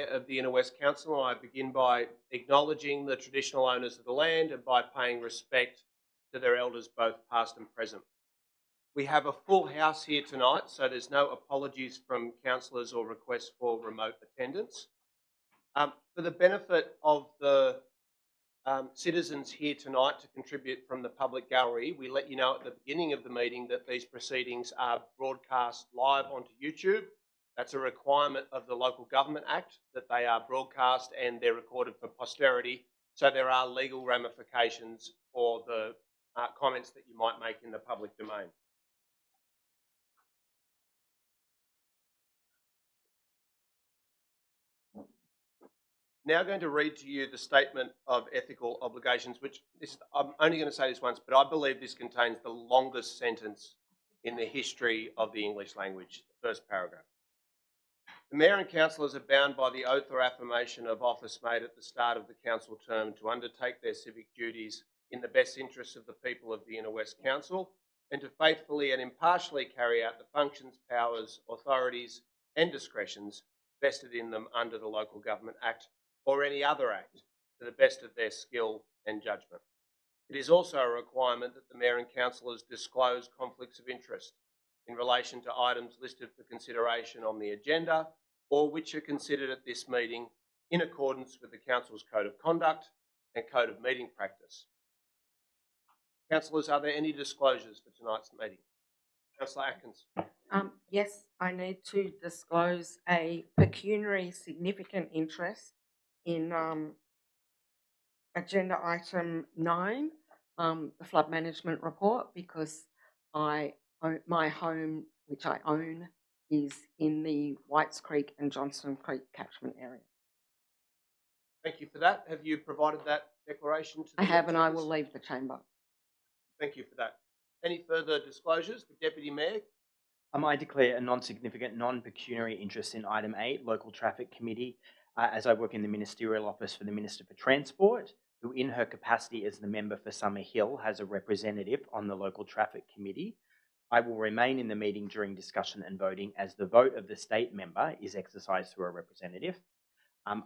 of the Inner West Council, I begin by acknowledging the traditional owners of the land and by paying respect to their elders, both past and present. We have a full house here tonight, so there's no apologies from councillors or requests for remote attendance. For the benefit of the citizens here tonight to contribute from the public gallery, we let you know at the beginning of the meeting that these proceedings are broadcast live onto YouTube. That's a requirement of the Local Government Act, that they are broadcast and they're recorded for posterity. So there are legal ramifications for the comments that you might make in the public domain. Now going to read to you the Statement of Ethical Obligations, which I'm only going to say this once, but I believe this contains the longest sentence in the history of the English language, the first paragraph. The Mayor and Councillors are bound by the oath or affirmation of office made at the start of the council term to undertake their civic duties in the best interests of the people of the Inner West Council and to faithfully and impartially carry out the functions, powers, authorities and discretions vested in them under the Local Government Act or any other act to the best of their skill and judgment. It is also a requirement that the Mayor and Councillors disclose conflicts of interest in relation to items listed for consideration on the agenda or which are considered at this meeting in accordance with the Council's Code of Conduct and Code of Meeting Practice. Councillors, are there any disclosures for tonight's meeting? Councillor Atkins. Yes, I need to disclose a pecuniary significant interest in agenda item 9, the flood management report, because my home, which I own, is in the Whites Creek and Johnston Creek catchment area. Thank you for that. Have you provided that declaration to the I have, and I will leave the chamber. Thank you for that. Any further disclosures? The Deputy Mayor. I declare a non-significant, non-pecuniary interest in item 8, Local Traffic Committee, as I work in the Ministerial Office for the Minister for Transport, who in her capacity as the member for Summer Hill has a representative on the Local Traffic Committee. I will remain in the meeting during discussion and voting as the vote of the state member is exercised through a representative.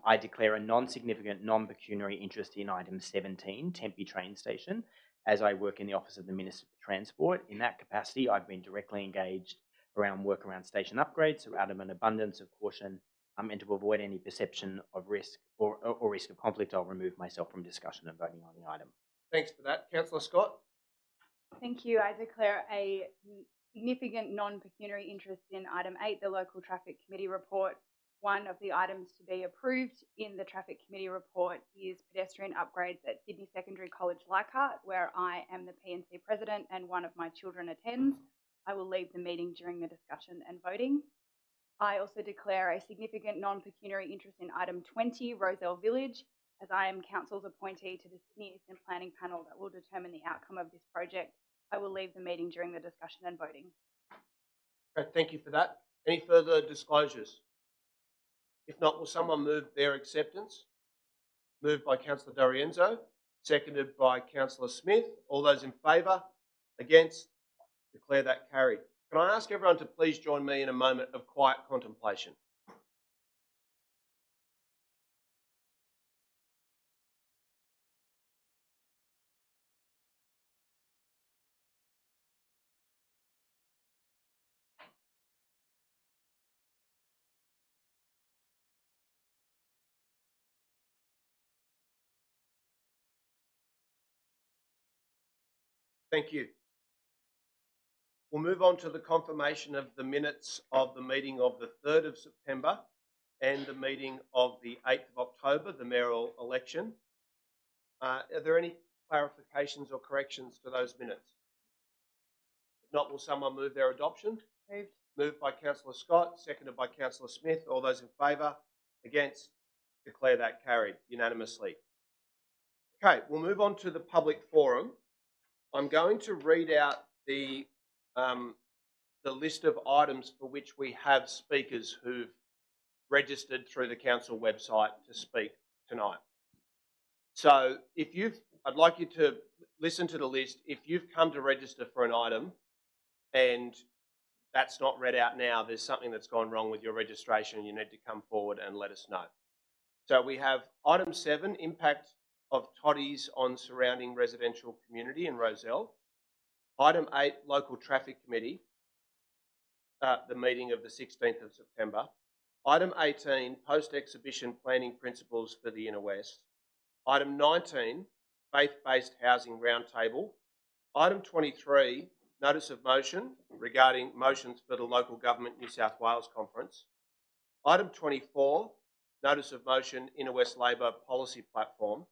I declare a non-significant, non-pecuniary interest in item 17, Tempe Train Station, as I work in the Office of the Minister for Transport. In that capacity, I've been directly engaged around work around station upgrades, so out of an abundance of caution and to avoid any perception of risk or risk of conflict, I'll remove myself from discussion and voting on the item. Thanks for that. Councillor Scott. Thank you. I declare a significant non-pecuniary interest in item 8, the Local Traffic Committee report. One of the items to be approved in the Traffic Committee report is pedestrian upgrades at Sydney Secondary College Leichhardt, where I am the P&C President and one of my children attends. I will leave the meeting during the discussion and voting. I also declare a significant non-pecuniary interest in item 20, Rozelle Village, as I am Council's appointee to the Sydney Eastern Planning Panel that will determine the outcome of this project. I will leave the meeting during the discussion and voting. Okay, thank you for that. Any further disclosures? If not, will someone move their acceptance? Moved by Councillor D'Arienzo, seconded by Councillor Smith. All those in favour? Against? Declare that carried. Can I ask everyone to please join me in a moment of quiet contemplation? Thank you. We'll move on to the confirmation of the minutes of the meeting of the 3rd of September and the meeting of the 8th of October, the mayoral election. Are there any clarifications or corrections to those minutes? If not, will someone move their adoption? Moved. Moved by Councillor Scott, seconded by Councillor Smith. All those in favour? Against? Declare that carried unanimously. Okay, we'll move on to the public forum. I'm going to read out the list of items for which we have speakers who've registered through the council website to speak tonight. So I'd like you to listen to the list. If you've come to register for an item and that's not read out now, there's something that's gone wrong with your registration and you need to come forward and let us know. So we have item 7, impact of toddies on surrounding residential community in Rozelle. Item 8, local traffic committee, the meeting of the 16th of September. Item 18, post-exhibition planning principles for the Inner West. Item 19, faith-based housing roundtable. Item 23, notice of motion regarding motions for the Local Government New South Wales Conference. Item 24, notice of motion Inner West Labor policy platform.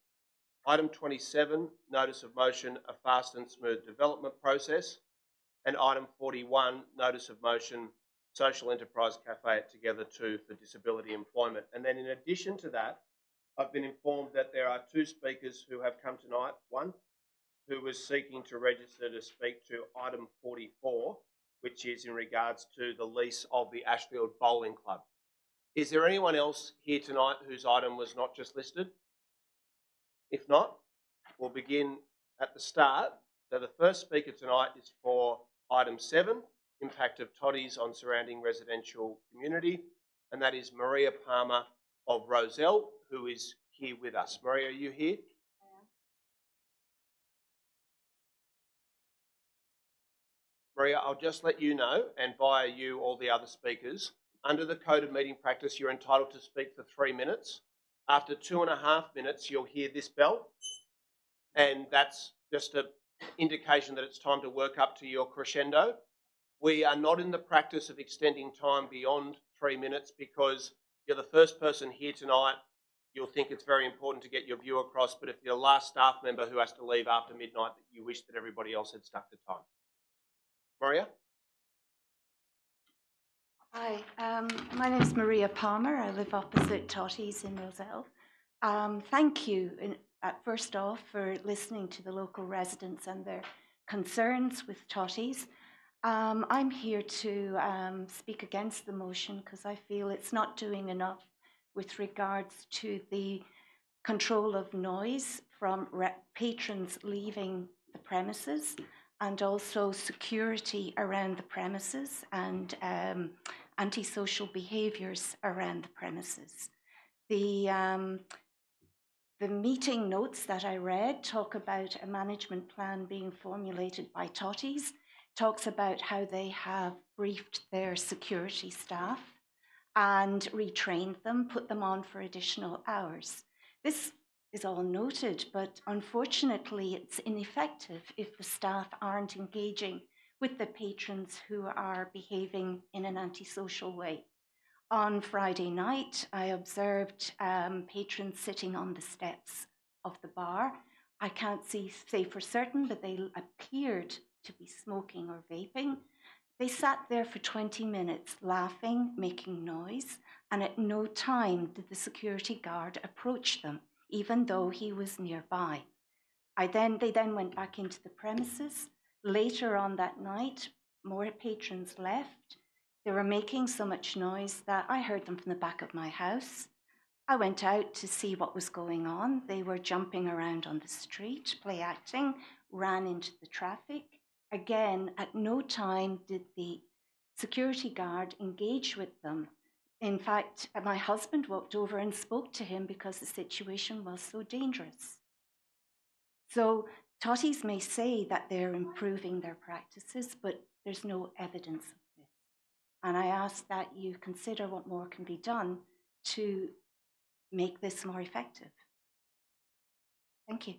Item 27, notice of motion a fast and smooth development process. And item 41, notice of motion social enterprise cafe at Together 2 for disability employment. And then in addition to that, I've been informed that there are 2 speakers who have come tonight. One who was seeking to register to speak to item 44, which is in regards to the lease of the Ashfield Bowling Club. Is there anyone else here tonight whose item was not just listed? If not, we'll begin at the start. So the first speaker tonight is for item 7, impact of toddies on surrounding residential community, and that is Maria Palmer of Rozelle, who is here with us. Maria, are you here? I am. Maria, I'll just let you know, and via you, all the other speakers, under the Code of Meeting Practice, you're entitled to speak for 3 minutes. After 2.5 minutes, you'll hear this bell, and that's just an indication that it's time to work up to your crescendo. We are not in the practice of extending time beyond 3 minutes because you're the first person here tonight. You'll think it's very important to get your view across, but if you're the last staff member who has to leave after midnight, you wish that everybody else had stuck to time. Maria? Hi, my name is Maria Palmer. I live opposite Totties in Rozelle. Thank you, first off, for listening to the local residents and their concerns with Totties. I'm here to speak against the motion because I feel it's not doing enough with regards to the control of noise from patrons leaving the premises, and also security around the premises and antisocial behaviours around the premises. The meeting notes that I read talk about a management plan being formulated by Totties, talks about how they have briefed their security staff and retrained them, put them on for additional hours. This is all noted, but unfortunately it's ineffective if the staff aren't engaging with the patrons who are behaving in an antisocial way. On Friday night, I observed patrons sitting on the steps of the bar. I can't say for certain, but they appeared to be smoking or vaping. They sat there for 20 minutes laughing, making noise, and at no time did the security guard approach them, even though he was nearby. They then went back into the premises. Later on that night, more patrons left. They were making so much noise that I heard them from the back of my house. I went out to see what was going on. They were jumping around on the street, play acting, ran into the traffic. Again, at no time did the security guard engage with them. In fact, my husband walked over and spoke to him because the situation was so dangerous. So Totties may say that they're improving their practices, but there's no evidence of this. And I ask that you consider what more can be done to make this more effective. Thank you.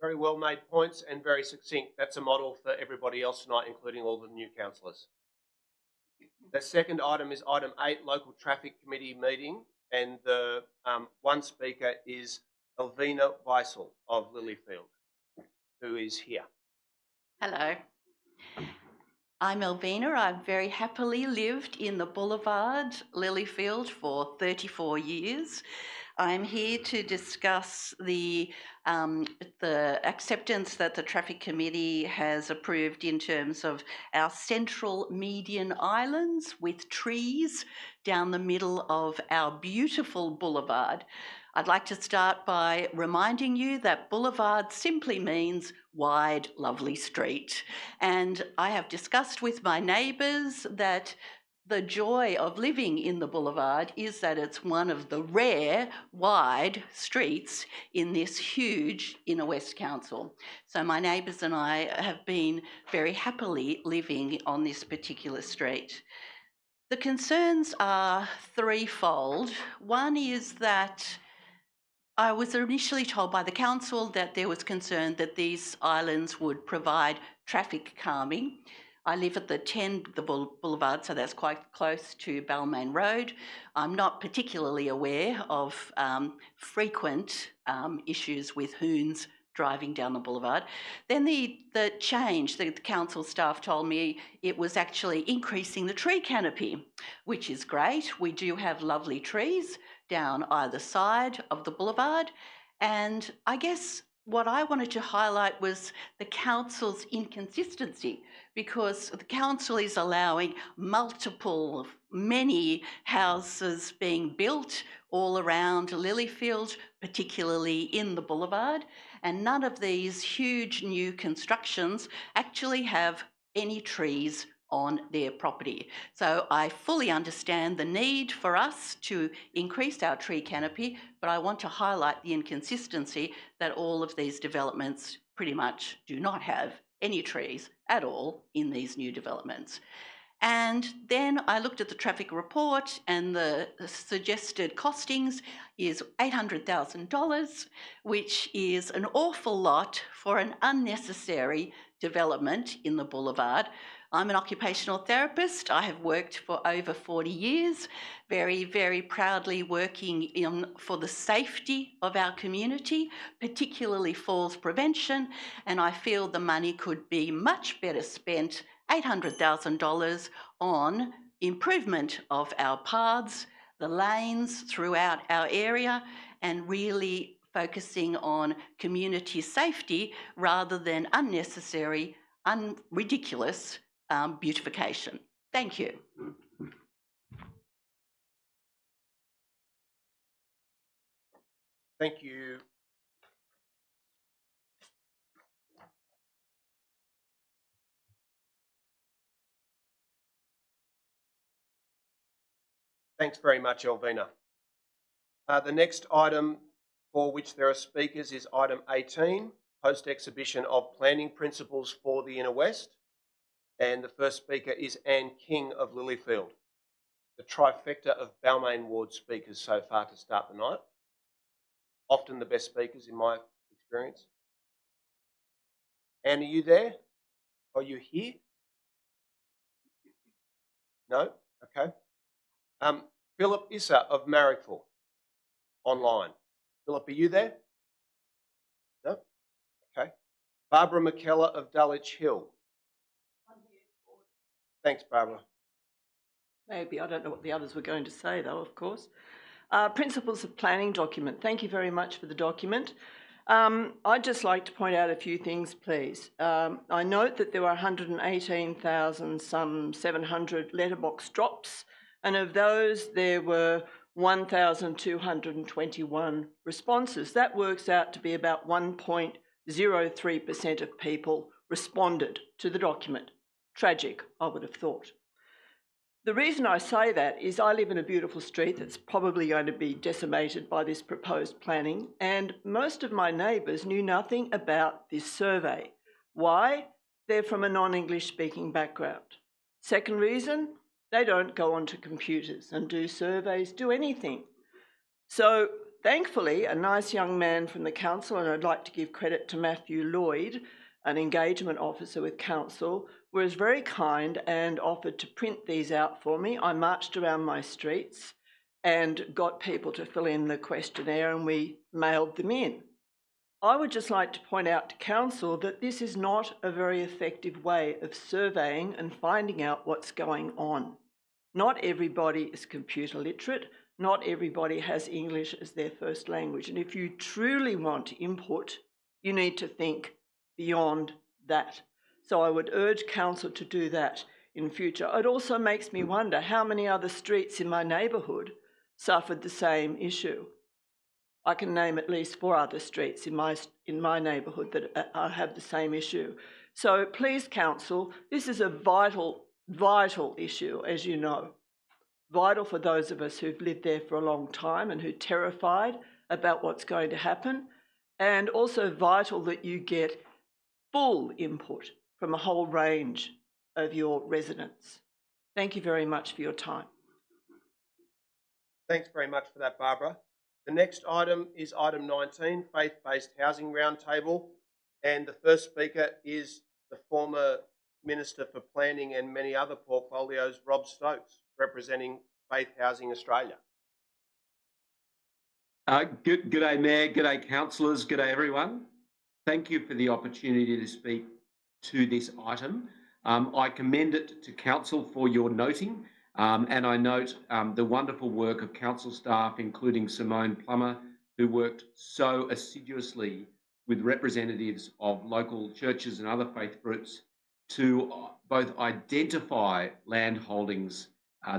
Very well made points and very succinct. That's a model for everybody else tonight, including all the new councillors. The second item is item 8, local traffic committee meeting, and the one speaker is Elvina Weissel of Lilyfield, who is here. Hello. I'm Elvina. I've very happily lived in the Boulevard, Lilyfield, for 34 years. I'm here to discuss the acceptance that the Traffic Committee has approved in terms of our central median islands with trees down the middle of our beautiful boulevard. I'd like to start by reminding you that boulevard simply means wide, lovely street. And I have discussed with my neighbours that the joy of living in the boulevard is that it's one of the rare wide streets in this huge Inner West Council. So my neighbours and I have been very happily living on this particular street. The concerns are threefold. One is that I was initially told by the council that there was concern that these islands would provide traffic calming. I live at the Boulevard, so that's quite close to Balmain Road. I'm not particularly aware of frequent issues with hoons driving down the boulevard. Then the change, the council staff told me it was actually increasing the tree canopy, which is great. We do have lovely trees down either side of the boulevard. And I guess what I wanted to highlight was the council's inconsistency, because the council is allowing many houses being built all around Lilyfield, particularly in the boulevard, and none of these huge new constructions actually have any trees on their property. So I fully understand the need for us to increase our tree canopy, but I want to highlight the inconsistency that all of these developments pretty much do not have any trees at all in these new developments. And then I looked at the traffic report, and the suggested costings is $800,000, which is an awful lot for an unnecessary development in the boulevard. I'm an occupational therapist. I have worked for over 40 years, very, very proudly working for the safety of our community, particularly falls prevention, and I feel the money could be much better spent, $800,000, on improvement of our paths, the lanes throughout our area, and really focusing on community safety rather than unnecessary, ridiculous beautification. Thank you. Thank you. Thanks very much, Elvina. The next item for which there are speakers is item 18, post-exhibition of planning principles for the Inner West. And the first speaker is Anne King of Lilyfield, the trifecta of Balmain Ward speakers so far to start the night. Often the best speakers in my experience. Anne, are you there? Are you here? No? Okay. Philip Issa of Marrickville, online. Philip, are you there? No? Okay. Barbara McKellar of Dulwich Hill. Thanks, Barbara. Maybe, I don't know what the others were going to say though, of course. Principles of Planning document. Thank you very much for the document. I'd just like to point out a few things, please. I note that there were 118,700 letterbox drops, and of those there were 1,221 responses. That works out to be about 1.03% of people responded to the document. Tragic, I would have thought. The reason I say that is I live in a beautiful street that's probably going to be decimated by this proposed planning, and most of my neighbours knew nothing about this survey. Why? They're from a non-English speaking background. Second reason, they don't go onto computers and do surveys, do anything. So thankfully, a nice young man from the council, and I'd like to give credit to Matthew Lloyd, an engagement officer with council, was very kind and offered to print these out for me. I marched around my streets and got people to fill in the questionnaire, and we mailed them in. I would just like to point out to council that this is not a very effective way of surveying and finding out what's going on. Not everybody is computer literate. Not everybody has English as their first language. And if you truly want input, you need to think beyond that. So I would urge council to do that in future. It also makes me wonder how many other streets in my neighbourhood suffered the same issue. I can name at least 4 other streets in my neighbourhood that have the same issue. So please, council, this is a vital issue, as you know. vital for those of us who've lived there for a long time and who are terrified about what's going to happen, and also vital that you get full input from a whole range of your residents. Thank you very much for your time. Thanks very much for that, Barbara. The next item is item 19, Faith-Based Housing Roundtable. And the first speaker is the former Minister for Planning and many other portfolios, Rob Stokes, representing Faith Housing Australia. G'day, Mayor. G'day, councillors. G'day, everyone. Thank you for the opportunity to speak to this item. I commend it to Council for your noting, and I note the wonderful work of Council staff, including Simone Plummer, who worked so assiduously with representatives of local churches and other faith groups to both identify land holdings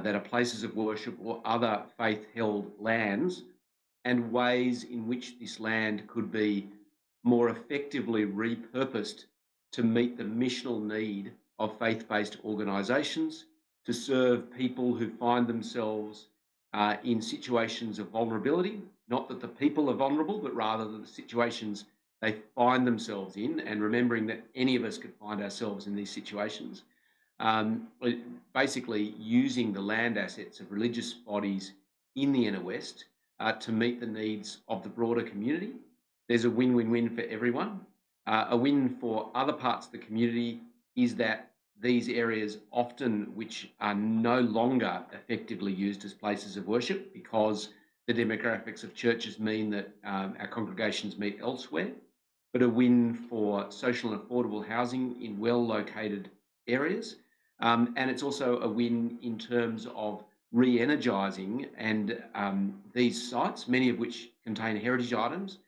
that are places of worship or other faith-held lands, and ways in which this land could be more effectively repurposed to meet the missional need of faith-based organisations to serve people who find themselves in situations of vulnerability. Not that the people are vulnerable, but rather the situations they find themselves in, and remembering that any of us could find ourselves in these situations. Basically using the land assets of religious bodies in the inner west to meet the needs of the broader community. There's a win-win-win for everyone. A win for other parts of the community is that these areas often, which are no longer effectively used as places of worship because the demographics of churches mean that our congregations meet elsewhere, but a win for social and affordable housing in well-located areas. And it's also a win in terms of re-energising and these sites, many of which contain heritage items,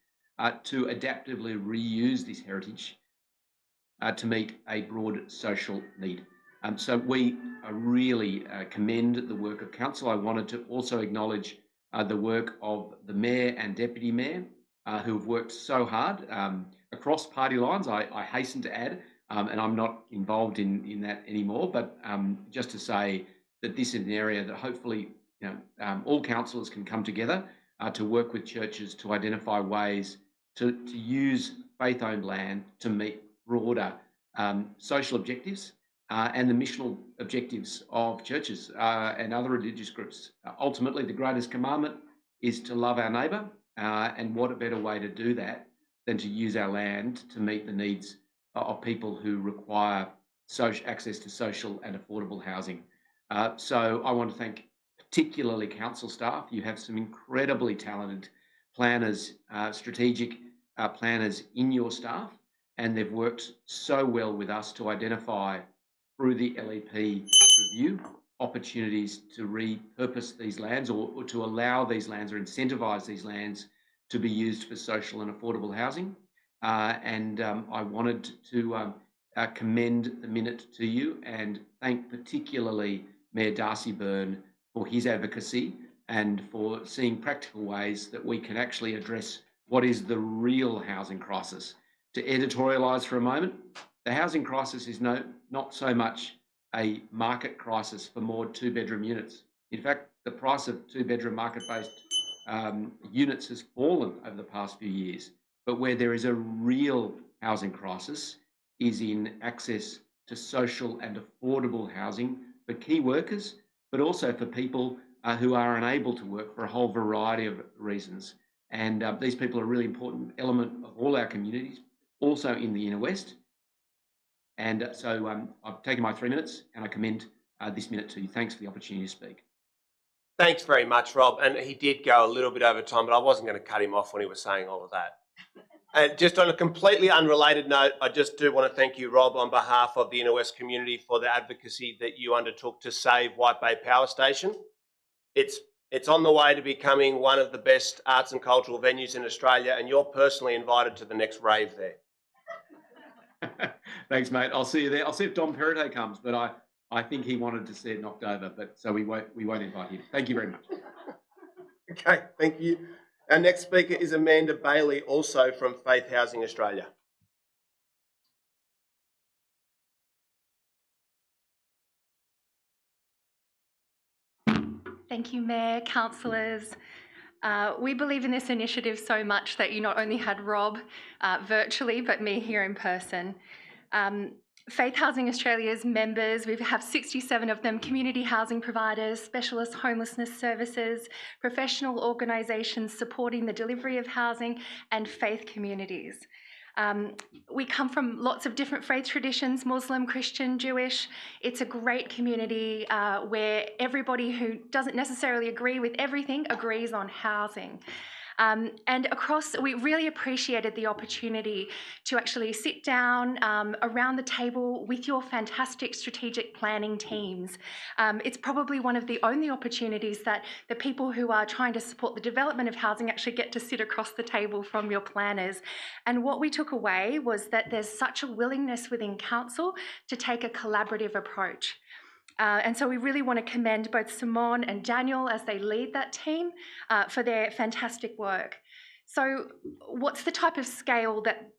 to adaptively reuse this heritage to meet a broad social need. So we really commend the work of Council. I wanted to also acknowledge the work of the Mayor and Deputy Mayor who have worked so hard across party lines, I hasten to add, and I'm not involved in that anymore, but just to say that this is an area that hopefully all councillors can come together to work with churches to identify ways to use faith-owned land to meet broader social objectives and the missional objectives of churches and other religious groups. Ultimately, the greatest commandment is to love our neighbour, and what a better way to do that than to use our land to meet the needs of people who require access to social and affordable housing. So I want to thank particularly council staff. You have some incredibly talented planners, strategic planners in your staff, and they've worked so well with us to identify through the LEP review opportunities to repurpose these lands or to allow these lands or incentivise these lands to be used for social and affordable housing. And I wanted to commend the minute to you and thank particularly Mayor Darcy Byrne for his advocacy and for seeing practical ways that we can actually address what is the real housing crisis. To editorialise for a moment, the housing crisis is not so much a market crisis for more two-bedroom units. In fact, the price of two-bedroom market-based units has fallen over the past few years. But where there is a real housing crisis is in access to social and affordable housing for key workers, but also for people who are unable to work for a whole variety of reasons. And these people are a really important element of all our communities, also in the inner west. And so I've taken my 3 minutes and I commend this minute to you. Thanks for the opportunity to speak. Thanks very much, Rob. And he did go a little bit over time, but I wasn't going to cut him off when he was saying all of that. And just on a completely unrelated note, I just do want to thank you, Rob, on behalf of the Inner West community for the advocacy that you undertook to save White Bay Power Station. It's on the way to becoming one of the best arts and cultural venues in Australia, and you're personally invited to the next rave there. Thanks, mate. I'll see you there. I'll see if Dom Perrottet comes, but I think he wanted to see it knocked over, but so we won't invite him. Thank you very much. Okay, thank you. Our next speaker is Amanda Bailey, also from Faith Housing Australia. Thank you, Mayor, councillors. We believe in this initiative so much that you not only had Rob virtually, but me here in person. Faith Housing Australia's members, we have 67 of them, community housing providers, specialist homelessness services, professional organisations supporting the delivery of housing, and faith communities. We come from lots of different faith traditions, Muslim, Christian, Jewish. It's a great community where everybody who doesn't necessarily agree with everything agrees on housing. And we really appreciated the opportunity to actually sit down around the table with your fantastic strategic planning teams. It's probably one of the only opportunities that the people who are trying to support the development of housing actually get to sit across the table from your planners. And what we took away was that there's such a willingness within council to take a collaborative approach. And so we really want to commend both Simone and Daniel as they lead that team for their fantastic work. So what's the type of scale that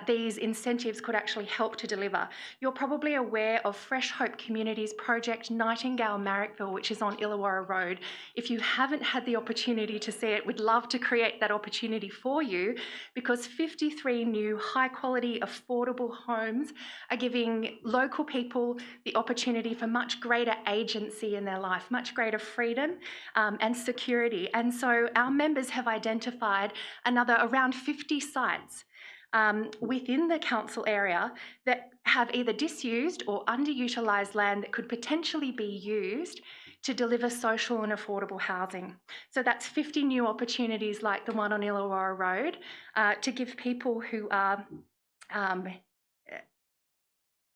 these incentives could actually help to deliver? You're probably aware of Fresh Hope Communities project Nightingale Marrickville, which is on Illawarra Road. If you haven't had the opportunity to see it, we'd love to create that opportunity for you, because 53 new high quality affordable homes are giving local people the opportunity for much greater agency in their life, much greater freedom and security. And so our members have identified another around 50 sites within the council area that have either disused or underutilised land that could potentially be used to deliver social and affordable housing. So that's 50 new opportunities like the one on Illawarra Road to give people who are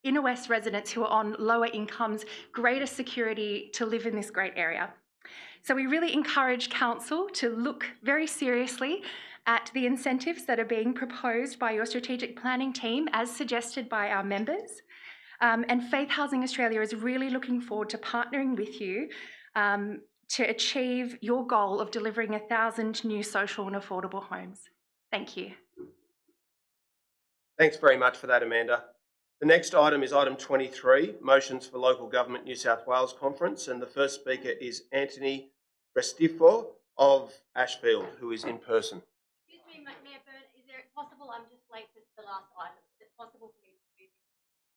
inner west residents who are on lower incomes greater security to live in this great area. So we really encourage council to look very seriously at the incentives that are being proposed by your strategic planning team as suggested by our members. And Faith Housing Australia is really looking forward to partnering with you to achieve your goal of delivering 1,000 new social and affordable homes. Thank you. Thanks very much for that, Amanda. The next item is item 23, Motions for Local Government New South Wales Conference, and the first speaker is Anthony Restifo of Ashfield, who is in person. Excuse me, Mayor Byrne, is it possible, I'm just late for the last item, is it possible for me to do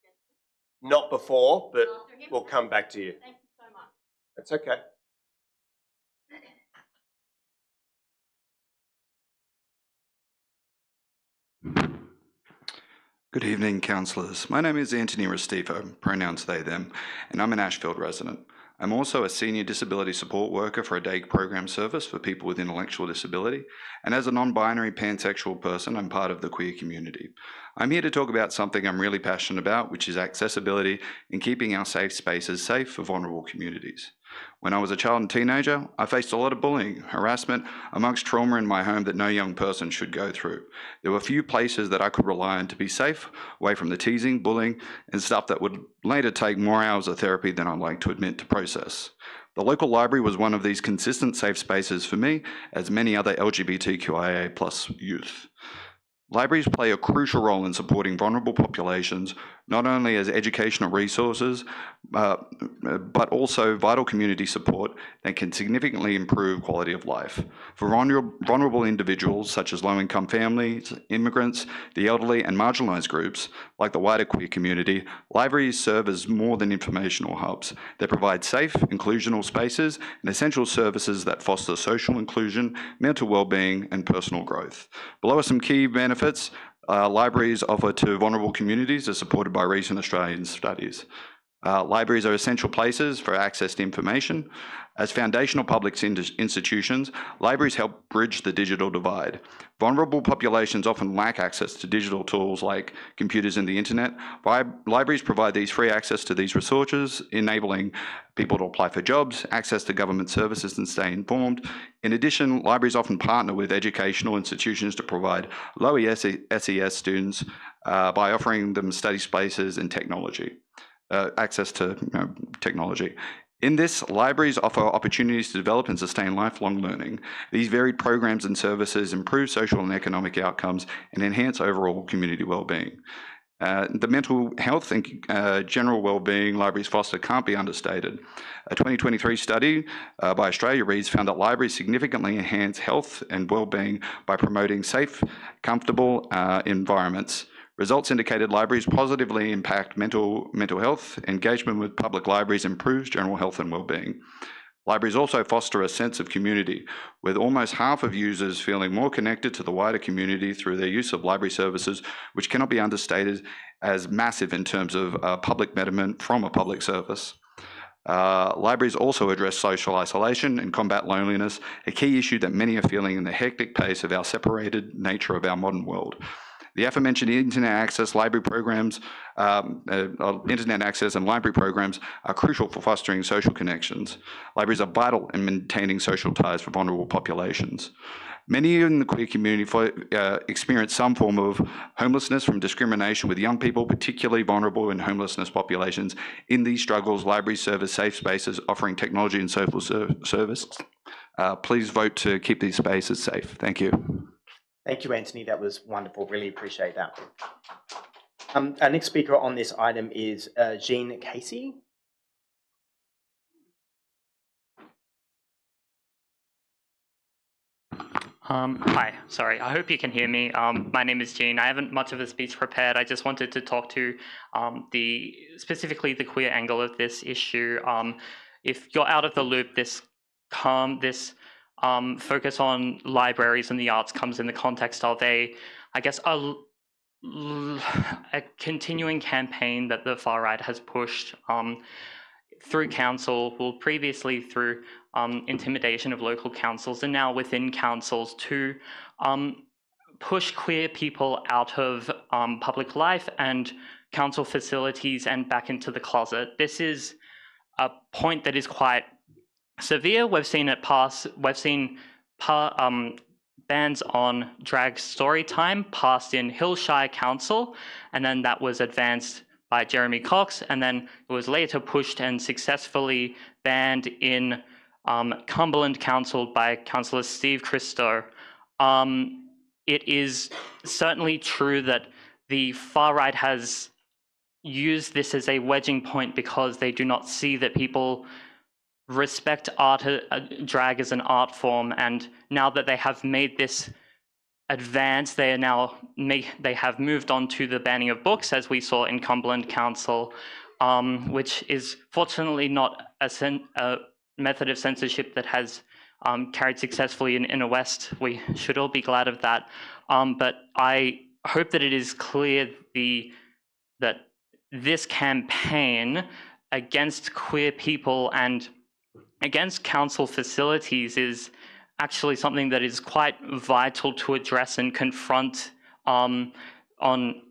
this? Not before, but we'll come back to you. Thank you so much. That's okay. Good evening, councillors. My name is Anthony Restifo, pronouns they, them, and I'm an Ashfield resident. I'm also a senior disability support worker for a day program service for people with intellectual disability, and as a non-binary pansexual person, I'm part of the queer community. I'm here to talk about something I'm really passionate about, which is accessibility and keeping our safe spaces safe for vulnerable communities. When I was a child and teenager, I faced a lot of bullying, harassment, amongst trauma in my home that no young person should go through. There were few places that I could rely on to be safe, away from the teasing, bullying, and stuff that would later take more hours of therapy than I'd like to admit to process. The local library was one of these consistent safe spaces for me, as many other LGBTQIA+ youth. Libraries play a crucial role in supporting vulnerable populations, not only as educational resources, but also vital community support that can significantly improve quality of life. For vulnerable individuals such as low-income families, immigrants, the elderly and marginalised groups, like the wider queer community, libraries serve as more than informational hubs. They provide safe, inclusional spaces and essential services that foster social inclusion, mental well-being and personal growth. Below are some key benefits libraries offer to vulnerable communities as supported by recent Australian studies. Libraries are essential places for access to information. As foundational public institutions, libraries help bridge the digital divide. Vulnerable populations often lack access to digital tools like computers and the internet. Libraries provide these free access to these resources, enabling people to apply for jobs, access to government services and stay informed. In addition, libraries often partner with educational institutions to provide low SES students by offering them study spaces and technology. Access to technology. In this, libraries offer opportunities to develop and sustain lifelong learning. These varied programs and services improve social and economic outcomes and enhance overall community well-being. The mental health and general wellbeing libraries foster can't be understated. A 2023 study by Australia Reads found that libraries significantly enhance health and wellbeing by promoting safe, comfortable environments. Results indicated libraries positively impact mental health. Engagement with public libraries improves general health and wellbeing. Libraries also foster a sense of community, with almost half of users feeling more connected to the wider community through their use of library services, which cannot be understated as massive in terms of public betterment from a public service. Libraries also address social isolation and combat loneliness, a key issue that many are feeling in the hectic pace of our separated nature of our modern world. The aforementioned internet access library programs, internet access and library programs are crucial for fostering social connections. Libraries are vital in maintaining social ties for vulnerable populations. Many in the queer community experience some form of homelessness from discrimination, with young people particularly vulnerable in homelessness populations. In these struggles, libraries serve as safe spaces offering technology and social service. Please vote to keep these spaces safe. Thank you. Thank you, Anthony. That was wonderful. Really appreciate that. Our next speaker on this item is Jean Casey. Hi, sorry, I hope you can hear me. My name is Jean. I haven't much of a speech prepared. I just wanted to talk to specifically the queer angle of this issue. If you're out of the loop, this focus on libraries and the arts comes in the context of a continuing campaign that the far right has pushed through council, well, previously through intimidation of local councils and now within councils to push queer people out of public life and council facilities and back into the closet. This is a point that is quite severe. We've seen it pass. We've seen bans on drag story time passed in Hillshire Council, and then that was advanced by Jeremy Cox, and then it was later pushed and successfully banned in Cumberland Council by Councillor Steve Christo. It is certainly true that the far right has used this as a wedging point because they do not see that people respect art, drag as an art form, and now that they have made this advance, they have moved on to the banning of books, as we saw in Cumberland Council, which is fortunately not a method of censorship that has carried successfully in Inner West. We should all be glad of that. But I hope that it is clear that this campaign against queer people and against council facilities is actually something that is quite vital to address and confront on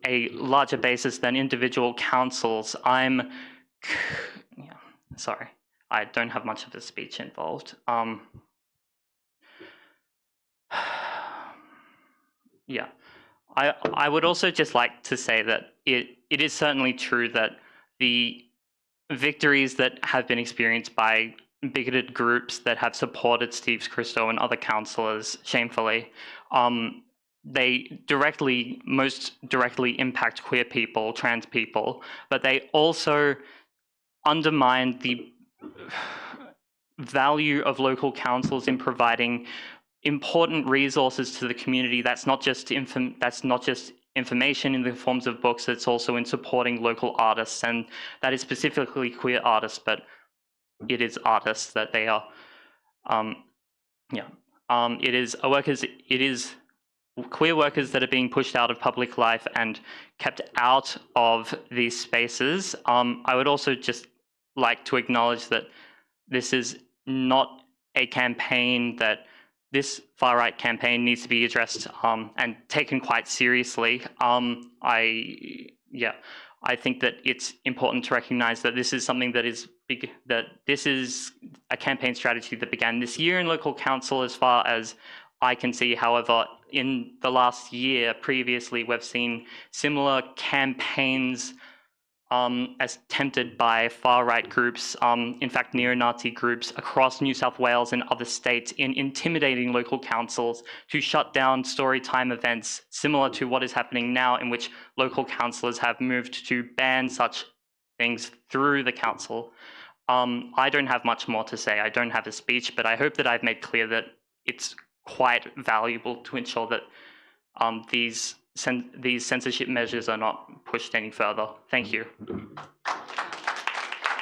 a larger basis than individual councils. Sorry, I don't have much of a speech involved. Yeah, I would also just like to say that it is certainly true that the victories that have been experienced by bigoted groups that have supported Steve Christo and other councillors shamefully, they most directly impact queer people, trans people, but they also undermine the value of local councils in providing important resources to the community. That's not just information in the forms of books, it's also in supporting local artists, and that is specifically queer artists, but it is artists that they are, it is queer workers that are being pushed out of public life and kept out of these spaces. I would also just like to acknowledge that this is not a campaign that this far-right campaign needs to be addressed and taken quite seriously. I think that it's important to recognize that this is something that is big, that this is a campaign strategy that began this year in local council as far as I can see. However, in the last year previously, we've seen similar campaigns as tempted by far-right groups, in fact neo-Nazi groups across New South Wales and other states in intimidating local councils to shut down story time events similar to what is happening now, in which local councillors have moved to ban such things through the council. I don't have much more to say. I don't have a speech, but I hope that I've made clear that it's quite valuable to ensure that these censorship measures are not pushed any further. Thank you.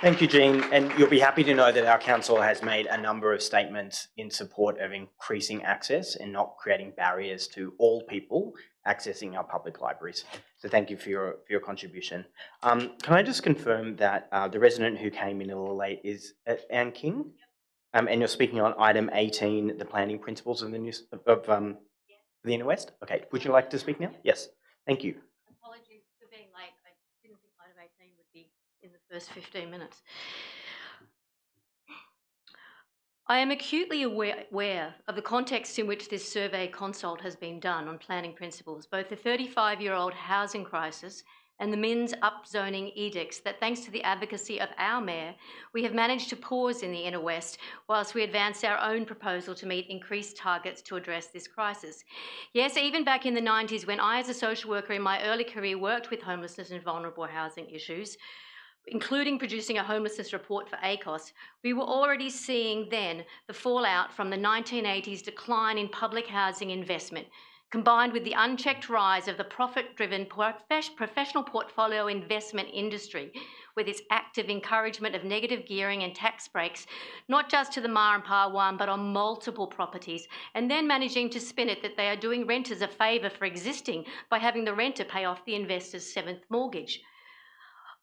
Thank you, Jean. And you'll be happy to know that our council has made a number of statements in support of increasing access and not creating barriers to all people accessing our public libraries. So thank you for your contribution. Can I just confirm that the resident who came in a little late is Anne King? And you're speaking on item 18, the planning principles of the Inner West? Okay, would you like to speak now? Yes, thank you. Apologies for being late. I didn't think item 18 would be in the first 15 minutes. I am acutely aware of the context in which this survey consult has been done on planning principles, both the 35-year-old housing crisis and the MIN's upzoning edicts that, thanks to the advocacy of our mayor, we have managed to pause in the Inner West whilst we advance our own proposal to meet increased targets to address this crisis. Yes, even back in the 90s, when I as a social worker in my early career worked with homelessness and vulnerable housing issues, including producing a homelessness report for ACOS, we were already seeing then the fallout from the 1980s decline in public housing investment, combined with the unchecked rise of the profit-driven professional portfolio investment industry, with its active encouragement of negative gearing and tax breaks, not just to the Ma and Pa one, but on multiple properties, and then managing to spin it that they are doing renters a favour for existing by having the renter pay off the investor's 7th mortgage.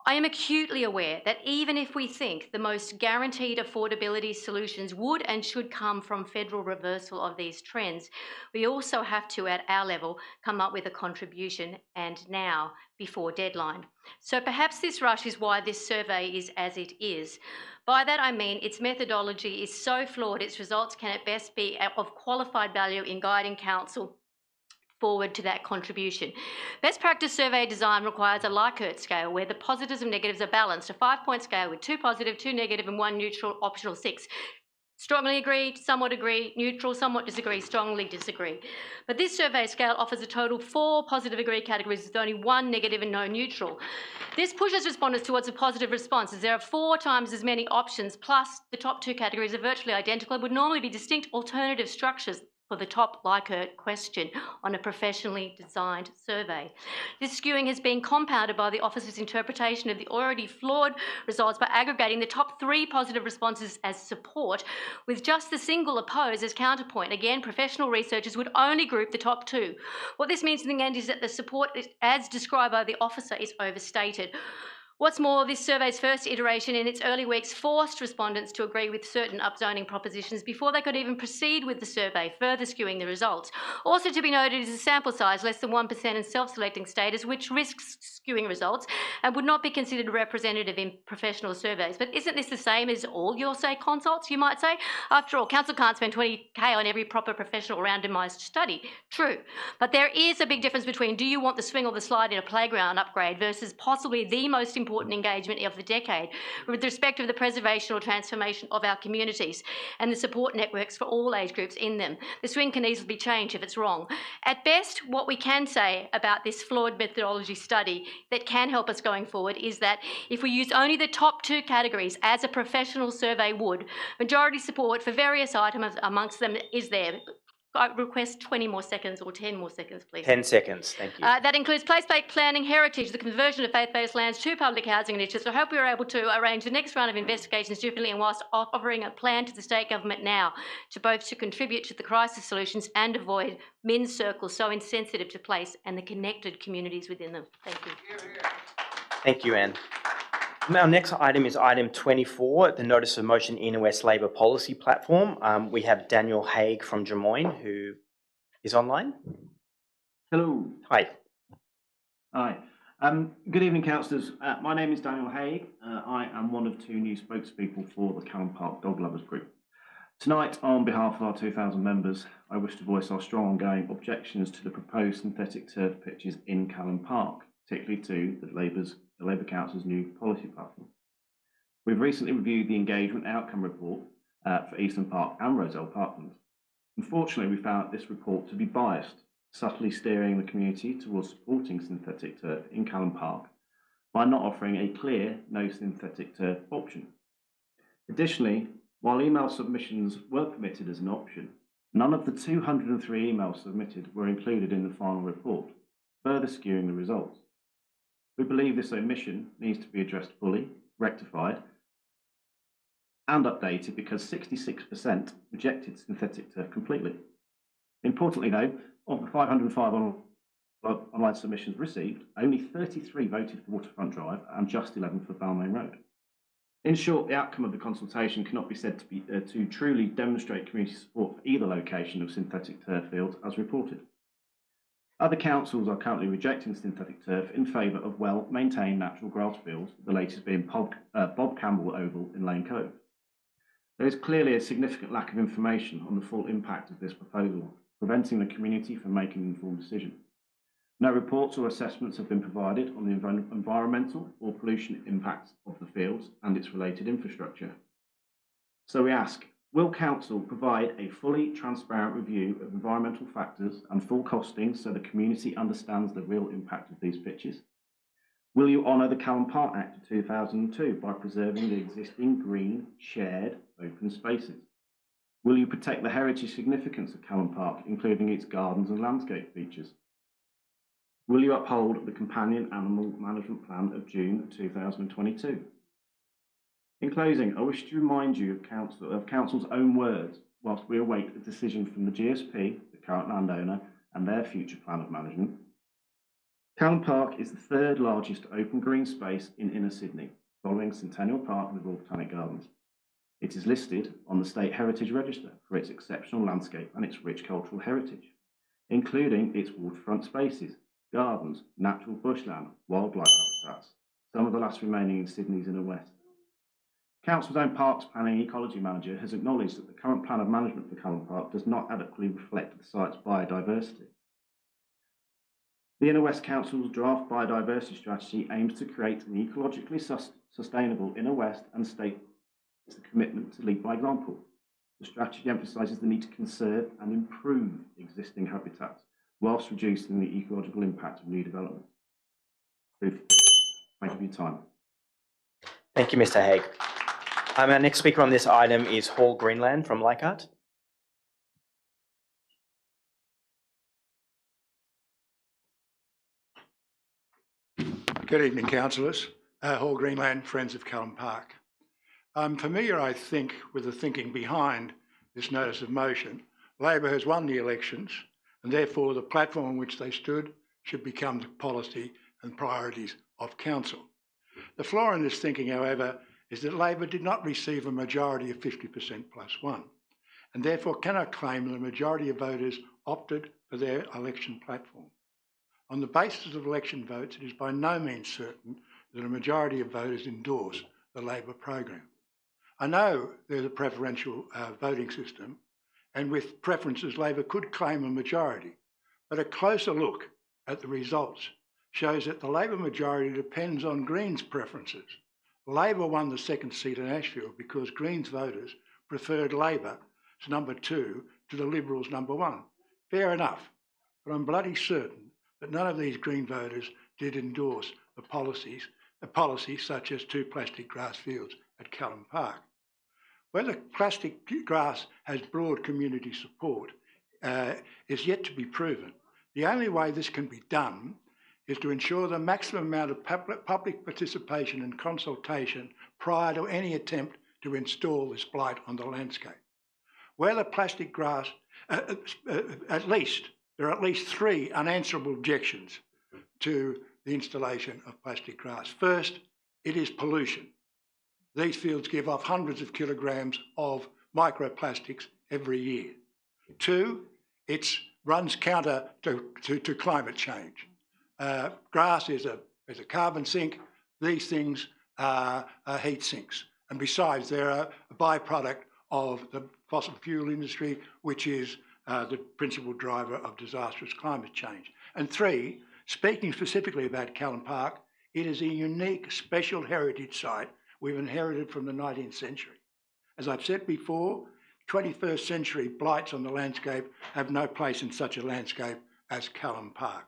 I am acutely aware that even if we think the most guaranteed affordability solutions would and should come from federal reversal of these trends, we also have to, at our level, come up with a contribution, and now, before deadline. So perhaps this rush is why this survey is as it is. By that I mean its methodology is so flawed, its results can at best be of qualified value in guiding council forward to that contribution. Best practice survey design requires a Likert scale where the positives and negatives are balanced, a 5-point scale with 2 positive, 2 negative and 1 neutral, optional 6. Strongly agree, somewhat agree, neutral, somewhat disagree, strongly disagree. But this survey scale offers a total 4 positive agree categories with only 1 negative and no neutral. This pushes respondents towards a positive response, as there are 4 times as many options, plus the top 2 categories are virtually identical and would normally be distinct alternative structures for the top Likert question on a professionally designed survey. This skewing has been compounded by the office's interpretation of the already flawed results by aggregating the top 3 positive responses as support, with just the single oppose as counterpoint. Again, professional researchers would only group the top 2. What this means in the end is that the support, as described by the officer, is overstated. What's more, this survey's first iteration in its early weeks forced respondents to agree with certain upzoning propositions before they could even proceed with the survey, further skewing the results. Also to be noted is a sample size less than 1% in self-selecting status, which risks skewing results and would not be considered representative in professional surveys. But isn't this the same as all your, say, consults, you might say? After all, council can't spend 20k on every proper professional randomised study. True. But there is a big difference between do you want the swing or the slide in a playground upgrade versus possibly the most important engagement of the decade with respect to the preservation or transformation of our communities and the support networks for all age groups in them. The swing can easily be changed if it's wrong. At best, what we can say about this flawed methodology study that can help us going forward is that if we use only the top 2 categories as a professional survey would, majority support for various items amongst them is there. I request 20 more seconds or 10 more seconds, please. 10 seconds, thank you. That includes place-based planning, heritage, the conversion of faith-based lands to public housing initiatives. I hope we are able to arrange the next round of investigations differently and whilst offering a plan to the state government now to both to contribute to the crisis solutions and avoid men's circles so insensitive to place and the connected communities within them. Thank you. Thank you, Anne. Our next item is item 24, the Notice of Motion Inner West Labor Policy Platform. We have Daniel Haig from Drummoyne, who is online. Hello. Hi. Hi. Good evening, councillors. My name is Daniel Haig. I am one of 2 new spokespeople for the Callan Park Dog Lovers Group. Tonight, on behalf of our 2,000 members, I wish to voice our strong ongoing objections to the proposed synthetic turf pitches in Callan Park, particularly to the Labour's the Labour Council's new policy platform. We've recently reviewed the engagement outcome report for Eastern Park and Roselle Parklands. Unfortunately, we found this report to be biased, subtly steering the community towards supporting synthetic turf in Callan Park by not offering a clear no synthetic turf option. Additionally, while email submissions were permitted as an option, none of the 203 emails submitted were included in the final report, further skewing the results. We believe this omission needs to be addressed fully, rectified, and updated because 66% rejected synthetic turf completely. Importantly, though, of the 505 online submissions received, only 33 voted for Waterfront Drive and just 11 for Balmain Road. In short, the outcome of the consultation cannot be said to be to truly demonstrate community support for either location of synthetic turf fields as reported. Other councils are currently rejecting synthetic turf in favour of well-maintained natural grass fields, the latest being Bob Campbell Oval in Lane Cove. There is clearly a significant lack of information on the full impact of this proposal, preventing the community from making an informed decision. No reports or assessments have been provided on the environmental or pollution impacts of the fields and its related infrastructure. So we ask, will Council provide a fully transparent review of environmental factors and full costings so the community understands the real impact of these pitches? Will you honour the Callan Park Act of 2002 by preserving the existing green, shared, open spaces? Will you protect the heritage significance of Callan Park, including its gardens and landscape features? Will you uphold the Companion Animal Management Plan of June 2022? In closing, I wish to remind you of Council's own words whilst we await a decision from the GSP, the current landowner, and their future plan of management. Callan Park is the third largest open green space in inner Sydney, following Centennial Park and the Royal Botanic Gardens. It is listed on the State Heritage Register for its exceptional landscape and its rich cultural heritage, including its waterfront spaces, gardens, natural bushland, wildlife habitats, some of the last remaining in Sydney's inner west. Council's own Parks Planning Ecology Manager has acknowledged that the current plan of management for Callan Park does not adequately reflect the site's biodiversity. The Inner West Council's draft biodiversity strategy aims to create an ecologically sustainable Inner West and states the commitment to lead by example. The strategy emphasises the need to conserve and improve existing habitats whilst reducing the ecological impact of new development. Thank you for your time. Thank you, Mr. Haig. Our next speaker on this item is Hall Greenland from Leichhardt. Good evening, councillors. Hall Greenland, Friends of Callan Park. I'm familiar, I think, with the thinking behind this notice of motion. Labor has won the elections, and therefore the platform on which they stood should become the policy and priorities of council. The flaw in this thinking, however, is that Labor did not receive a majority of 50% plus one, and therefore cannot claim that a majority of voters opted for their election platform. On the basis of election votes, it is by no means certain that a majority of voters endorse the Labor program. I know there's a preferential voting system, and with preferences, Labor could claim a majority, but a closer look at the results shows that the Labor majority depends on Greens' preferences. Labor won the second seat in Ashfield because Greens voters preferred Labor's number 2 to the Liberals' number 1. Fair enough, but I'm bloody certain that none of these Green voters did endorse the policies such as 2 plastic grass fields at Callan Park. Whether plastic grass has broad community support is yet to be proven. The only way this can be done is to ensure the maximum amount of public participation and consultation prior to any attempt to install this blight on the landscape. Where the plastic grass, there are at least 3 unanswerable objections to the installation of plastic grass. First, it is pollution. These fields give off hundreds of kilograms of microplastics every year. 2, it runs counter to climate change. Grass is a carbon sink. These things are heat sinks. And besides, they're a byproduct of the fossil fuel industry, which is the principal driver of disastrous climate change. And 3, speaking specifically about Callan Park, It is a unique, special heritage site we've inherited from the 19th century. As I've said before, 21st century blights on the landscape have no place in such a landscape as Callum Park.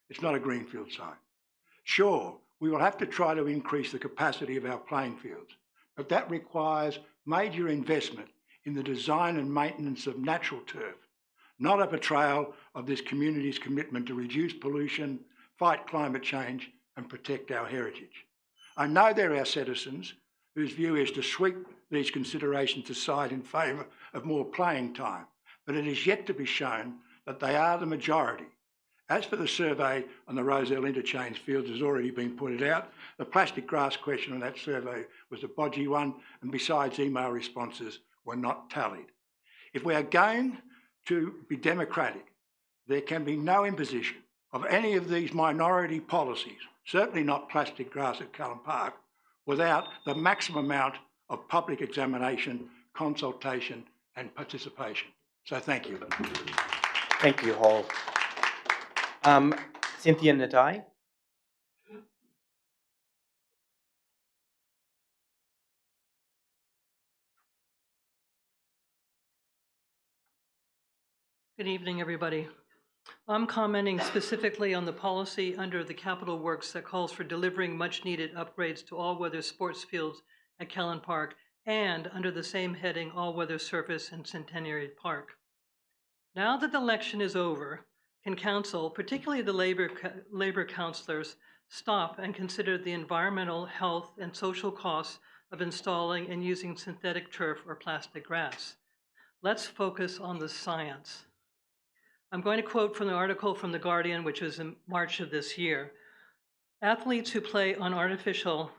It's not a greenfield site. Sure, we will have to try to increase the capacity of our playing fields, but that requires major investment in the design and maintenance of natural turf, not a betrayal of this community's commitment to reduce pollution, fight climate change and protect our heritage. I know there are citizens whose view is to sweep these considerations aside in favour of more playing time, but it is yet to be shown that they are the majority. As for the survey on the Rozelle interchange fields has already been pointed out, the plastic grass question on that survey was a bodgy one, and besides, email responses were not tallied. If we are going to be democratic, there can be no imposition of any of these minority policies, certainly not plastic grass at Callum Park, without the maximum amount of public examination, consultation and participation. So thank you. Thank you, Hall. Cynthia Nadai. Good evening, everybody. I'm commenting specifically on the policy under the Capital Works that calls for delivering much-needed upgrades to all-weather sports fields at Callan Park and under the same heading, all-weather surface in Centenary Park. Now that the election is over, can Council, particularly the Labour councillors, stop and consider the environmental, health and social costs of installing and using synthetic turf or plastic grass? Let's focus on the science. I'm going to quote from the article from The Guardian, which was in March of this year. Athletes who play on artificial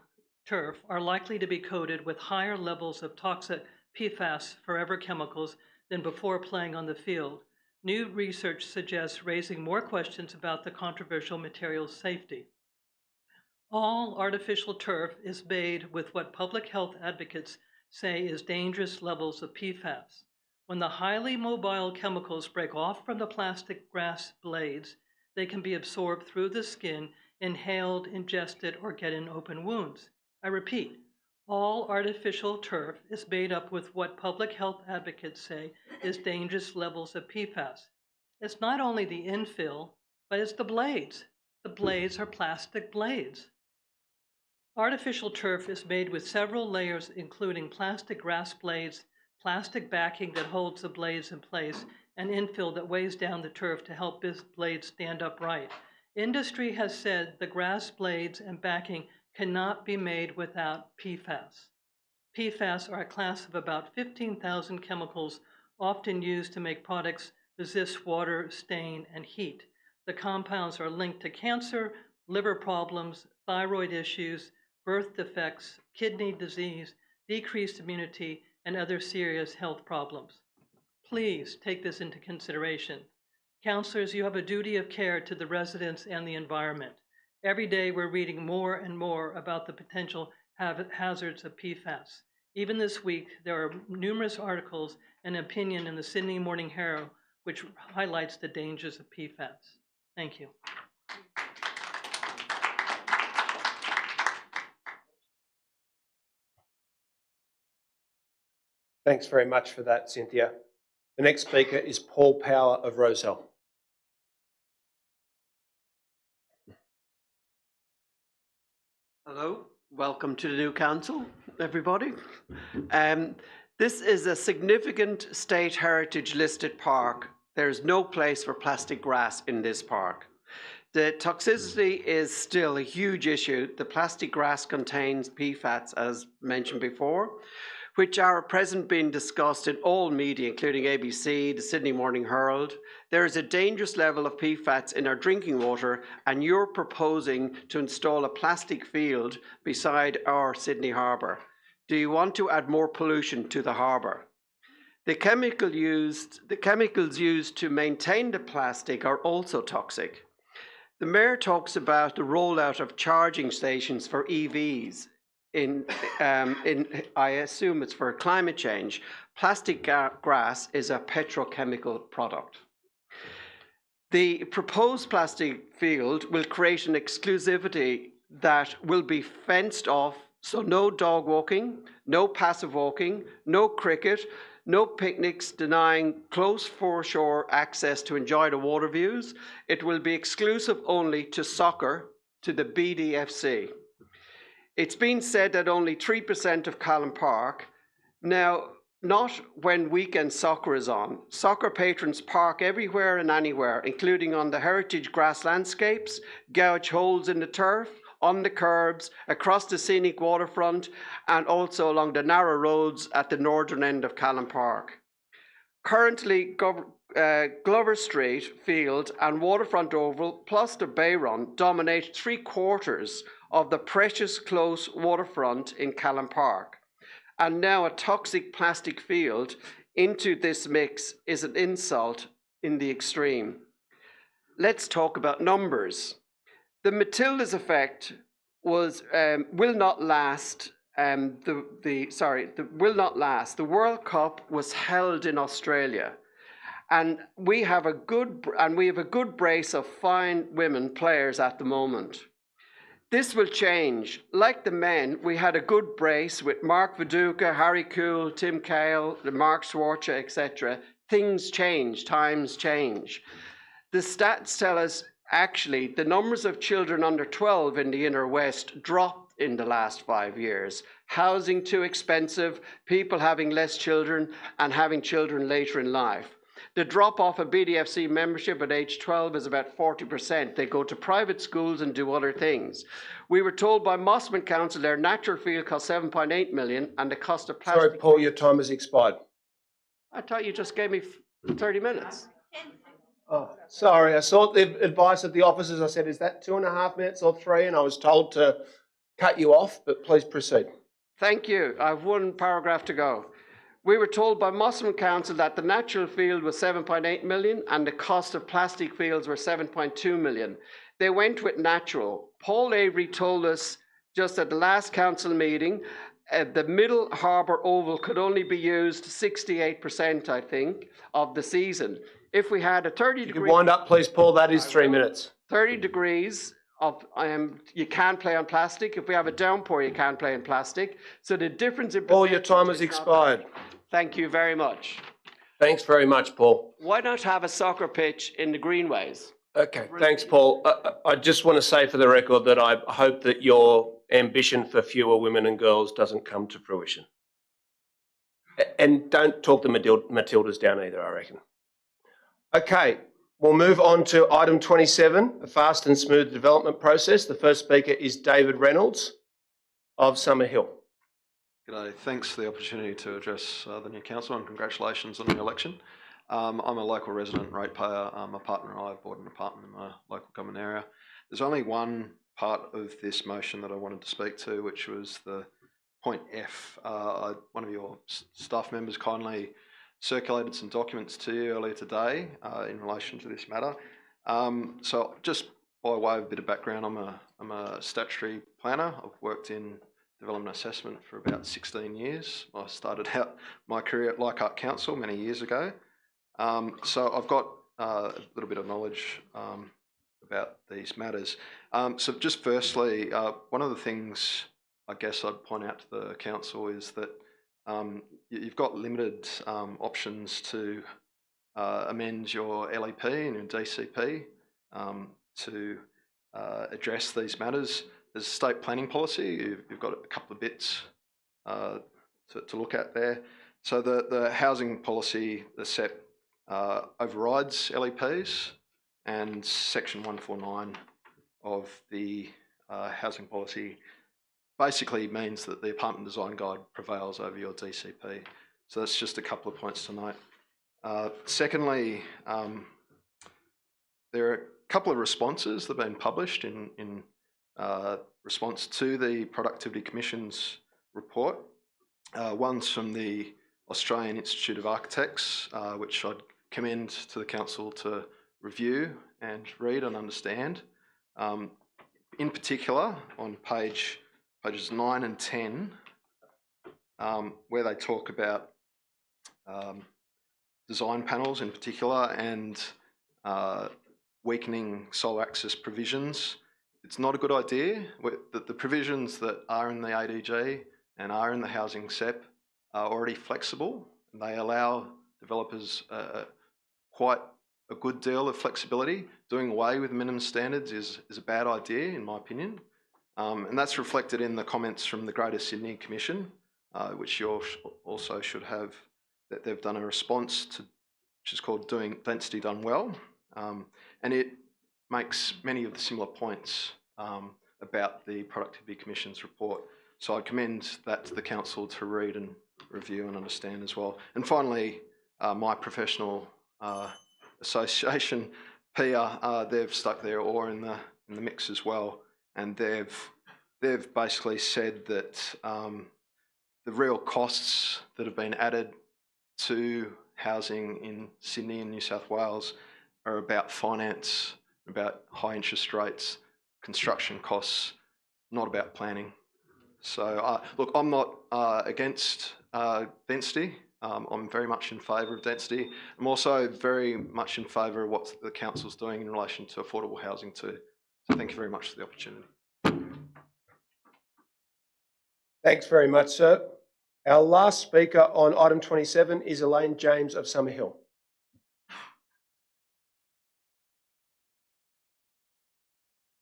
turf are likely to be coated with higher levels of toxic PFAS forever chemicals than before playing on the field. New research suggests raising more questions about the controversial material's safety. All artificial turf is made with what public health advocates say is dangerous levels of PFAS. When the highly mobile chemicals break off from the plastic grass blades, they can be absorbed through the skin, inhaled, ingested, or get in open wounds. I repeat, all artificial turf is made up with what public health advocates say is dangerous levels of PFAS. It's not only the infill, but it's the blades. The blades are plastic blades. Artificial turf is made with several layers, including plastic grass blades, plastic backing that holds the blades in place, and infill that weighs down the turf to help this blade stand upright. Industry has said the grass blades and backing cannot be made without PFAS. PFAS are a class of about 15,000 chemicals often used to make products resist water, stain, and heat. The compounds are linked to cancer, liver problems, thyroid issues, birth defects, kidney disease, decreased immunity, and other serious health problems. Please take this into consideration. Councillors, you have a duty of care to the residents and the environment. Every day we're reading more and more about the potential hazards of PFAS. Even this week, there are numerous articles and opinion in the Sydney Morning Herald which highlights the dangers of PFAS. Thank you. Thanks very much for that, Cynthia. The next speaker is Paul Power of Rozelle. Hello, welcome to the new council, everybody. This is a significant state heritage listed park. There's no place for plastic grass in this park. The toxicity is still a huge issue. The plastic grass contains PFAS, as mentioned before, which are at present being discussed in all media, including ABC, the Sydney Morning Herald. There is a dangerous level of PFAS in our drinking water, and you're proposing to install a plastic field beside our Sydney Harbour. Do you want to add more pollution to the harbour? The chemicals used to maintain the plastic are also toxic. The Mayor talks about the rollout of charging stations for EVs. I assume it's for climate change. Plastic grass is a petrochemical product. The proposed plastic field will create an exclusivity that will be fenced off, so no dog walking, no passive walking, no cricket, no picnics denying close foreshore access to enjoy the water views. It will be exclusive only to soccer, to the BDFC. It's been said that only 3% of Callan Park, now not when weekend soccer is on. Soccer patrons park everywhere and anywhere, including on the heritage grass landscapes, gouge holes in the turf, on the curbs, across the scenic waterfront, and also along the narrow roads at the northern end of Callan Park. Currently, Glover Street, Field and Waterfront Oval, plus the Bay Run, dominate 3/4 of the precious close waterfront in Callan Park. And now a toxic plastic field into this mix is an insult in the extreme. Let's talk about numbers. The Matildas effect was will not last. Will not last. The World Cup was held in Australia, and we have a good brace of fine women players at the moment. This will change. Like the men, we had a good brace with Mark Viduka, Harry Cool, Tim Cahill, Mark Swartza, etc. Things change, times change. The stats tell us actually the numbers of children under 12 in the inner west dropped in the last 5 years. Housing too expensive, people having less children and having children later in life. The drop off of BDFC membership at age 12 is about 40%. They go to private schools and do other things. We were told by Mosman Council their natural field cost 7.8 million and the cost of plastic. Sorry, Paul, your time has expired. I thought you just gave me 30 minutes. Oh, sorry, I saw the advice of the officers. I said, is that 2.5 minutes or 3? And I was told to cut you off, but please proceed. Thank you. I have one paragraph to go. We were told by Mosman Council that the natural field was 7.8 million and the cost of plastic fields were 7.2 million. They went with natural. Paul Avery told us just at the last council meeting, the Middle Harbour Oval could only be used 68%, I think, of the season. If we had a 30 degree... You can wind up, please, Paul. That is 3 minutes. 30 degrees of, you can't play on plastic. If we have a downpour, you can't play on plastic. So the difference in... Paul, your time has expired. Thank you very much. Thanks very much, Paul. Why not have a soccer pitch in the greenways? Okay, thanks, Paul. I just want to say for the record that I hope that your ambition for fewer women and girls doesn't come to fruition. And don't talk the Matildas down either, I reckon. Okay, we'll move on to item 27, a fast and smooth development process. The first speaker is David Reynolds of Summerhill. G'day, thanks for the opportunity to address the new council and congratulations on the election. I'm a local resident ratepayer. My partner and I have bought an apartment in my local government area. There's only one part of this motion that I wanted to speak to, which was the point F. One of your staff members kindly circulated some documents to you earlier today in relation to this matter. So just by way of a bit of background, I'm a statutory planner. I've worked in development assessment for about 16 years. I started out my career at Leichhardt Council many years ago. So I've got a little bit of knowledge about these matters. So just firstly, one of the things I guess I'd point out to the council is that you've got limited options to amend your LEP and your DCP to address these matters. There's a state planning policy. You've got a couple of bits to look at there. So the housing policy, the SEP, overrides LEPs, and section 149 of the housing policy basically means that the apartment design guide prevails over your DCP. So that's just a couple of points to note. Secondly, there are a couple of responses that have been published in response to the Productivity Commission's report. One's from the Australian Institute of Architects, which I'd commend to the council to review and read and understand. In particular, on pages 9 and 10, where they talk about design panels in particular and weakening sole access provisions. it's not a good idea. The provisions that are in the ADG and are in the housing SEP are already flexible. And they allow developers quite a good deal of flexibility. Doing away with minimum standards is a bad idea, in my opinion. And that's reflected in the comments from the Greater Sydney Commission, which you also should have, that they've done a response to, which is called Doing Density Done Well. And it makes many of the similar points about the Productivity Commission's report. So I commend that to the Council to read and review and understand as well. And finally, my professional association, PIA, they've stuck their oar in the mix as well, and they've basically said that the real costs that have been added to housing in Sydney and New South Wales are about finance, about high interest rates, construction costs, not about planning. So look, I'm not against density. I'm very much in favour of density. I'm also very much in favour of what the Council's doing in relation to affordable housing too. So thank you very much for the opportunity. Thanks very much, sir. Our last speaker on item 27 is Elaine James of Summerhill.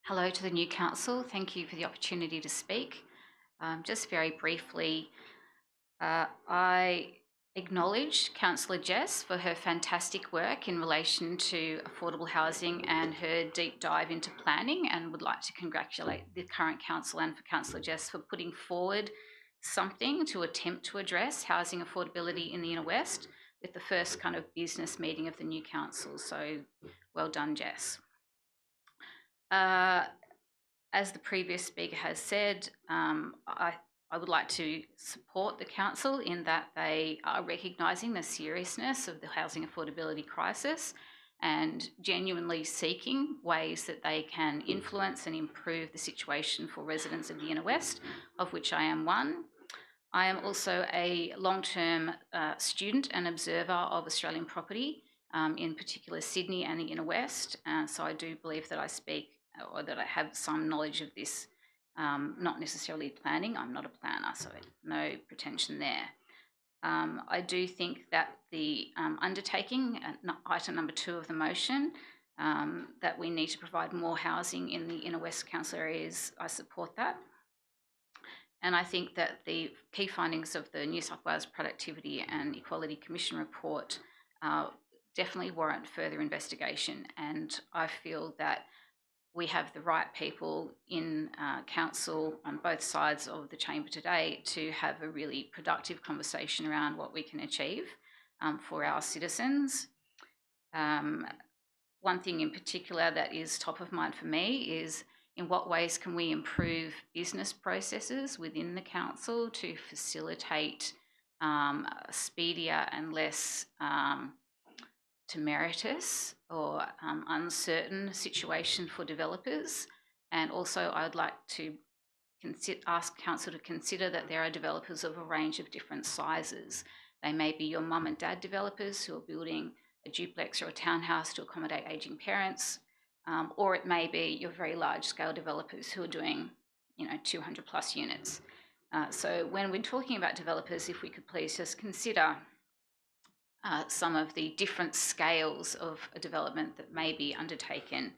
Hello to the new council. Thank you for the opportunity to speak. Just very briefly, I acknowledge Councillor Jess for her fantastic work in relation to affordable housing and her deep dive into planning, and would like to congratulate the current council and for Councillor Jess for putting forward something to attempt to address housing affordability in the Inner West with the first kind of business meeting of the new council. So well done, Jess. As the previous speaker has said, I would like to support the council in that they are recognising the seriousness of the housing affordability crisis and genuinely seeking ways that they can influence and improve the situation for residents of the Inner West, of which I am one. I am also a long-term student and observer of Australian property, in particular Sydney and the Inner West, so I do believe that I speak or that I have some knowledge of this. Not necessarily planning, I'm not a planner, so no pretension there. I do think that the undertaking, item number 2 of the motion, that we need to provide more housing in the Inner West Council areas, I support that. And I think that the key findings of the New South Wales Productivity and Equality Commission report definitely warrant further investigation, and I feel that we have the right people in council on both sides of the chamber today to have a really productive conversation around what we can achieve for our citizens. One thing in particular that is top of mind for me is in what ways can we improve business processes within the council to facilitate a speedier and less temeritous or uncertain situation for developers. And also I'd like to ask council to consider that there are developers of a range of different sizes. They may be your mum and dad developers who are building a duplex or a townhouse to accommodate ageing parents, or it may be your very large scale developers who are doing 200 plus units. So when we're talking about developers, if we could please just consider some of the different scales of a development that may be undertaken.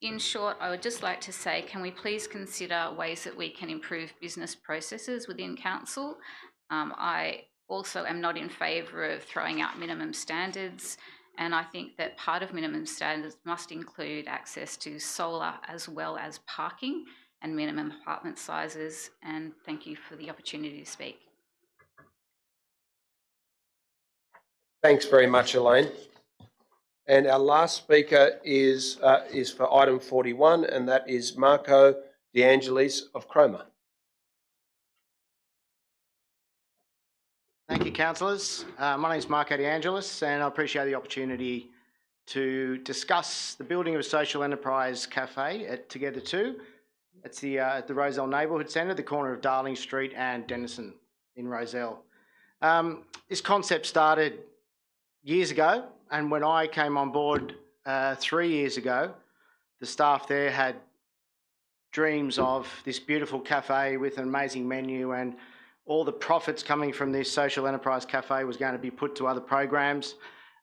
In short, I would just like to say, can we please consider ways that we can improve business processes within council? I also am not in favour of throwing out minimum standards, and I think that part of minimum standards must include access to solar as well as parking and minimum apartment sizes. And thank you for the opportunity to speak. Thanks very much, Elaine. And our last speaker is for item 41, and that is Marco De Angelis of Cromer. Thank you, councillors. My name is Marco De Angelis, and I appreciate the opportunity to discuss the building of a social enterprise cafe at Together 2. It's at the Rozelle Neighbourhood Centre, the corner of Darling Street and Denison in Rozelle. This concept started years ago, and when I came on board 3 years ago, the staff there had dreams of this beautiful cafe with an amazing menu, and all the profits coming from this social enterprise cafe was going to be put to other programs.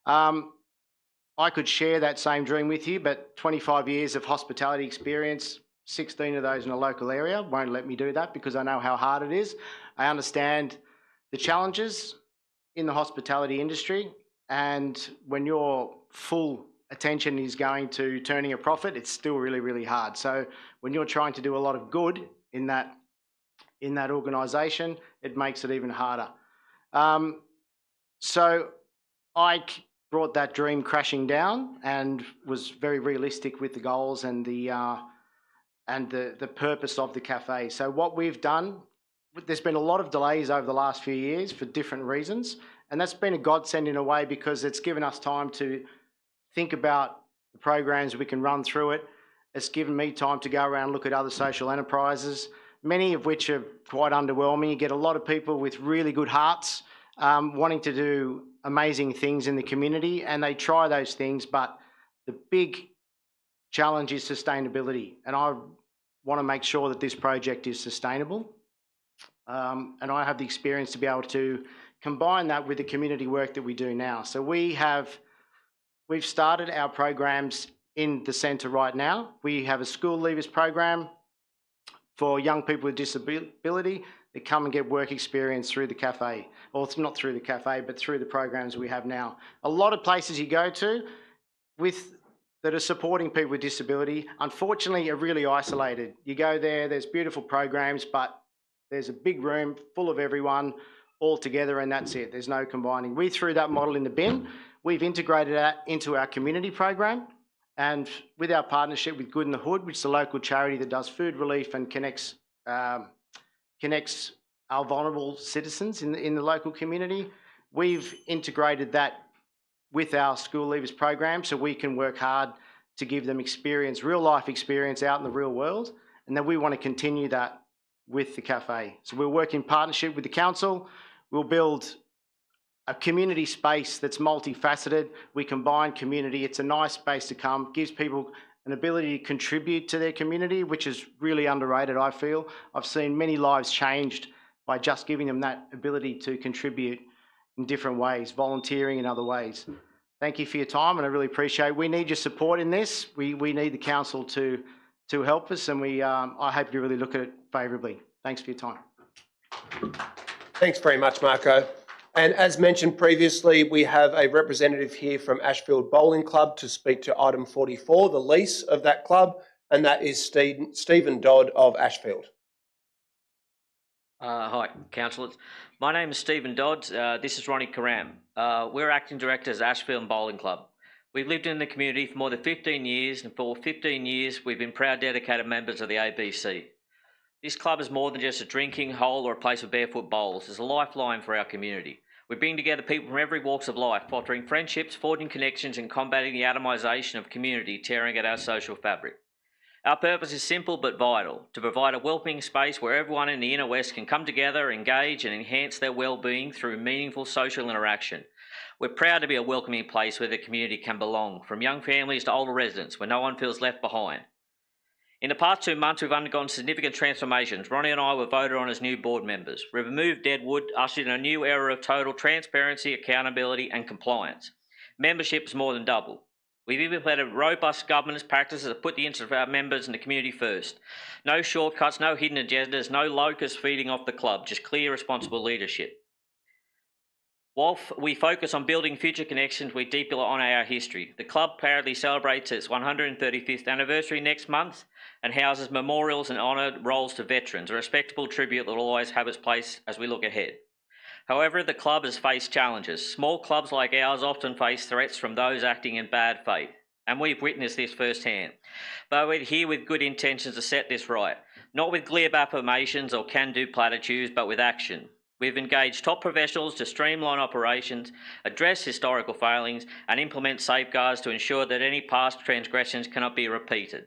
I could share that same dream with you, but 25 years of hospitality experience, 16 of those in a local area, won't let me do that because I know how hard it is. I understand the challenges in the hospitality industry, and when your full attention is going to turning a profit, it's still really, really hard. So when you're trying to do a lot of good in that organisation, it makes it even harder. So I brought that dream crashing down and was very realistic with the goals and the purpose of the cafe. So what we've done, there's been a lot of delays over the last few years for different reasons, and that's been a godsend in a way because it's given us time to think about the programs we can run through it. It's given me time to go around and look at other social enterprises, many of which are quite underwhelming. You get a lot of people with really good hearts wanting to do amazing things in the community, and they try those things, but the big challenge is sustainability, and I want to make sure that this project is sustainable. And I have the experience to be able to combine that with the community work that we do now. So we've started our programs in the centre right now. We have a school leavers program for young people with disability that come and get work experience through the cafe. Well, it's not through the cafe, but through the programs we have now. A lot of places you go to that are supporting people with disability, unfortunately, are really isolated. You go there, there's beautiful programs, but there's a big room full of everyone all together, and that's it. There's no combining. We threw that model in the bin. We've integrated that into our community program, and with our partnership with Good in the Hood, which is a local charity that does food relief and connects our vulnerable citizens in the local community, we've integrated that with our school leavers program so we can work hard to give them experience, real life experience out in the real world, and then we want to continue that with the cafe. So we'll work in partnership with the council. We'll build a community space that's multifaceted. We combine community. It's a nice space to come, gives people an ability to contribute to their community, which is really underrated, I feel. I've seen many lives changed by just giving them that ability to contribute in different ways, volunteering in other ways. Thank you for your time, and I really appreciate it. We need your support in this. We need the council to help us, and I hope you really look at it favourably. Thanks for your time. Thanks very much, Marco. And as mentioned previously, we have a representative here from Ashfield Bowling Club to speak to item 44, the lease of that club, and that is Stephen Dodd of Ashfield. Hi, councillors. My name is Stephen Dodds. This is Ronnie Karam. We're acting directors at Ashfield Bowling Club. We've lived in the community for more than 15 years, and for 15 years we've been proud dedicated members of the ABC. This club is more than just a drinking hole or a place for barefoot bowls. It's a lifeline for our community. We bring together people from every walks of life, fostering friendships, forging connections and combating the atomisation of community tearing at our social fabric. Our purpose is simple but vital, to provide a welcoming space where everyone in the Inner West can come together, engage and enhance their well-being through meaningful social interaction. We're proud to be a welcoming place where the community can belong, from young families to older residents, where no one feels left behind. In the past 2 months, we've undergone significant transformations. Ronnie and I were voted on as new board members. We've removed deadwood, ushered in a new era of total transparency, accountability and compliance. Membership is more than doubled. We've implemented robust governance practices that put the interests of our members and the community first. No shortcuts, no hidden agendas, no locusts feeding off the club, just clear, responsible leadership. While we focus on building future connections, we deeply honour our history. The club proudly celebrates its 135th anniversary next month and houses memorials and honour rolls to veterans, a respectable tribute that will always have its place as we look ahead. However, the club has faced challenges. Small clubs like ours often face threats from those acting in bad faith, and we've witnessed this firsthand. But we're here with good intentions to set this right, not with glib affirmations or can-do platitudes, but with action. We've engaged top professionals to streamline operations, address historical failings, and implement safeguards to ensure that any past transgressions cannot be repeated.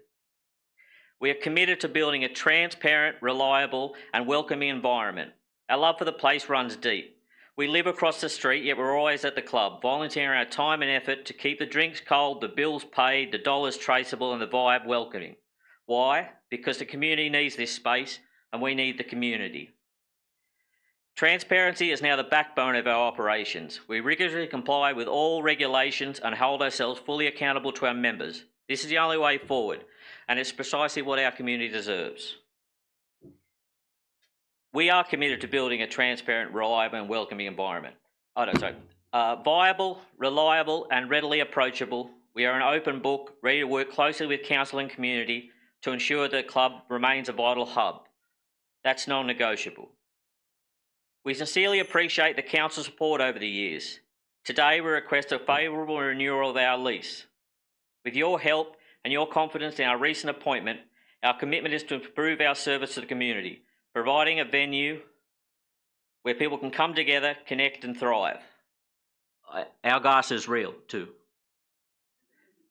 We are committed to building a transparent, reliable, and welcoming environment. Our love for the place runs deep. We live across the street, yet we're always at the club, volunteering our time and effort to keep the drinks cold, the bills paid, the dollars traceable, and the vibe welcoming. Why? Because the community needs this space, and we need the community. Transparency is now the backbone of our operations. We rigorously comply with all regulations and hold ourselves fully accountable to our members. This is the only way forward, and it's precisely what our community deserves. We are committed to building a transparent, reliable and welcoming environment. Viable, reliable and readily approachable. We are an open book, ready to work closely with council and community to ensure the club remains a vital hub. That's non-negotiable. We sincerely appreciate the council's support over the years. Today we request a favourable renewal of our lease. With your help and your confidence in our recent appointment, our commitment is to improve our service to the community, providing a venue where people can come together, connect and thrive. Our gas is real too.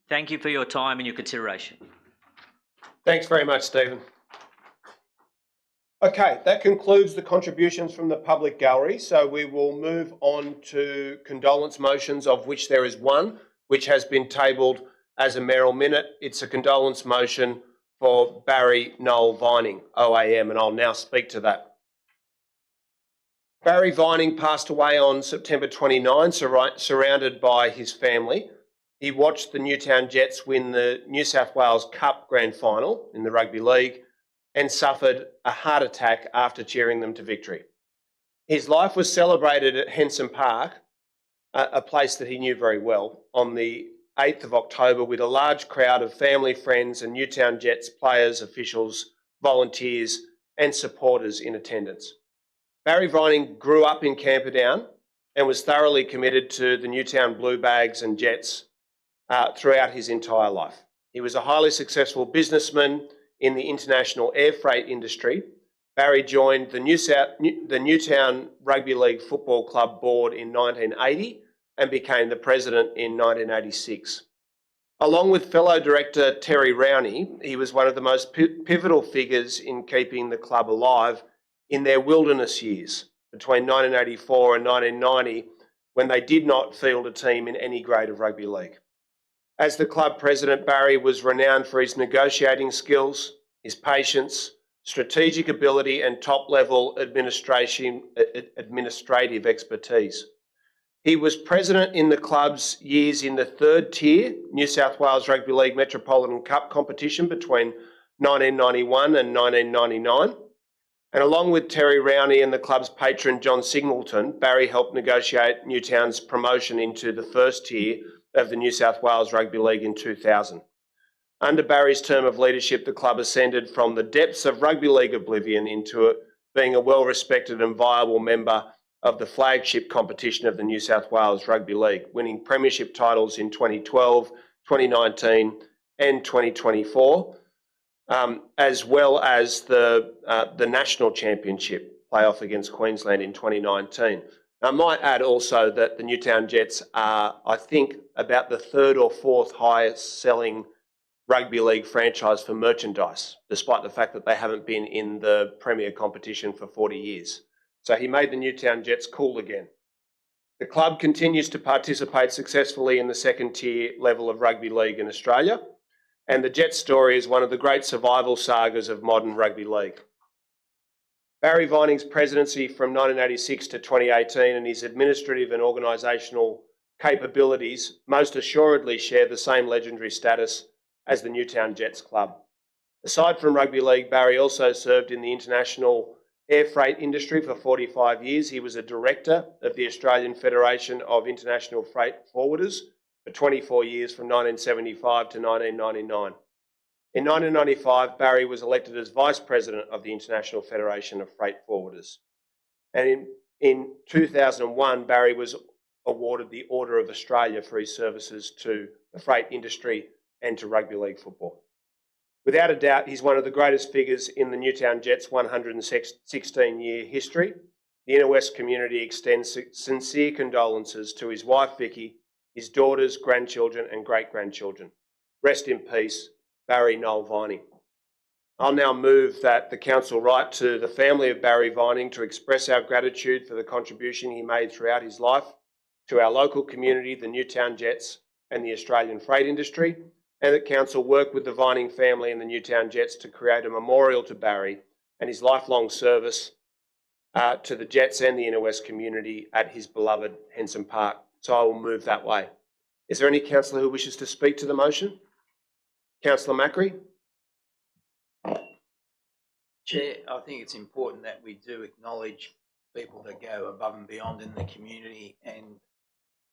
Thank you for your time and your consideration. Thanks very much, Stephen. Okay, that concludes the contributions from the public gallery. So we will move on to condolence motions, of which there is one, which has been tabled as a mayoral minute. It's a condolence motion for Barry Noel Vining, OAM, and I'll now speak to that. Barry Vining passed away on September 29, surrounded by his family. He watched the Newtown Jets win the New South Wales Cup Grand Final in the Rugby League and suffered a heart attack after cheering them to victory. His life was celebrated at Henson Park, a place that he knew very well, on the 8th of October with a large crowd of family, friends and Newtown Jets players, officials, volunteers and supporters in attendance. Barry Vining grew up in Camperdown and was thoroughly committed to the Newtown Blue Bags and Jets throughout his entire life. He was a highly successful businessman in the international air freight industry. Barry joined the Newtown Rugby League Football Club board in 1980 and became the president in 1986. Along with fellow director Terry Rowney, he was one of the most pivotal figures in keeping the club alive in their wilderness years between 1984 and 1990, when they did not field a team in any grade of rugby league. As the club president, Barry was renowned for his negotiating skills, his patience, strategic ability and top-level administrative expertise. He was president in the club's years in the third tier New South Wales Rugby League Metropolitan Cup competition between 1991 and 1999. And along with Terry Rowney and the club's patron John Singleton, Barry helped negotiate Newtown's promotion into the first tier of the New South Wales Rugby League in 2000. Under Barry's term of leadership, the club ascended from the depths of rugby league oblivion into being a well-respected and viable member of the flagship competition of the New South Wales Rugby League, winning premiership titles in 2012, 2019 and 2024, as well as the national championship playoff against Queensland in 2019. I might add also that the Newtown Jets are, I think, about the third or fourth highest selling rugby league franchise for merchandise, despite the fact that they haven't been in the premier competition for 40 years. So he made the Newtown Jets cool again. The club continues to participate successfully in the second tier level of rugby league in Australia, and the Jets story is one of the great survival sagas of modern rugby league. Barry Vining's presidency from 1986 to 2018 and his administrative and organisational capabilities most assuredly share the same legendary status as the Newtown Jets Club. Aside from rugby league, Barry also served in the international air freight industry for 45 years. He was a director of the Australian Federation of International Freight Forwarders for 24 years from 1975 to 1999. In 1995, Barry was elected as Vice President of the International Federation of Freight Forwarders. And in 2001, Barry was awarded the Order of Australia for his services to the freight industry and to rugby league football. Without a doubt, he's one of the greatest figures in the Newtown Jets' 116-year history. The Inner West community extends sincere condolences to his wife, Vicky, his daughters, grandchildren and great-grandchildren. Rest in peace, Barry Noel Vining. I'll now move that the council write to the family of Barry Vining to express our gratitude for the contribution he made throughout his life to our local community, the Newtown Jets and the Australian freight industry, and that council work with the Vining family and the Newtown Jets to create a memorial to Barry and his lifelong service to the Jets and the Inner West community at his beloved Henson Park. So I will move that way. Is there any councillor who wishes to speak to the motion? Councillor Macri? Chair, I think it's important that we do acknowledge people that go above and beyond in the community, and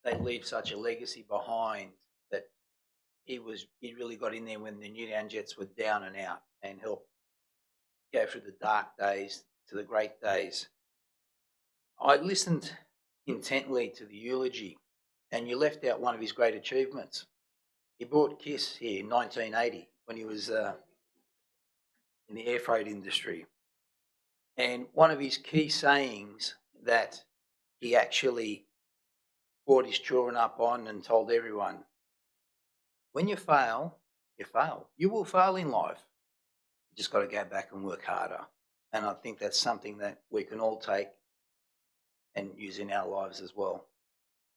they leave such a legacy behind that he really got in there when the Newtown Jets were down and out and helped go through the dark days to the great days. I listened intently to the eulogy, and you left out one of his great achievements. He brought KISS here in 1980 when he was in the air freight industry. And one of his key sayings that he actually brought his children up on and told everyone, when you fail, you fail. You will fail in life. You just got to go back and work harder. And I think that's something that we can all take and use in our lives as well.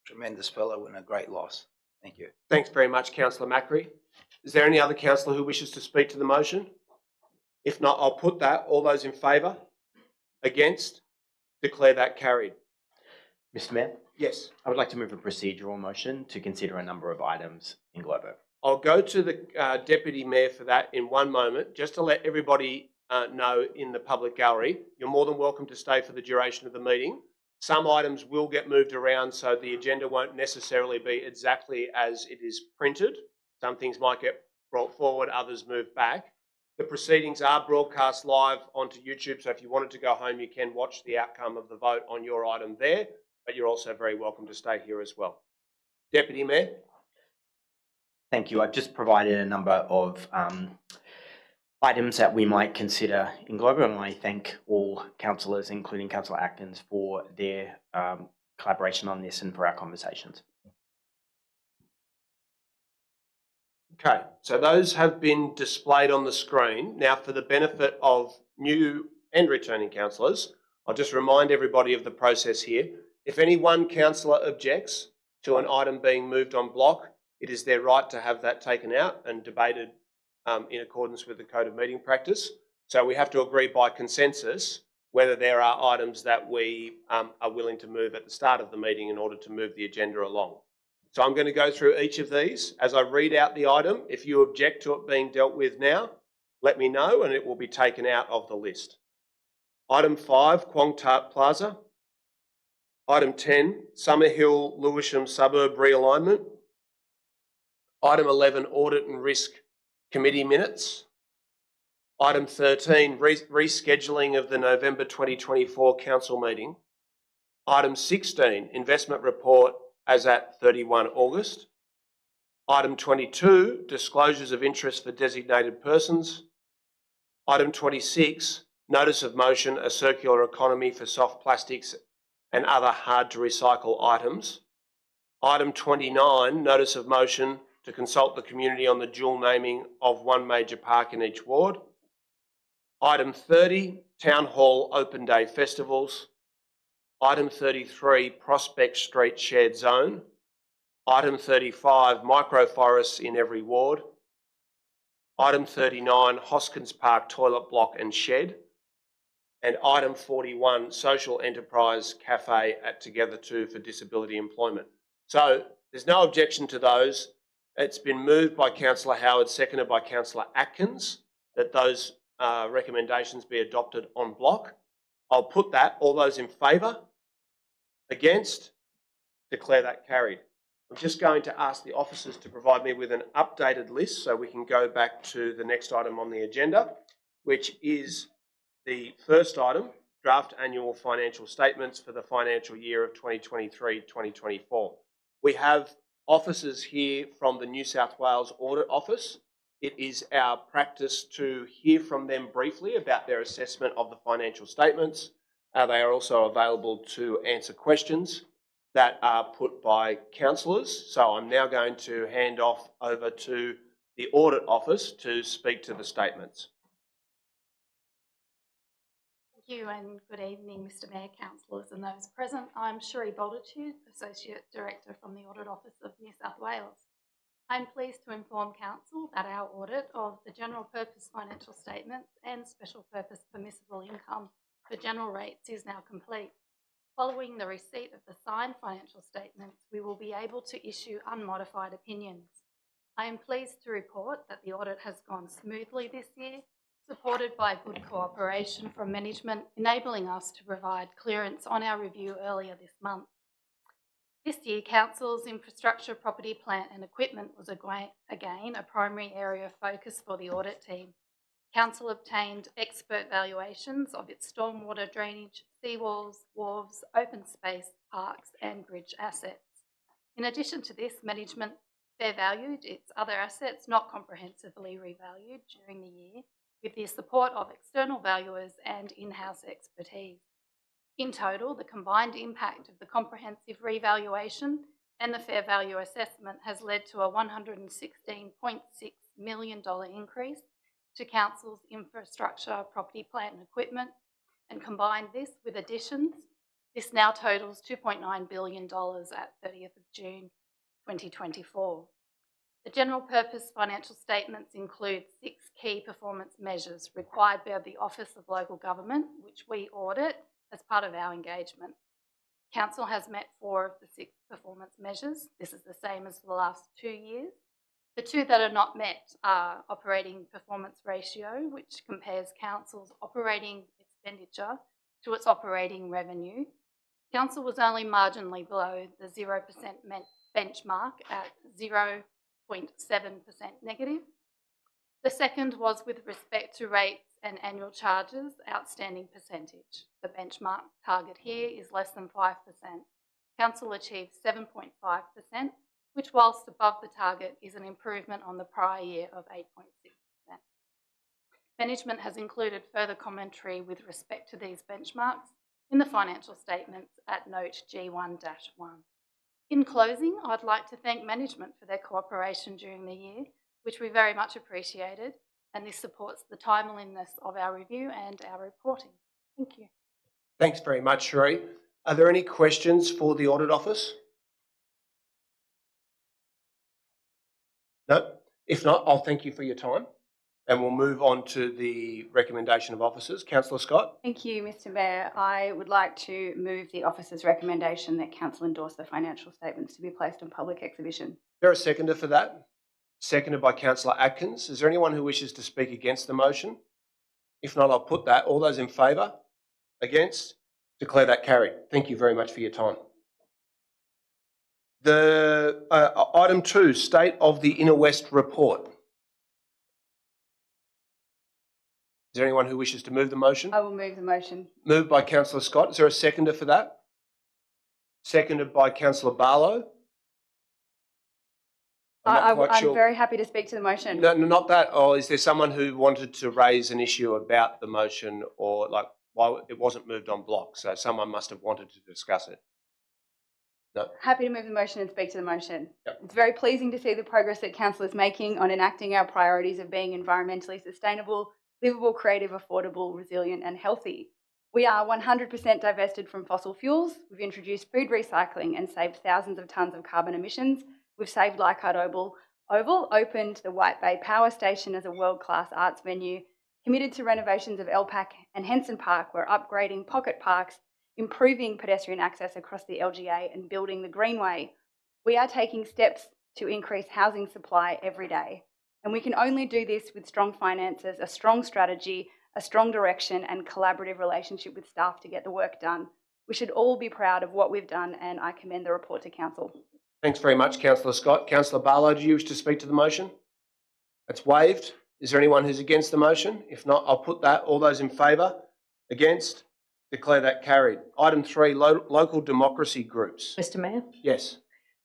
Tremendous fellow and a great loss. Thank you. Thanks very much, Councillor Macri. Is there any other councillor who wishes to speak to the motion? If not, I'll put that. All those in favour? Against? Declare that carried. Mr. Mayor? Yes. I would like to move a procedural motion to consider a number of items in Globo. I'll go to the Deputy Mayor for that in one moment. Just to let everybody know in the public gallery, you're more than welcome to stay for the duration of the meeting. Some items will get moved around, so the agenda won't necessarily be exactly as it is printed. Some things might get brought forward, others moved back. The proceedings are broadcast live onto YouTube, so if you wanted to go home, you can watch the outcome of the vote on your item there, but you're also very welcome to stay here as well. Deputy Mayor? Thank you. I've just provided a number of items that we might consider in Globo, and I thank all councillors, including Councillor Atkins, for their collaboration on this and for our conversations. Okay, so those have been displayed on the screen. Now, for the benefit of new and returning councillors, I'll just remind everybody of the process here. If any one councillor objects to an item being moved on block, it is their right to have that taken out and debated in accordance with the Code of Meeting Practice. So we have to agree by consensus whether there are items that we are willing to move at the start of the meeting in order to move the agenda along. So I'm going to go through each of these. As I read out the item, if you object to it being dealt with now, let me know and it will be taken out of the list. Item 5, Quong Tart Plaza. Item 10, Summerhill Lewisham Suburb Realignment. Item 11, Audit and Risk Committee Minutes. Item 13, rescheduling of the November 2024 Council meeting. Item 16, Investment Report as at 31 August. Item 22, Disclosures of Interest for Designated Persons. Item 26, Notice of Motion, A Circular Economy for Soft Plastics and Other Hard to Recycle Items. Item 29, Notice of Motion to consult the community on the dual naming of one major park in each ward. Item 30, Town Hall Open Day Festivals. Item 33, Prospect Street Shared Zone. Item 35, Microforests in every ward. Item 39, Hoskins Park Toilet Block and Shed. And item 41, Social Enterprise Cafe at Together 2 for Disability Employment. So there's no objection to those. It's been moved by Councillor Howard, seconded by Councillor Atkins, that those recommendations be adopted en bloc. I'll put that. All those in favour? Against? Declare that carried. I'm just going to ask the officers to provide me with an updated list so we can go back to the next item on the agenda, which is the first item, draft annual financial statements for the financial year of 2023-2024. We have officers here from the New South Wales Audit Office. It is our practice to hear from them briefly about their assessment of the financial statements. They are also available to answer questions that are put by councillors. So I'm now going to hand off over to the Audit Office to speak to the statements. you and good evening, Mr Mayor, councillors and those present. I'm Sheree Boldertude, Associate Director from the Audit Office of New South Wales. I'm pleased to inform Council that our audit of the general purpose financial statements and special purpose permissible income for general rates is now complete. Following the receipt of the signed financial statements, we will be able to issue unmodified opinions. I am pleased to report that the audit has gone smoothly this year, supported by good cooperation from management, enabling us to provide clearance on our review earlier this month. This year, Council's infrastructure, property, plant and equipment was again a primary area of focus for the audit team. Council obtained expert valuations of its stormwater drainage, seawalls, wharves, open space, parks and bridge assets. In addition to this, management fair valued its other assets not comprehensively revalued during the year with the support of external valuers and in-house expertise. In total, the combined impact of the comprehensive revaluation and the fair value assessment has led to a $116.6 million increase to Council's infrastructure, property, plant and equipment, and combine this with additions, this now totals $2.9 billion at 30th of June 2024. The general purpose financial statements include 6 key performance measures required by the Office of Local Government, which we audit as part of our engagement. Council has met 4 of the 6 performance measures. This is the same as for the last 2 years. The 2 that are not met are operating performance ratio, which compares Council's operating expenditure to its operating revenue. Council was only marginally below the 0% benchmark at 0.7% negative. The second was with respect to rates and annual charges outstanding percentage. The benchmark target here is less than 5%. Council achieved 7.5%, which whilst above the target is an improvement on the prior year of 8.6%. Management has included further commentary with respect to these benchmarks in the financial statements at note G1-1. In closing, I'd like to thank management for their cooperation during the year, which we very much appreciated, and this supports the timeliness of our review and our reporting. Thank you. Thanks very much, Sheree. Are there any questions for the Audit Office? No? If not, I'll thank you for your time. And we'll move on to the recommendation of officers. Councillor Scott. Thank you, Mr Mayor. I would like to move the officer's recommendation that Council endorse the financial statements to be placed on public exhibition. Is there a seconder for that? Seconded by Councillor Atkins. Is there anyone who wishes to speak against the motion? If not, I'll put that. All those in favour? Against? Declare that carried. Thank you very much for your time. Item 2, State of the Inner West Report. Is there anyone who wishes to move the motion? I will move the motion. Moved by Councillor Scott. Is there a seconder for that? Seconded by Councillor Barlow. I'm very happy to speak to the motion. No, not that. Or is there someone who wanted to raise an issue about the motion, or like why it wasn't moved on block? So someone must have wanted to discuss it. No. Happy to move the motion and speak to the motion. Yep. It's very pleasing to see the progress that Council is making on enacting our priorities of being environmentally sustainable, livable, creative, affordable, resilient and healthy. We are 100% divested from fossil fuels. We've introduced food recycling and saved thousands of tonnes of carbon emissions. We've saved Leichhardt Oval, opened the White Bay Power Station as a world-class arts venue, committed to renovations of LPAC and Henson Park. We're upgrading pocket parks, improving pedestrian access across the LGA and building the Greenway. We are taking steps to increase housing supply every day. And we can only do this with strong finances, a strong strategy, a strong direction and collaborative relationship with staff to get the work done. We should all be proud of what we've done, and I commend the report to Council. Thanks very much, Councillor Scott. Councillor Barlow, do you wish to speak to the motion? That's waived. Is there anyone who's against the motion? If not, I'll put that. All those in favour? Against? Declare that carried. Item 3, local democracy groups. Mr Mayor? Yes.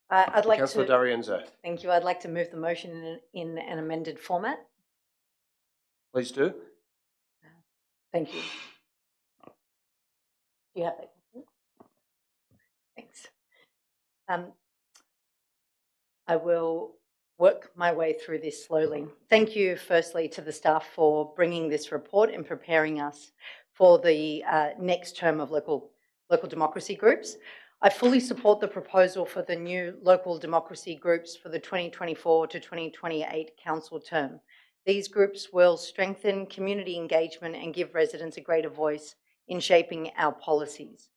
I'd like Councillor to. D'Arienzo. Thank you. I'd like to move the motion in an amended format. Please do. Thank you. Do you have that? Thanks. I will work my way through this slowly. Thank you, firstly, to the staff for bringing this report and preparing us for the next term of local democracy groups. I fully support the proposal for the new local democracy groups for the 2024 to 2028 council term. These groups will strengthen community engagement and give residents a greater voice in shaping our policies.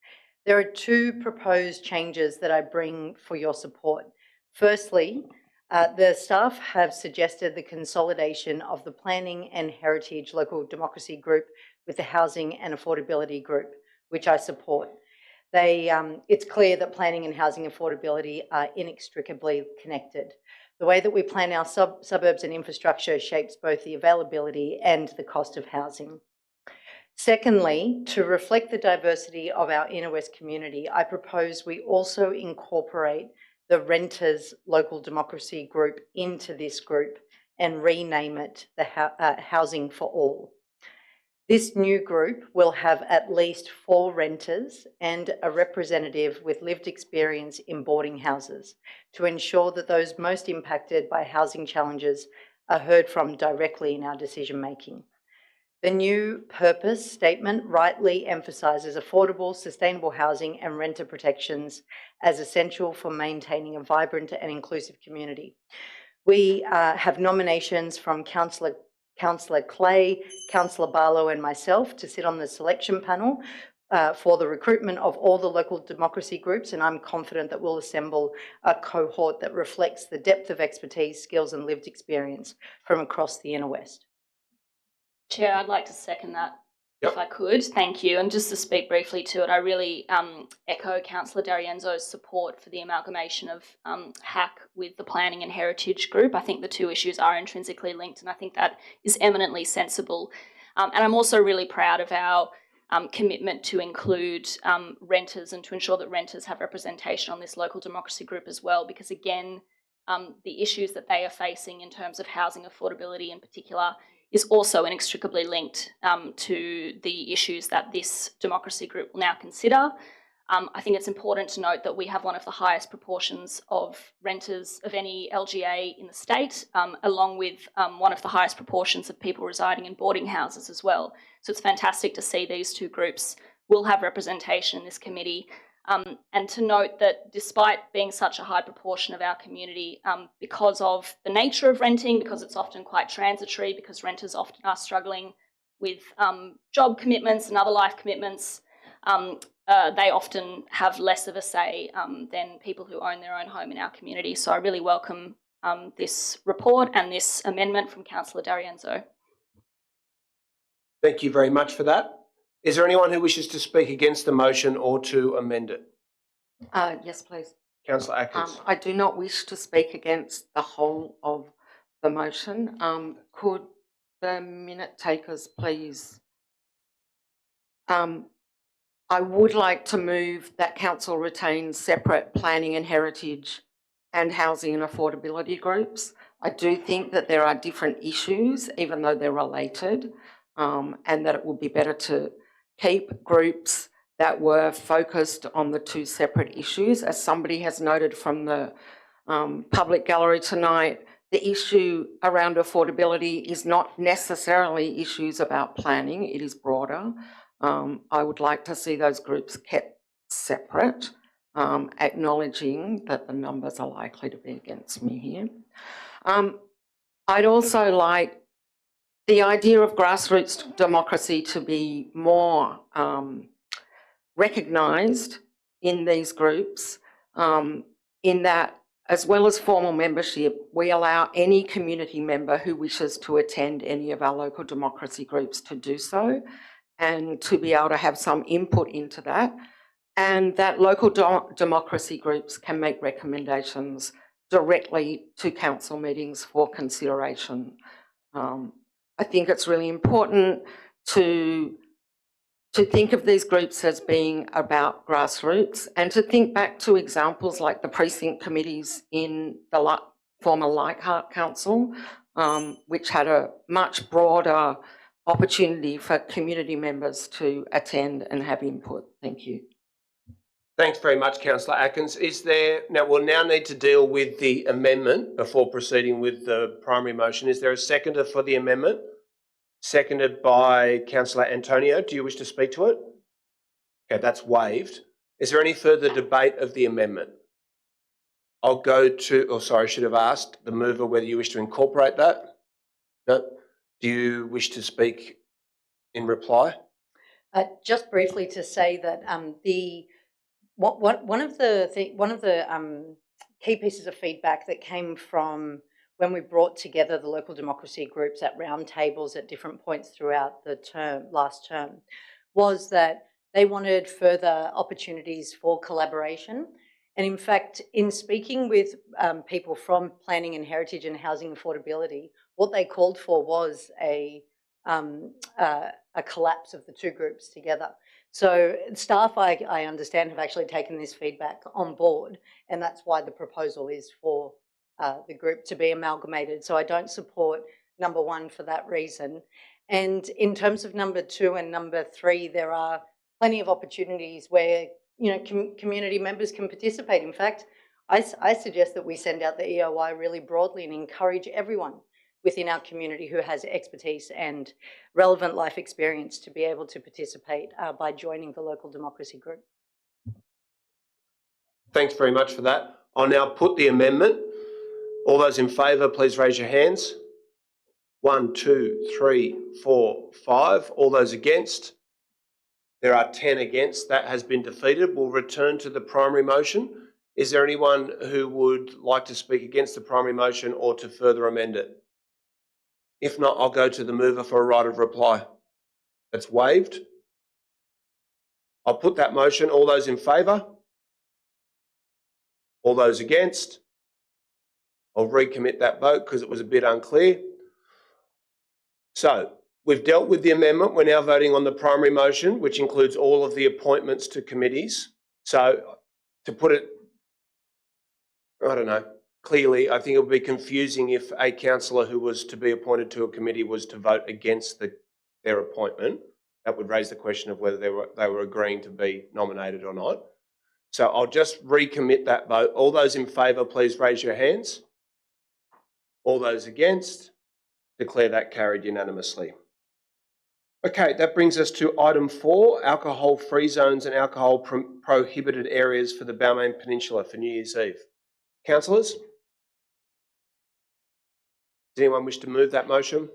There are two proposed changes that I bring for your support. Firstly, the staff have suggested the consolidation of the Planning and Heritage Local Democracy Group with the Housing and Affordability Group, which I support. It's clear that planning and housing affordability are inextricably connected. The way that we plan our suburbs and infrastructure shapes both the availability and the cost of housing. Secondly, to reflect the diversity of our Inner West community, I propose we also incorporate the Renters Local Democracy Group into this group and rename it the Housing for All. This new group will have at least 4 renters and a representative with lived experience in boarding houses to ensure that those most impacted by housing challenges are heard from directly in our decision making. The new purpose statement rightly emphasises affordable, sustainable housing and renter protections as essential for maintaining a vibrant and inclusive community. We have nominations from Councillor Clay, Councillor Barlow and myself to sit on the selection panel for the recruitment of all the local democracy groups, and I'm confident that we'll assemble a cohort that reflects the depth of expertise, skills and lived experience from across the Inner West. Chair, I'd like to second that if I could. Thank you. And just to speak briefly to it, I really echo Councillor D'Arienzo's support for the amalgamation of HAC with the Planning and Heritage Group. I think the two issues are intrinsically linked, and I think that is eminently sensible. And I'm also really proud of our commitment to include renters and to ensure that renters have representation on this local democracy group as well, because again, the issues that they are facing in terms of housing affordability in particular is also inextricably linked to the issues that this democracy group will now consider. I think it's important to note that we have one of the highest proportions of renters of any LGA in the state, along with one of the highest proportions of people residing in boarding houses as well. So it's fantastic to see these two groups will have representation in this committee. And to note that despite being such a high proportion of our community, because of the nature of renting, because it's often quite transitory, because renters often are struggling with job commitments and other life commitments, they often have less of a say than people who own their own home in our community. So I really welcome this report and this amendment from Councillor D'Arienzo. Thank you very much for that. Is there anyone who wishes to speak against the motion or to amend it? Yes, please. Councillor Atkins. I do not wish to speak against the whole of the motion. Could the minute takers please? I would like to move that council retains separate planning and heritage and housing and affordability groups. I do think that there are different issues, even though they're related, and that it would be better to keep groups that were focused on the two separate issues. As somebody has noted from the public gallery tonight, the issue around affordability is not necessarily issues about planning, it is broader. I would like to see those groups kept separate, acknowledging that the numbers are likely to be against me here. I'd also like the idea of grassroots democracy to be more recognised in these groups, in that, as well as formal membership, we allow any community member who wishes to attend any of our local democracy groups to do so, and to be able to have some input into that, and that local democracy groups can make recommendations directly to council meetings for consideration. I think it's really important to think of these groups as being about grassroots, and to think back to examples like the precinct committees in the former Leichhardt Council, which had a much broader opportunity for community members to attend and have input. Thank you. Thanks very much, Councillor Atkins. We'll now need to deal with the amendment before proceeding with the primary motion. Is there a seconder for the amendment? seconded by Councillor Antonio. Do you wish to speak to it? Okay, that's waived. Is there any further debate of the amendment? I'll go to, I should have asked the mover whether you wish to incorporate that. No. Do you wish to speak in reply? Just briefly to say that one of the key pieces of feedback that came from when we brought together the local democracy groups at roundtables at different points throughout the last term was that they wanted further opportunities for collaboration. And in fact, in speaking with people from planning and heritage and housing affordability, what they called for was a collapse of the two groups together. So staff, I understand, have actually taken this feedback on board, and that's why the proposal is for the group to be amalgamated. So I don't support number 1 for that reason. And in terms of number 2 and number 3, there are plenty of opportunities where community members can participate. In fact, I suggest that we send out the EOI really broadly and encourage everyone within our community who has expertise and relevant life experience to be able to participate by joining the local democracy group. Thanks very much for that. I'll now put the amendment. All those in favour, please raise your hands. 1, 2, 3, 4, 5. All those against? There are 10 against. That has been defeated. We'll return to the primary motion. Is there anyone who would like to speak against the primary motion or to further amend it? If not, I'll go to the mover for a right of reply. That's waived. I'll put that motion. All those in favour? All those against? I'll recommit that vote because it was a bit unclear. So we've dealt with the amendment. We're now voting on the primary motion, which includes all of the appointments to committees. So to put it, I don't know, clearly, I think it would be confusing if a councillor who was to be appointed to a committee was to vote against their appointment. That would raise the question of whether they were agreeing to be nominated or not. So I'll just recommit that vote. All those in favour, please raise your hands. All those against? Declare that carried unanimously. Okay, that brings us to item 4, alcohol-free zones and alcohol prohibited areas for the Balmain Peninsula for New Year's Eve. Councillors? Does anyone wish to move that motion?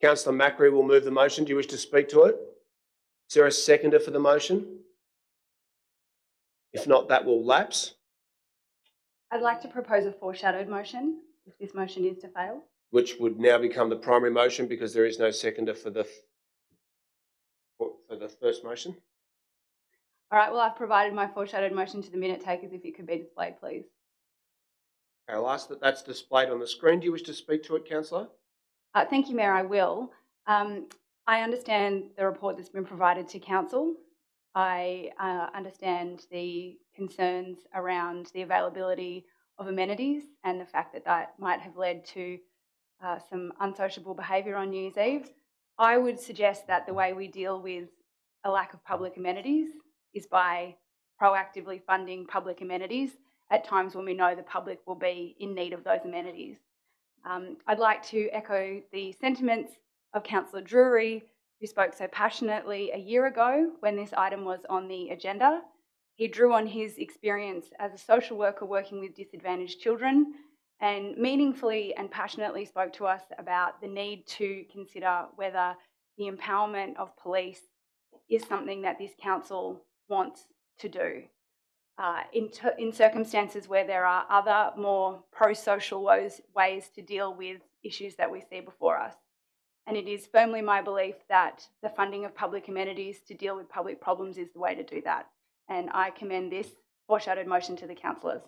Councillor Macri will move the motion. Do you wish to speak to it? Is there a seconder for the motion? If not, that will lapse. I'd like to propose a foreshadowed motion, if this motion is to fail. Which would now become the primary motion because there is no seconder for the first motion. All right, well, I've provided my foreshadowed motion to the minute takers. If it could be displayed, please. Okay, I'll ask that that's displayed on the screen. Do you wish to speak to it, councillor? Thank you, Mayor, I will. I understand the report that's been provided to council. I understand the concerns around the availability of amenities and the fact that that might have led to some unsociable behaviour on New Year's Eve. I would suggest that the way we deal with a lack of public amenities is by proactively funding public amenities at times when we know the public will be in need of those amenities. I'd like to echo the sentiments of Councillor Drury, who spoke so passionately a year ago when this item was on the agenda. He drew on his experience as a social worker working with disadvantaged children and meaningfully and passionately spoke to us about the need to consider whether the empowerment of police is something that this council wants to do. In circumstances where there are other more pro-social ways to deal with issues that we see before us. And it is firmly my belief that the funding of public amenities to deal with public problems is the way to do that. And I commend this foreshadowed motion to the councillors.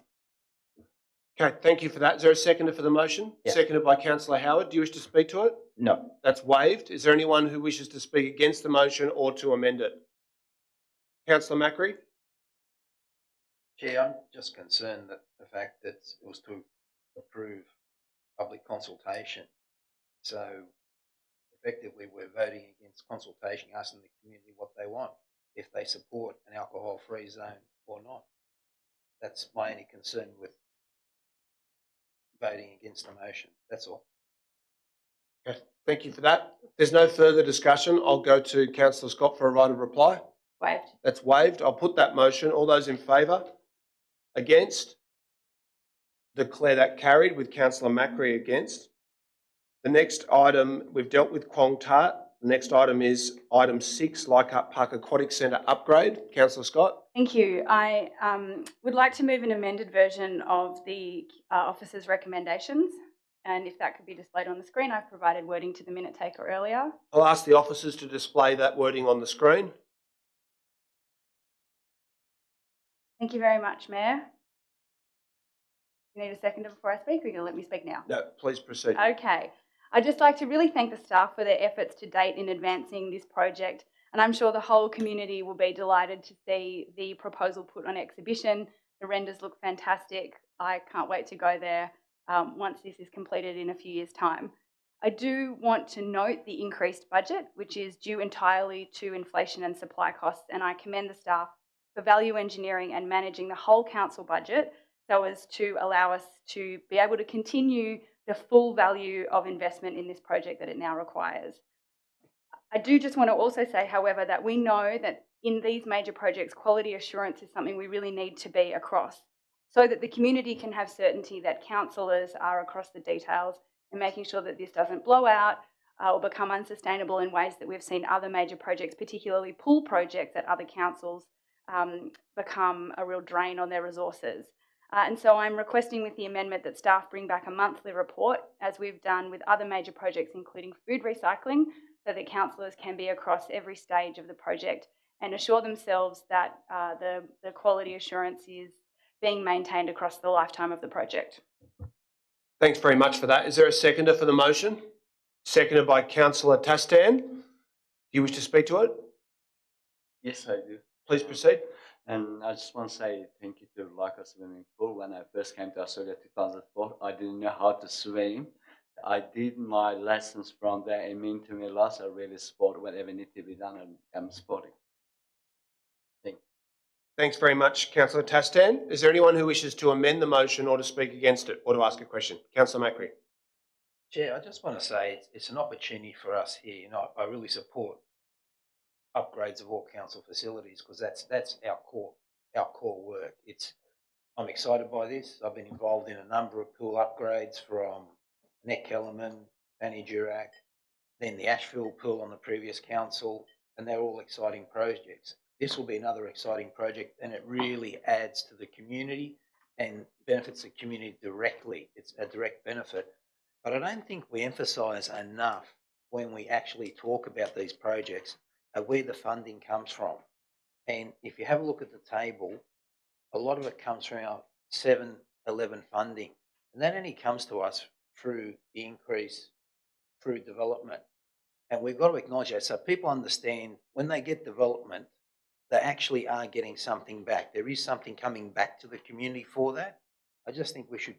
Okay, thank you for that. Is there a seconder for the motion? Yes. Seconded by Councillor Howard. Do you wish to speak to it? No. That's waived. Is there anyone who wishes to speak against the motion or to amend it? Councillor Macri? Chair, I'm just concerned that the fact that it was to approve public consultation. So effectively we're voting against consultation, asking the community what they want, if they support an alcohol-free zone or not. That's my only concern with voting against the motion. That's all. Okay, thank you for that. If there's no further discussion, I'll go to Councillor Scott for a right of reply. Waived. That's waived. I'll put that motion. All those in favour? Against? Declare that carried with Councillor Macri against. The next item, we've dealt with Kwong Tart. The next item is item 6, Leichhardt Park Aquatic Centre upgrade. Councillor Scott. Thank you. I would like to move an amended version of the officer's recommendations. And if that could be displayed on the screen, I've provided wording to the minute taker earlier. I'll ask the officers to display that wording on the screen. Thank you very much, Mayor. You need a second before I speak, or are you going to let me speak now? No, please proceed. Okay. I'd just like to really thank the staff for their efforts to date in advancing this project, and I'm sure the whole community will be delighted to see the proposal put on exhibition. The renders look fantastic. I can't wait to go there once this is completed in a few years' time. I do want to note the increased budget, which is due entirely to inflation and supply costs, and I commend the staff for value engineering and managing the whole council budget so as to allow us to be able to continue the full value of investment in this project that it now requires. I do just want to also say, however, that we know that in these major projects, quality assurance is something we really need to be across so that the community can have certainty that councillors are across the details and making sure that this doesn't blow out or become unsustainable in ways that we've seen other major projects, particularly pool projects at other councils, become a real drain on their resources. And so I'm requesting with the amendment that staff bring back a monthly report, as we've done with other major projects, including food recycling, so that councillors can be across every stage of the project and assure themselves that the quality assurance is being maintained across the lifetime of the project. Thanks very much for that. Is there a seconder for the motion? Seconded by Councillor Tastan. Do you wish to speak to it? Yes, I do. Please proceed. And I just want to say thank you to Leichhardt Swimming Pool. When I first came to Australia 2004, I didn't know how to swim. I did my lessons from there. It meant to me lots. I really support whatever needs to be done, and I'm supporting. Thank you. Thanks very much, Councillor Tastan. Is there anyone who wishes to amend the motion or to speak against it or to ask a question? Councillor Macri. Chair, I just want to say it's an opportunity for us here. You know, I really support upgrades of all council facilities because that's our core work. I'm excited by this. I've been involved in a number of pool upgrades from Neck Kellerman, Fanny Durack, then the Ashfield pool on the previous council, and they're all exciting projects. This will be another exciting project, and it really adds to the community and benefits the community directly. It's a direct benefit. But I don't think we emphasise enough when we actually talk about these projects where the funding comes from. And if you have a look at the table, a lot of it comes from our 7-11 funding. And that only comes to us through the increase through development. And we've got to acknowledge that so people understand when they get development, they actually are getting something back. There is something coming back to the community for that. I just think we should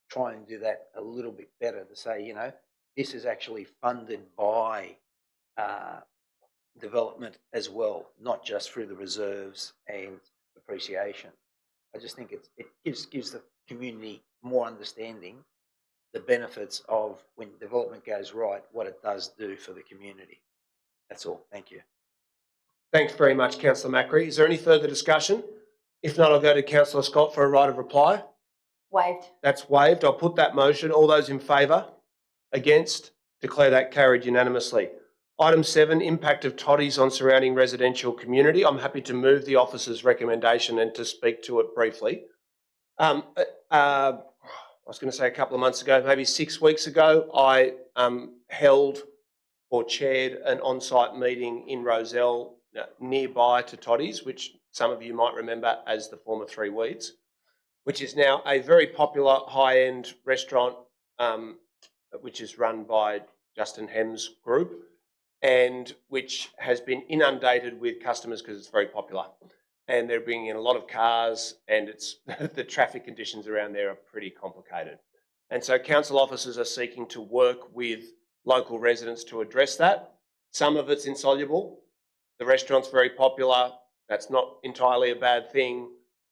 try and do that a little bit better to say, you know, this is actually funded by development as well, not just through the reserves and depreciation. I just think it gives the community more understanding the benefits of when development goes right, what it does do for the community. That's all. Thank you. Thanks very much, Councillor Macri. Is there any further discussion? If not, I'll go to Councillor Scott for a right of reply. Waived. That's waived. I'll put that motion. All those in favour? Against? Declare that carried unanimously. Item 7, impact of toddies on surrounding residential community. I'm happy to move the officer's recommendation and to speak to it briefly. I was going to say a couple of months ago, maybe 6 weeks ago, I held or chaired an on-site meeting in Rozelle nearby to Toddy's, which some of you might remember as the former Three Weeds, which is now a very popular high-end restaurant, which is run by Justin Hem's group, and which has been inundated with customers because it's very popular. And they're bringing in a lot of cars, and it's the traffic conditions around there are pretty complicated. And so council officers are seeking to work with local residents to address that. Some of it's insoluble. The restaurant's very popular. That's not entirely a bad thing.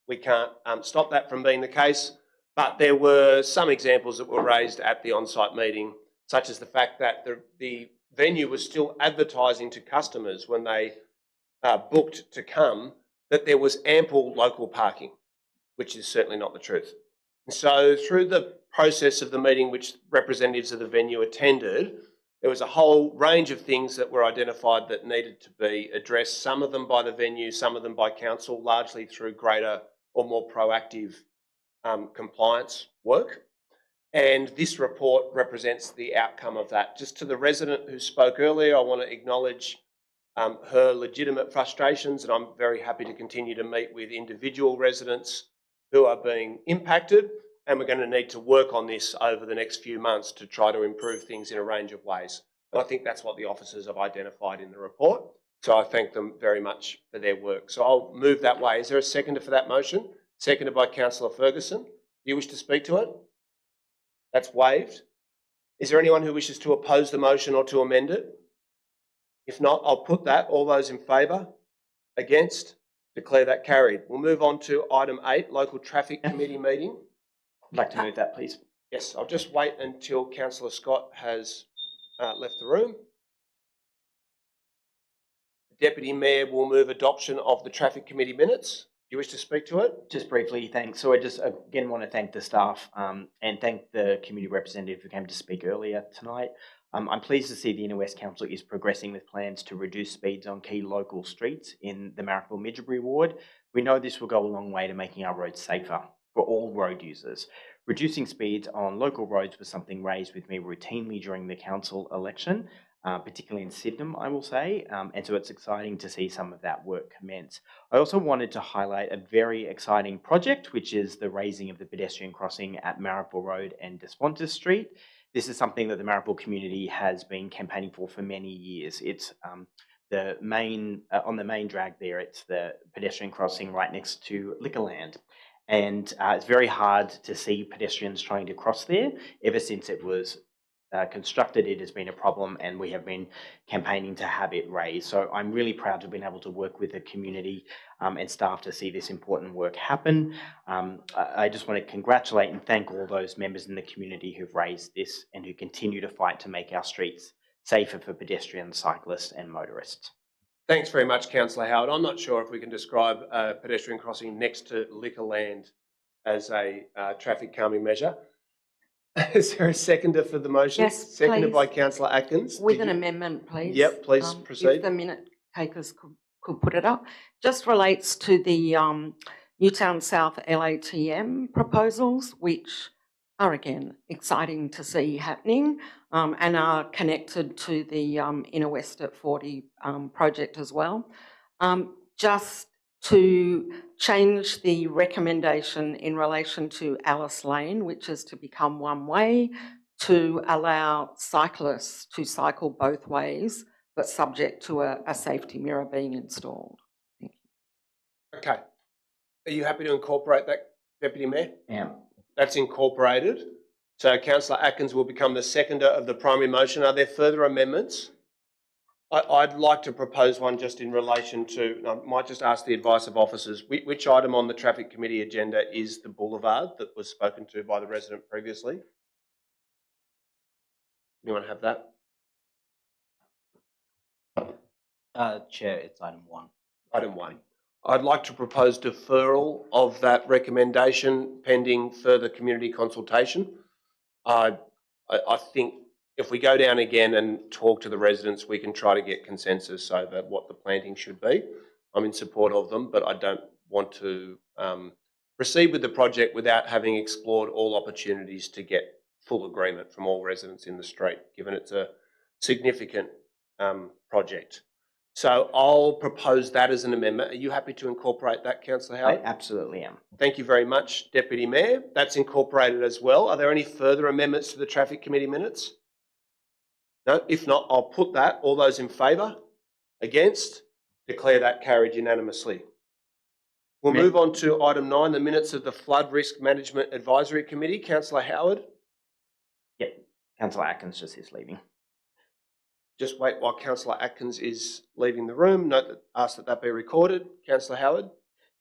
We can't stop that from being the case. But there were some examples that were raised at the on-site meeting, such as the fact that the venue was still advertising to customers when they booked to come that there was ample local parking, which is certainly not the truth. And so through the process of the meeting which representatives of the venue attended, there was a whole range of things that were identified that needed to be addressed, some of them by the venue, some of them by council, largely through greater or more proactive compliance work. And this report represents the outcome of that. Just to the resident who spoke earlier, I want to acknowledge her legitimate frustrations, and I'm very happy to continue to meet with individual residents who are being impacted, and we're going to need to work on this over the next few months to try to improve things in a range of ways. And I think that's what the officers have identified in the report. So I thank them very much for their work. So I'll move that way. Is there a seconder for that motion? Seconded by Councillor Ferguson. Do you wish to speak to it? That's waived. Is there anyone who wishes to oppose the motion or to amend it? If not, I'll put that. All those in favour? Against? Declare that carried. We'll move on to item 8, Local Traffic Committee meeting. I'd like to move that, please. Yes, I'll just wait until Councillor Scott has left the room. The Deputy Mayor will move adoption of the Traffic Committee minutes. Do you wish to speak to it? Just briefly, thanks. So I just again want to thank the staff and thank the community representative who came to speak earlier tonight. I'm pleased to see the Inner West Council is progressing with plans to reduce speeds on key local streets in the Marrickville-Midgebury ward. We know this will go a long way to making our roads safer for all road users. Reducing speeds on local roads was something raised with me routinely during the council election, particularly in Sydenham, I will say, and so it's exciting to see some of that work commence. I also wanted to highlight a very exciting project, which is the raising of the pedestrian crossing at Marrickville Road and Despontis Street. This is something that the Marrickville community has been campaigning for many years. It's the main on the main drag there. It's the pedestrian crossing right next to Liquorland, and it's very hard to see pedestrians trying to cross there. Ever since it was constructed, it has been a problem, and we have been campaigning to have it raised. So I'm really proud to have been able to work with the community and staff to see this important work happen. I just want to congratulate and thank all those members in the community who've raised this and who continue to fight to make our streets safer for pedestrians, cyclists and motorists. Thanks very much, Councillor Howard. I'm not sure if we can describe a pedestrian crossing next to Liquorland as a traffic calming measure. Is there a seconder for the motion? Yes, Seconded please. by Councillor Atkins. With an amendment, please. Yep, please proceed. If the minute takers could put it up. Just relates to the Newtown South LATM proposals, which are again exciting to see happening and are connected to the Inner West at 40 project as well. Just to change the recommendation in relation to Alice Lane, which is to become one way, to allow cyclists to cycle both ways, but subject to a safety mirror being installed. Thank you. Okay. Are you happy to incorporate that, Deputy Mayor? Yeah. That's incorporated. So Councillor Atkins will become the seconder of the primary motion. Are there further amendments? I'd like to propose one just in relation to, I might just ask the advice of officers, which item on the Traffic Committee agenda is the boulevard that was spoken to by the resident previously? Anyone have that? Chair, it's item 1. Item 1. I'd like to propose deferral of that recommendation pending further community consultation. I think if we go down again and talk to the residents, we can try to get consensus over what the planting should be. I'm in support of them, but I don't want to proceed with the project without having explored all opportunities to get full agreement from all residents in the street, given it's a significant project. So I'll propose that as an amendment. Are you happy to incorporate that, Councillor Howard? I absolutely am. Thank you very much, Deputy Mayor. That's incorporated as well. Are there any further amendments to the Traffic Committee minutes? No? If not, I'll put that. All those in favour? Against? Declare that carried unanimously. We'll move on to item 9, the minutes of the Flood Risk Management Advisory Committee. Councillor Howard? Yep. Councillor Atkins just is leaving. Just wait while Councillor Atkins is leaving the room. Note that, ask that that be recorded. Councillor Howard?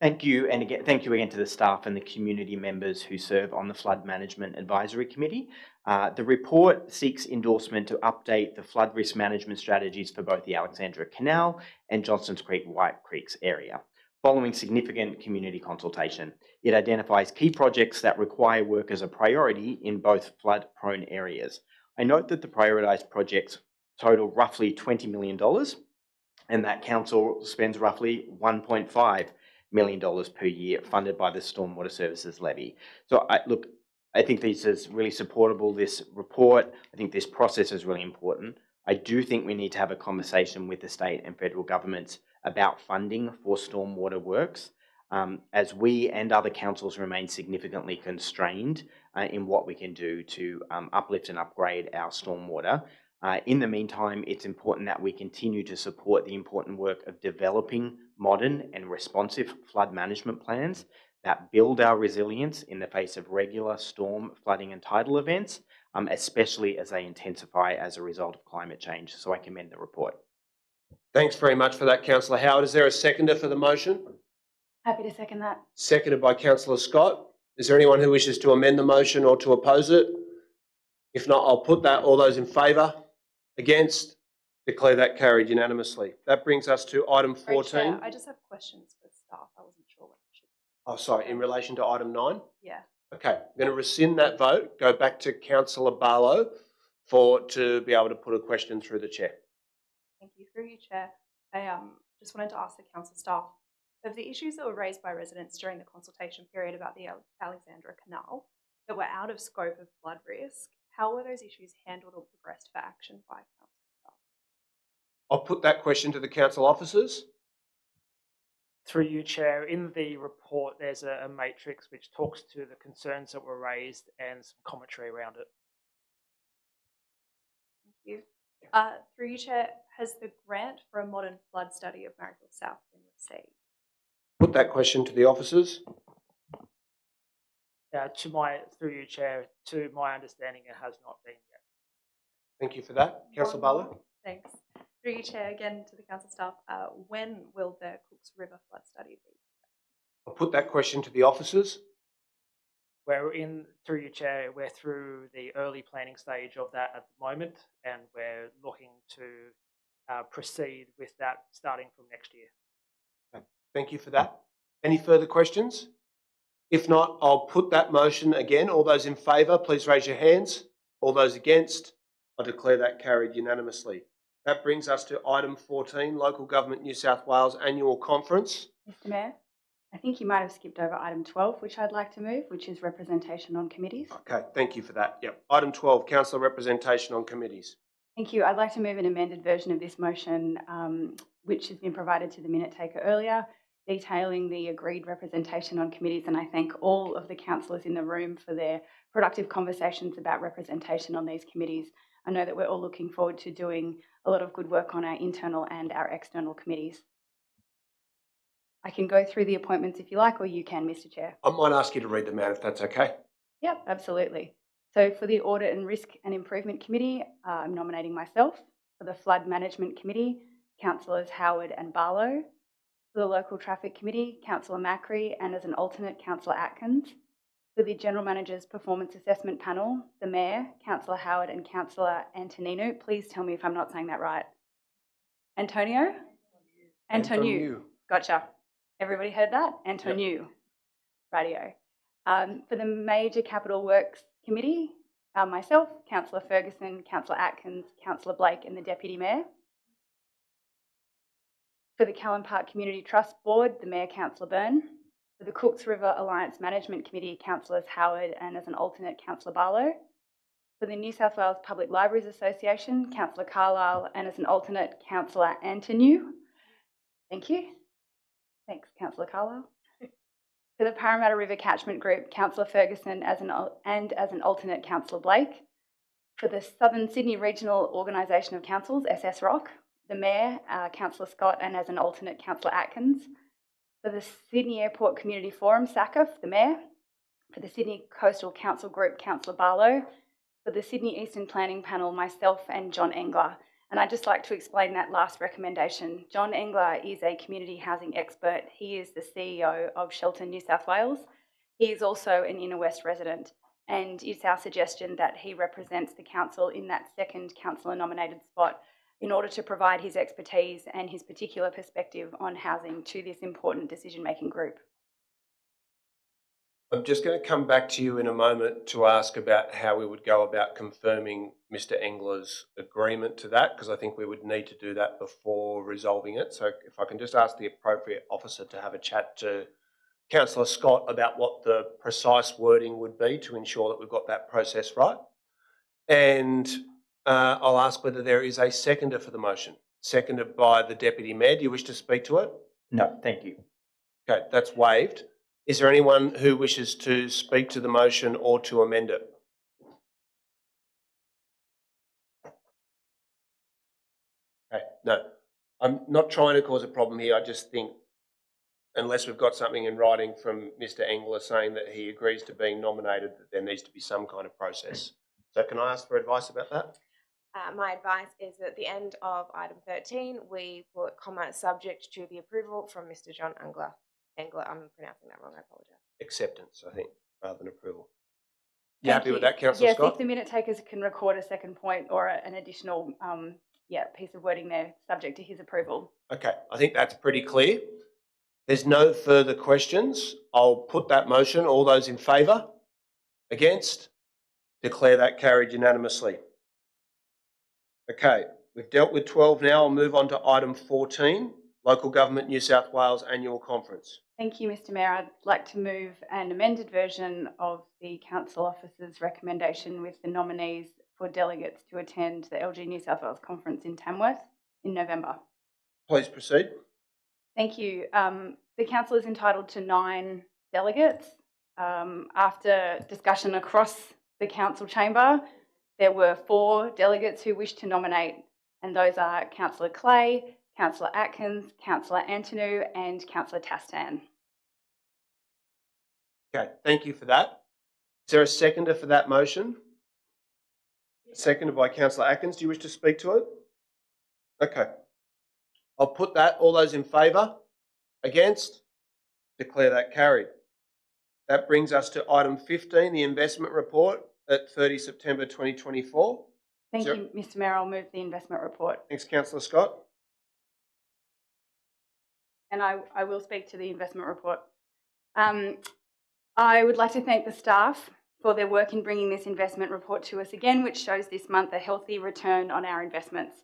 Thank you, and again, thank you again to the staff and the community members who serve on the Flood Management Advisory Committee. The report seeks endorsement to update the flood risk management strategies for both the Alexandra Canal and Johnston's Creek White Creeks area. Following significant community consultation, it identifies key projects that require work as a priority in both flood-prone areas. I note that the prioritised projects total roughly $20 million, and that council spends roughly $1.5 million per year funded by the Stormwater Services Levy. So I think this is really supportable, this report. I think this process is really important. I do think we need to have a conversation with the state and federal governments about funding for stormwater works, as we and other councils remain significantly constrained in what we can do to uplift and upgrade our stormwater. In the meantime, it's important that we continue to support the important work of developing modern and responsive flood management plans that build our resilience in the face of regular storm, flooding and tidal events, especially as they intensify as a result of climate change. So I commend the report. Thanks very much for that, Councillor Howard. Is there a seconder for the motion? Happy to second that. Seconded by Councillor Scott. Is there anyone who wishes to amend the motion or to oppose it? If not, I'll put that. All those in favour? Against? Declare that carried unanimously. That brings us to item 14. Chair, I just have questions for staff. I wasn't sure what I should. Oh, sorry, in relation to item 9? Yeah. Okay, I'm going to rescind that vote, go back to Councillor Barlow to be able to put a question through the chair. Thank you. Through you, Chair. I just wanted to ask the council staff, of the issues that were raised by residents during the consultation period about the Alexandra Canal that were out of scope of flood risk, how were those issues handled or progressed for action by council staff? I'll put that question to the council officers. Through you, Chair, in the report there's a matrix which talks to the concerns that were raised and some commentary around it. Thank you. Through you, Chair, has the grant for a modern flood study of Marrickville South been received? Put that question to the officers. Through you, Chair, to my understanding, it has not been yet. Thank you for that. Councillor Barlow. Thanks. Through you, Chair, again to the council staff, when will the Cooks River flood study be? I'll put that question to the officers. Through you, Chair, we're through the early planning stage of that at the moment, and we're looking to proceed with that starting from next year. Okay. Thank you for that. Any further questions? If not, I'll put that motion again. All those in favour, please raise your hands. All those against, I declare that carried unanimously. That brings us to item 14, Local Government New South Wales Annual Conference. Mr Mayor, I think you might have skipped over item 12, which I'd like to move, which is representation on committees. Okay, thank you for that. Yep. Item 12, Councillor Representation on Committees. Thank you. I'd like to move an amended version of this motion, which has been provided to the minute taker earlier, detailing the agreed representation on committees, and I thank all of the councillors in the room for their productive conversations about representation on these committees. I know that we're all looking forward to doing a lot of good work on our internal and our external committees. I can go through the appointments if you like, or you can, Mr Chair. I might ask you to read them out if that's okay. Yep, absolutely. So for the Audit and Risk and Improvement Committee, I'm nominating myself. For the Flood Management Committee, Councillors Howard and Barlow. For the Local Traffic Committee, Councillor Macri, and as an alternate, Councillor Atkins. For the General Manager's Performance Assessment Panel, the Mayor, Councillor Howard and Councillor Antonino. Please tell me if I'm not saying that right. Antonio? Antonio. Gotcha. Everybody heard that? Antonio. Yep. Radio. For the Major Capital Works Committee, myself, Councillor Ferguson, Councillor Atkins, Councillor Blake and the Deputy Mayor. For the Callan Park Community Trust Board, the Mayor, Councillor Byrne. For the Cooks River Alliance Management Committee, Councillors Howard and as an alternate, Councillor Barlow. For the New South Wales Public Libraries Association, Councillor Carlisle and as an alternate, Councillor Antonew. Thank you. Thanks, Councillor Carlisle. For the Parramatta River Catchment Group, Councillor Ferguson as an alternate, Councillor Blake. For the Southern Sydney Regional Organisation of Councils, SSROC, the Mayor, Councillor Scott, and as an alternate, Councillor Atkins. For the Sydney Airport Community Forum, SACF, the Mayor. For the Sydney Coastal Council Group, Councillor Barlow. For the Sydney Eastern Planning Panel, myself and John Engler. And I'd just like to explain that last recommendation. John Engler is a community housing expert. He is the CEO of Shelter New South Wales. He is also an Inner West resident, and it's our suggestion that he represents the council in that second councillor nominated spot in order to provide his expertise and his particular perspective on housing to this important decision-making group. I'm just going to come back to you in a moment to ask about how we would go about confirming Mr. Engler's agreement to that, because I think we would need to do that before resolving it. So if I can just ask the appropriate officer to have a chat to Councillor Scott about what the precise wording would be to ensure that we've got that process right. And I'll ask whether there is a seconder for the motion. Seconded by the Deputy Mayor. Do you wish to speak to it? No, thank you. Okay, that's waived. Is there anyone who wishes to speak to the motion or to amend it? Okay, no. I'm not trying to cause a problem here. I just think unless we've got something in writing from Mr. Engler saying that he agrees to being nominated, that there needs to be some kind of process. So can I ask for advice about that? My advice is that at the end of item 13, we put comment subject to the approval from Mr. John Engler. I'm pronouncing that wrong, I apologise. Acceptance, I think, rather than approval. You happy with that, Councillor Yes, Scott? if the minute takers can record a second point or an additional piece of wording there, subject to his approval. Okay, I think that's pretty clear. There's no further questions. I'll put that motion. All those in favour? Against? Declare that carried unanimously. Okay, we've dealt with 12 now. I'll move on to item 14, Local Government New South Wales Annual Conference. Thank you, Mr. Mayor. I'd like to move an amended version of the council officer's recommendation with the nominees for delegates to attend the LG New South Wales Conference in Tamworth in November. Please proceed. Thank you. The council is entitled to 9 delegates. After discussion across the council chamber, there were 4 delegates who wished to nominate, and those are Councillor Clay, Councillor Atkins, Councillor Antonou and Councillor Tastan. Okay, thank you for that. Is there a seconder for that motion? Seconded by Councillor Atkins. Do you wish to speak to it? Okay. I'll put that. All those in favour? Against? Declare that carried. That brings us to item 15, the investment report at 30 September 2024. Thank you, Mr. Mayor. I'll move the investment report. Thanks, Councillor Scott. And I will speak to the investment report. I would like to thank the staff for their work in bringing this investment report to us again, which shows this month a healthy return on our investments.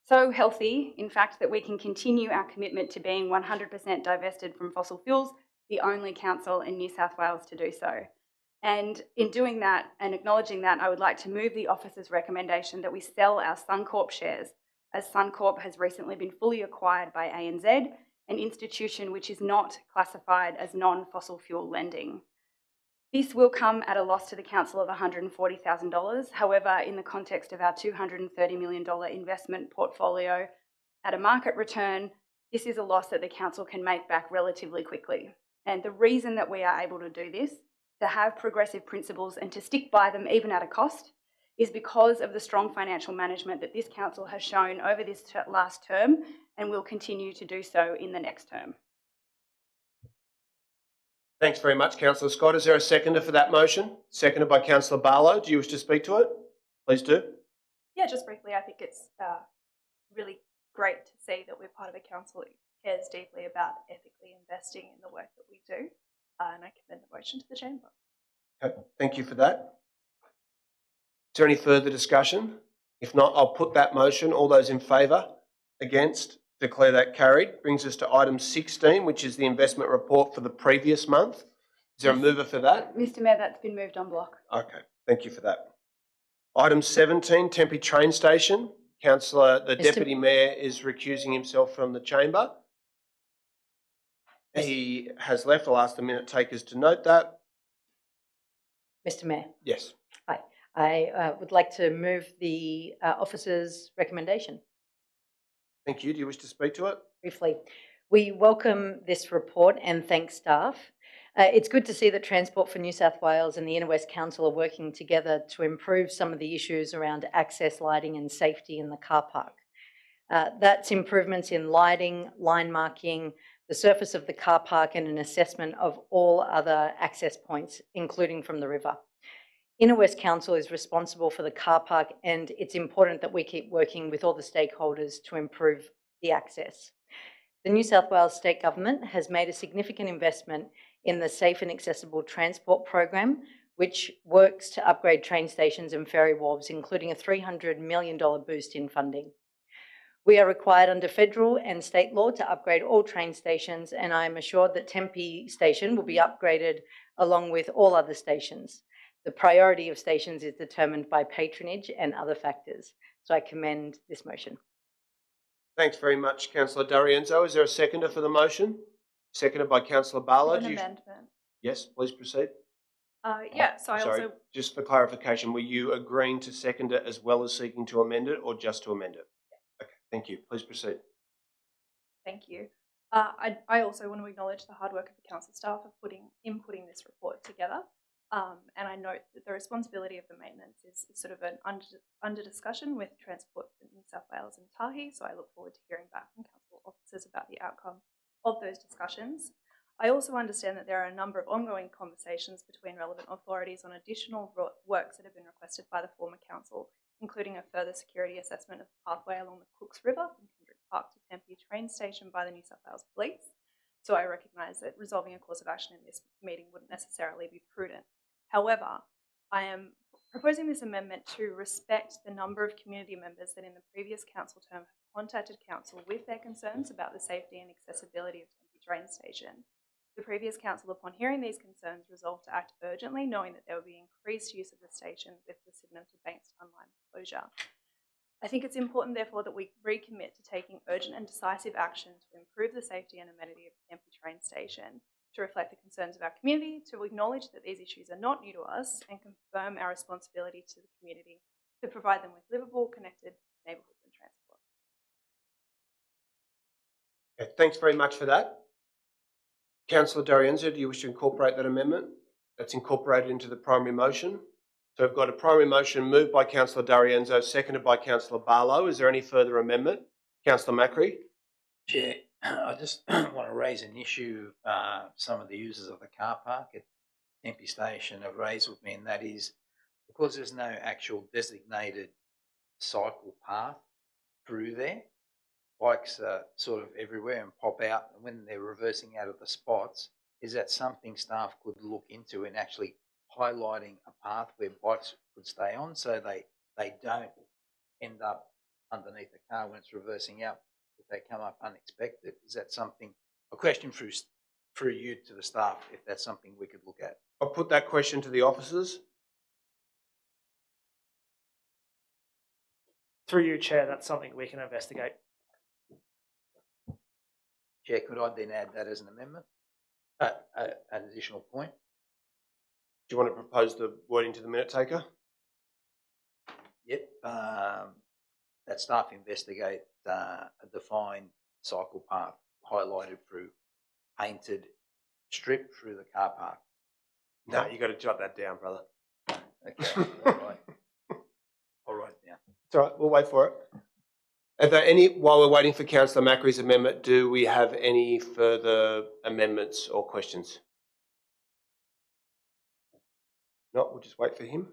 So healthy, in fact, that we can continue our commitment to being 100% divested from fossil fuels, the only council in New South Wales to do so. And in doing that and acknowledging that, I would like to move the officer's recommendation that we sell our Suncorp shares, as Suncorp has recently been fully acquired by ANZ, an institution which is not classified as non-fossil fuel lending. This will come at a loss to the council of $140,000. However, in the context of our $230 million investment portfolio at a market return, this is a loss that the council can make back relatively quickly. And the reason that we are able to do this, to have progressive principles and to stick by them even at a cost, is because of the strong financial management that this council has shown over this last term and will continue to do so in the next term. Thanks very much, Councillor Scott. Is there a seconder for that motion? Seconded by Councillor Barlow. Do you wish to speak to it? Please do. Yeah, just briefly, I think it's really great to see that we're part of a council that cares deeply about ethically investing in the work that we do, and I commend the motion to the chamber. Okay, thank you for that. Is there any further discussion? If not, I'll put that motion. All those in favour? Against? Declare that carried. Brings us to item 16, which is the investment report for the previous month. Is there a mover for that? Mr. Mayor, that's been moved on block. Okay, thank you for that. Item 17, Tempe Train Station. Councillor, the Deputy Mayor is recusing himself from the chamber. He has left. I'll ask the minute takers to note that. Mr. Mayor. Yes. Hi. I would like to move the officer's recommendation. Thank you. Do you wish to speak to it? Briefly. We welcome this report and thank staff. It's good to see that Transport for New South Wales and the Inner West Council are working together to improve some of the issues around access, lighting and safety in the car park. That's improvements in lighting, line marking, the surface of the car park, and an assessment of all other access points, including from the river. Inner West Council is responsible for the car park, and it's important that we keep working with all the stakeholders to improve the access. The New South Wales State Government has made a significant investment in the Safe and Accessible Transport Program, which works to upgrade train stations and ferry wharves, including a $300 million boost in funding. We are required under federal and state law to upgrade all train stations, and I am assured that Tempe Station will be upgraded along with all other stations. The priority of stations is determined by patronage and other factors. So I commend this motion. Thanks very much, Councillor D'Arienzo. Is there a seconder for the motion? Seconded by Councillor Barlow. An amendment. Yes, please proceed. Yeah, so I Sorry, also, just for clarification, were you agreeing to second it as well as seeking to amend it, or just to amend it? Okay, thank you. Please proceed. thank you. I also want to acknowledge the hard work of the council staff of inputting this report together. And I note that the responsibility of the maintenance is sort of an under discussion with Transport for New South Wales and Tahi, so I look forward to hearing back from council officers about the outcome of those discussions. I also understand that there are a number of ongoing conversations between relevant authorities on additional works that have been requested by the former council, including a further security assessment of the pathway along the Cooks River from Kendrick Park to Tempe train station by the New South Wales Police. So I recognise that resolving a course of action in this meeting wouldn't necessarily be prudent. However, I am proposing this amendment to respect the number of community members that in the previous council term have contacted council with their concerns about the safety and accessibility of Tempe train station. The previous council, upon hearing these concerns, resolved to act urgently, knowing that there would be increased use of the station with the Sydenham to Bankstown line closure. I think it's important, therefore, that we recommit to taking urgent and decisive action to improve the safety and amenity of the Tempe train station, to reflect the concerns of our community, to acknowledge that these issues are not new to us, and confirm our responsibility to the community to provide them with livable, connected neighbourhoods and transport. Okay, thanks very much for that. Councillor D'Arienzo, do you wish to incorporate that amendment? That's incorporated into the primary motion. So we've got a primary motion moved by Councillor D'Arienzo, seconded by Councillor Barlow. Is there any further amendment? Councillor Macri. Chair, I just want to raise an issue some of the users of the car park at Tempe Station have raised with me, and that is because there's no actual designated cycle path through there, bikes are sort of everywhere and pop out, and when they're reversing out of the spots, is that something staff could look into in actually highlighting a path where bikes could stay on so they don't end up underneath the car when it's reversing out if they come up unexpected? Is that something, a question through you to the staff, if that's something we could look at? I'll put that question to the officers. Through you, Chair, that's something we can investigate. Chair, could I then add that as an amendment, an additional point? Do you want to propose the wording to the minute taker? Yep. That staff investigate a defined cycle path highlighted through painted strip through the car park. No, you got to jot that down, brother. Okay, all right. All right now. It's all right, we'll wait for it. Are there any, while we're waiting for Councillor Macri's amendment, do we have any further amendments or questions? No, we'll just wait for him.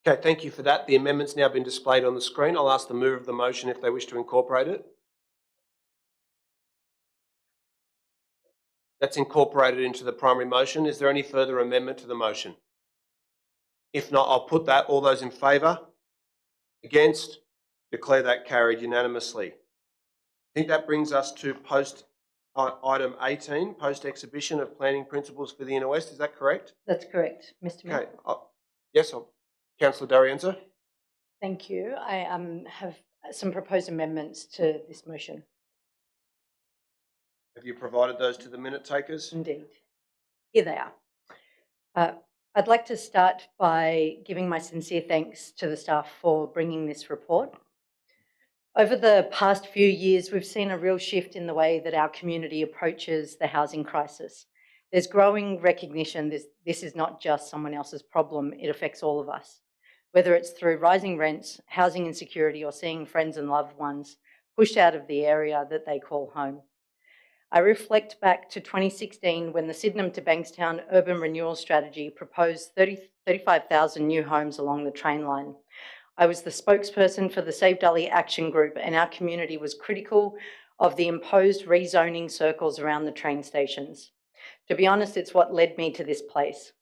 Okay, thank you for that. The amendment's now been displayed on the screen. I'll ask the mover of the motion if they wish to incorporate it. That's incorporated into the primary motion. Is there any further amendment to the motion? If not, I'll put that. All those in favour? Against? Declare that carried unanimously. I think that brings us to item 18, post-exhibition of planning principles for the Inner West. Is that correct? That's correct, Mr. Mayor. Okay. Yes, Councillor D'Arienzo. Thank you. I have some proposed amendments to this motion. Have you provided those to the minute takers? Indeed. Here they are. I'd like to start by giving my sincere thanks to the staff for bringing this report. Over the past few years, we've seen a real shift in the way that our community approaches the housing crisis. There's growing recognition this is not just someone else's problem, it affects all of us. Whether it's through rising rents, housing insecurity, or seeing friends and loved ones pushed out of the area that they call home. I reflect back to 2016 when the Sydenham to Bankstown Urban Renewal Strategy proposed 35,000 new homes along the train line. I was the spokesperson for the Save Dully Action Group, and our community was critical of the imposed rezoning circles around the train stations. To be honest, it's what led me to this place.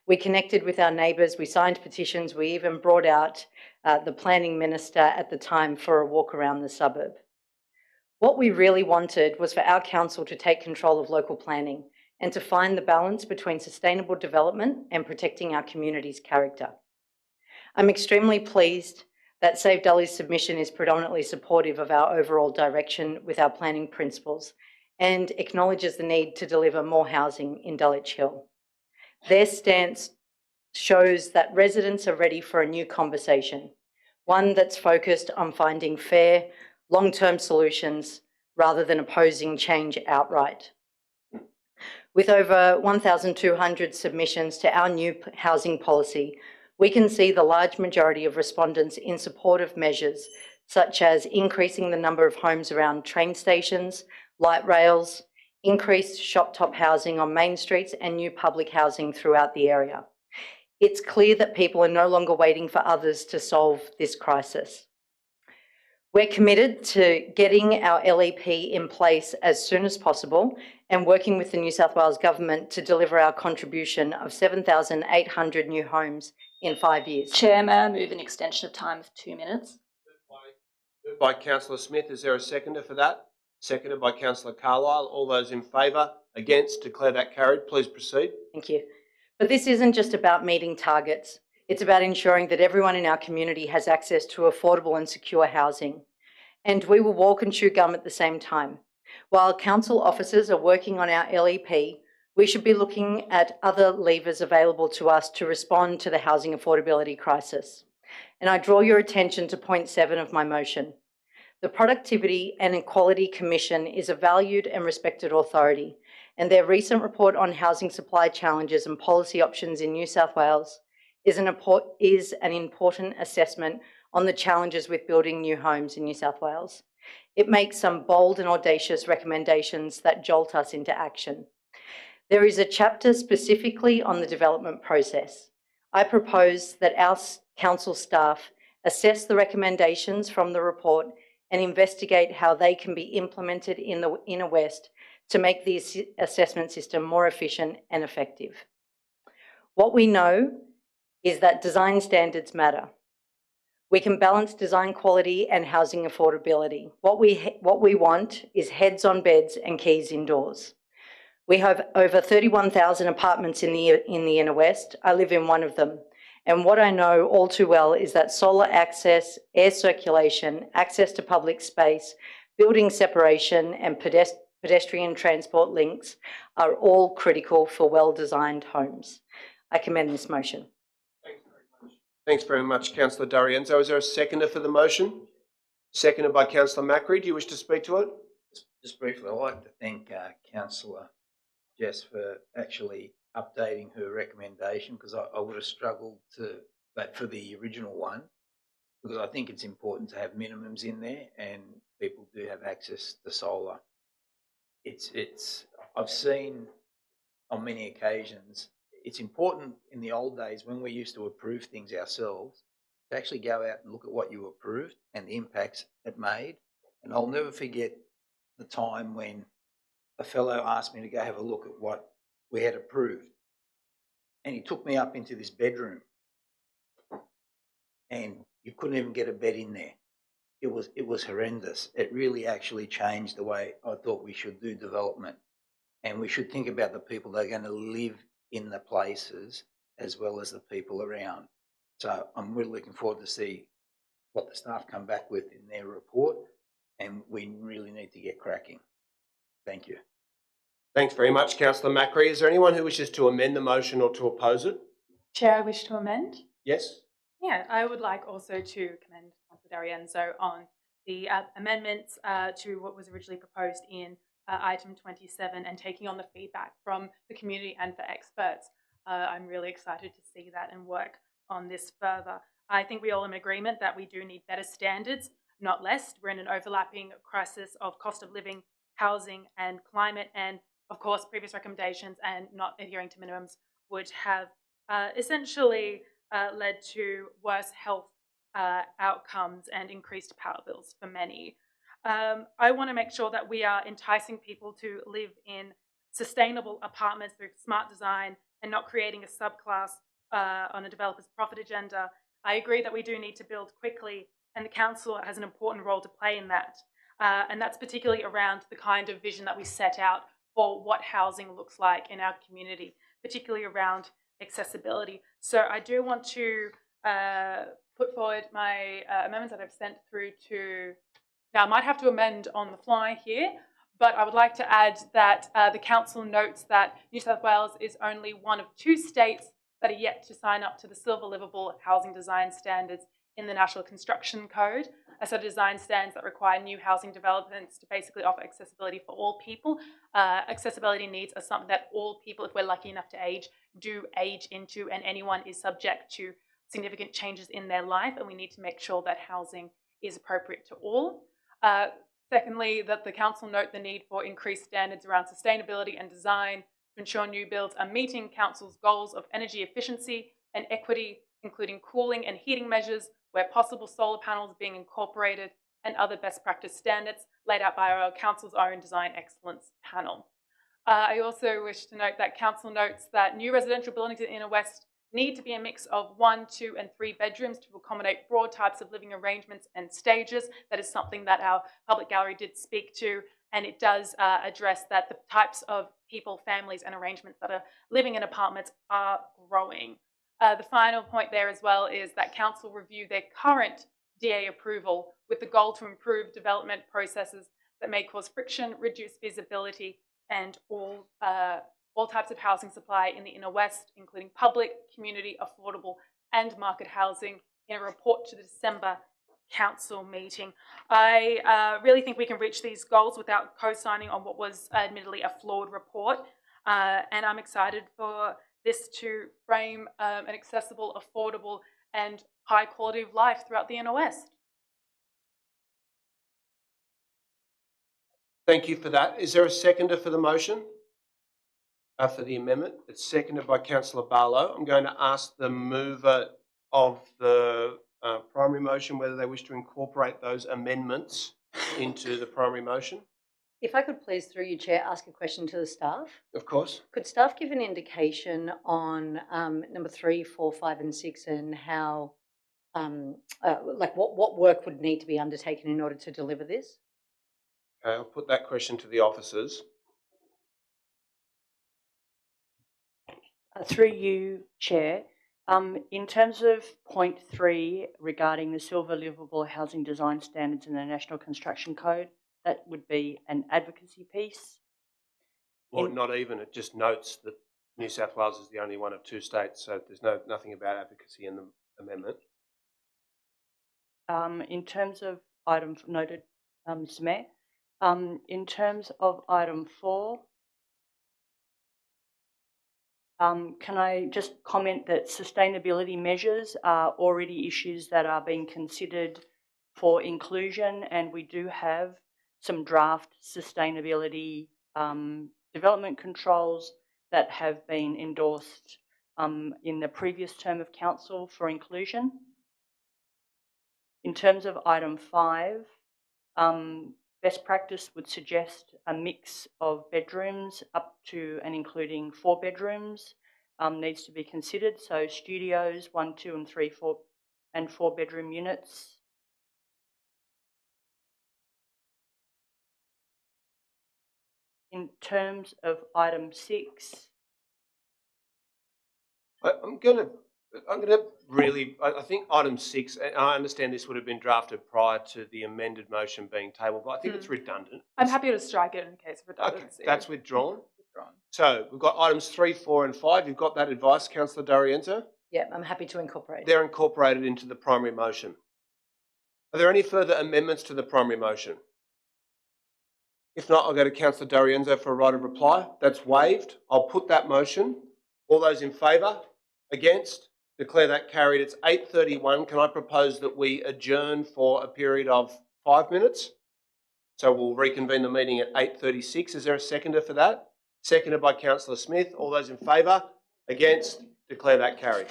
We connected with our neighbours, we signed petitions, we even brought out the planning minister at the time for a walk around the suburb. What we really wanted was for our council to take control of local planning and to find the balance between sustainable development and protecting our community's character. I'm extremely pleased that Save Dully's submission is predominantly supportive of our overall direction with our planning principles and acknowledges the need to deliver more housing in Dulwich Hill. Their stance shows that residents are ready for a new conversation, one that's focused on finding fair, long-term solutions rather than opposing change outright. With over 1,200 submissions to our new housing policy, we can see the large majority of respondents in support of measures such as increasing the number of homes around train stations, light rails, increased shop-top housing on main streets and new public housing throughout the area. It's clear that people are no longer waiting for others to solve this crisis. We're committed to getting our LEP in place as soon as possible and working with the New South Wales Government to deliver our contribution of 7,800 new homes in 5 years. Chair, may I move an extension of time of 2 minutes? Moved by Councillor Smith. Is there a seconder for that? Seconded by Councillor Carlisle. All those in favour? Against? Declare that carried. Please proceed. Thank you. But this isn't just about meeting targets. It's about ensuring that everyone in our community has access to affordable and secure housing. And we will walk and chew gum at the same time. While council officers are working on our LEP, we should be looking at other levers available to us to respond to the housing affordability crisis. And I draw your attention to point 7 of my motion. The Productivity and Equality Commission is a valued and respected authority, and their recent report on housing supply challenges and policy options in New South Wales is an important assessment on the challenges with building new homes in New South Wales. It makes some bold and audacious recommendations that jolt us into action. There is a chapter specifically on the development process. I propose that our council staff assess the recommendations from the report and investigate how they can be implemented in the Inner West to make the assessment system more efficient and effective. What we know is that design standards matter. We can balance design quality and housing affordability. What we want is heads on beds and keys indoors. We have over 31,000 apartments in the Inner West. I live in one of them. And what I know all too well is that solar access, air circulation, access to public space, building separation and pedestrian transport links are all critical for well-designed homes. I commend this motion. Thanks very much, Councillor D'Arienzo. Is there a seconder for the motion? Seconded by Councillor Macri. Do you wish to speak to it? Just briefly, I'd like to thank Councillor Jess for actually updating her recommendation, because I would have struggled to vote for the original one, because I think it's important to have minimums in there and people do have access to solar. I've seen on many occasions, it's important in the old days when we used to approve things ourselves, to actually go out and look at what you approved and the impacts it made. And I'll never forget the time when a fellow asked me to go have a look at what we had approved. And he took me up into this bedroom and you couldn't even get a bed in there. It was horrendous. It really actually changed the way I thought we should do development. And we should think about the people that are going to live in the places as well as the people around. So I'm really looking forward to see what the staff come back with in their report, and we really need to get cracking. Thank you. Thanks very much, Councillor Macri. Is there anyone who wishes to amend the motion or to oppose it? Chair, I wish to amend. Yes? Yeah, I would like also to commend Councillor D'Arienzo on the amendments to what was originally proposed in item 27 and taking on the feedback from the community and for experts. I'm really excited to see that and work on this further. I think we all are in agreement that we do need better standards, not less. We're in an overlapping crisis of cost of living, housing and climate, and of course previous recommendations and not adhering to minimums would have essentially led to worse health outcomes and increased power bills for many. I want to make sure that we are enticing people to live in sustainable apartments through smart design and not creating a subclass on a developer's profit agenda. I agree that we do need to build quickly, and the council has an important role to play in that. And that's particularly around the kind of vision that we set out for what housing looks like in our community, particularly around accessibility. So I do want to put forward my amendments that I've sent through to, now I might have to amend on the fly here, but I would like to add that the council notes that New South Wales is only one of 2 states that are yet to sign up to the Silver Livable Housing Design Standards in the National Construction Code, a set of design standards that require new housing developments to basically offer accessibility for all people. Accessibility needs are something that all people, if we're lucky enough to age, do age into, and anyone is subject to significant changes in their life, and we need to make sure that housing is appropriate to all. Secondly, that the council note the need for increased standards around sustainability and design to ensure new builds are meeting council's goals of energy efficiency and equity, including cooling and heating measures, where possible solar panels being incorporated, and other best practice standards laid out by our council's own design excellence panel. I also wish to note that council notes that new residential buildings in Inner West need to be a mix of 1, 2 and 3 bedrooms to accommodate broad types of living arrangements and stages. That is something that our public gallery did speak to, and it does address that the types of people, families and arrangements that are living in apartments are growing. The final point there as well is that council review their current DA approval with the goal to improve development processes that may cause friction, reduce feasibility, and all types of housing supply in the Inner West, including public, community, affordable and market housing, in a report to the December council meeting. I really think we can reach these goals without co-signing on what was admittedly a flawed report, and I'm excited for this to frame an accessible, affordable and high quality of life throughout the Inner West. Thank you for that. Is there a seconder for the motion? For the amendment? It's seconded by Councillor Barlow. I'm going to ask the mover of the primary motion whether they wish to incorporate those amendments into the primary motion. If I could please, through you, Chair, ask a question to the staff. Of course. Could staff give an indication on number 3, 4, 5 and 6 and how, like what work would need to be undertaken in order to deliver this? Okay, I'll put that question to the officers. Through you, Chair, in terms of point 3 regarding the Silver Livable Housing Design Standards in the National Construction Code, that would be an advocacy piece. Well, not even. It just notes that New South Wales is the only one of 2 states, so there's nothing about advocacy in the amendment. In terms of item noted, Mr. Mayor, in terms of item 4, can I just comment that sustainability measures are already issues that are being considered for inclusion, and we do have some draft sustainability development controls that have been endorsed in the previous term of council for inclusion. In terms of item 5, best practice would suggest a mix of bedrooms up to and including 4 bedrooms needs to be considered. So studios, 1, 2 and 3, 4 and 4 bedroom units. In terms of item 6, I'm gonna really, I think item 6, and I understand this would have been drafted prior to the amended motion being tabled, but I think it's redundant. I'm happy to strike it in case of Okay, redundancy. that's withdrawn. So we've got items 3, 4 and 5. You've got that advice, Councillor D'Arienzo? Yeah, I'm happy to incorporate. They're incorporated into the primary motion. Are there any further amendments to the primary motion? If not, I'll go to Councillor D'Arienzo for a right of reply. That's waived. I'll put that motion. All those in favour? Against? Declare that carried. It's 8:31. Can I propose that we adjourn for a period of 5 minutes? So we'll reconvene the meeting at 8:36. Is there a seconder for that? Seconded by Councillor Smith. All those in favour? Against? Declare that carried.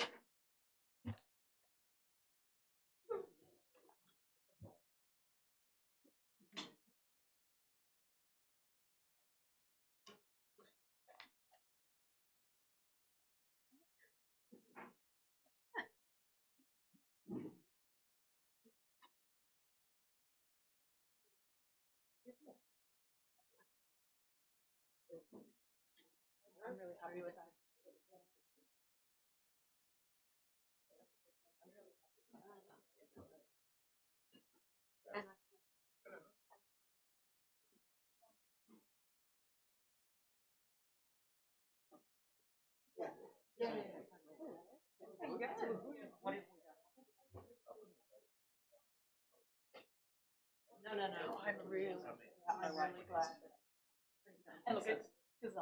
I'm really happy with that. No. I'm really glad. And look, it's because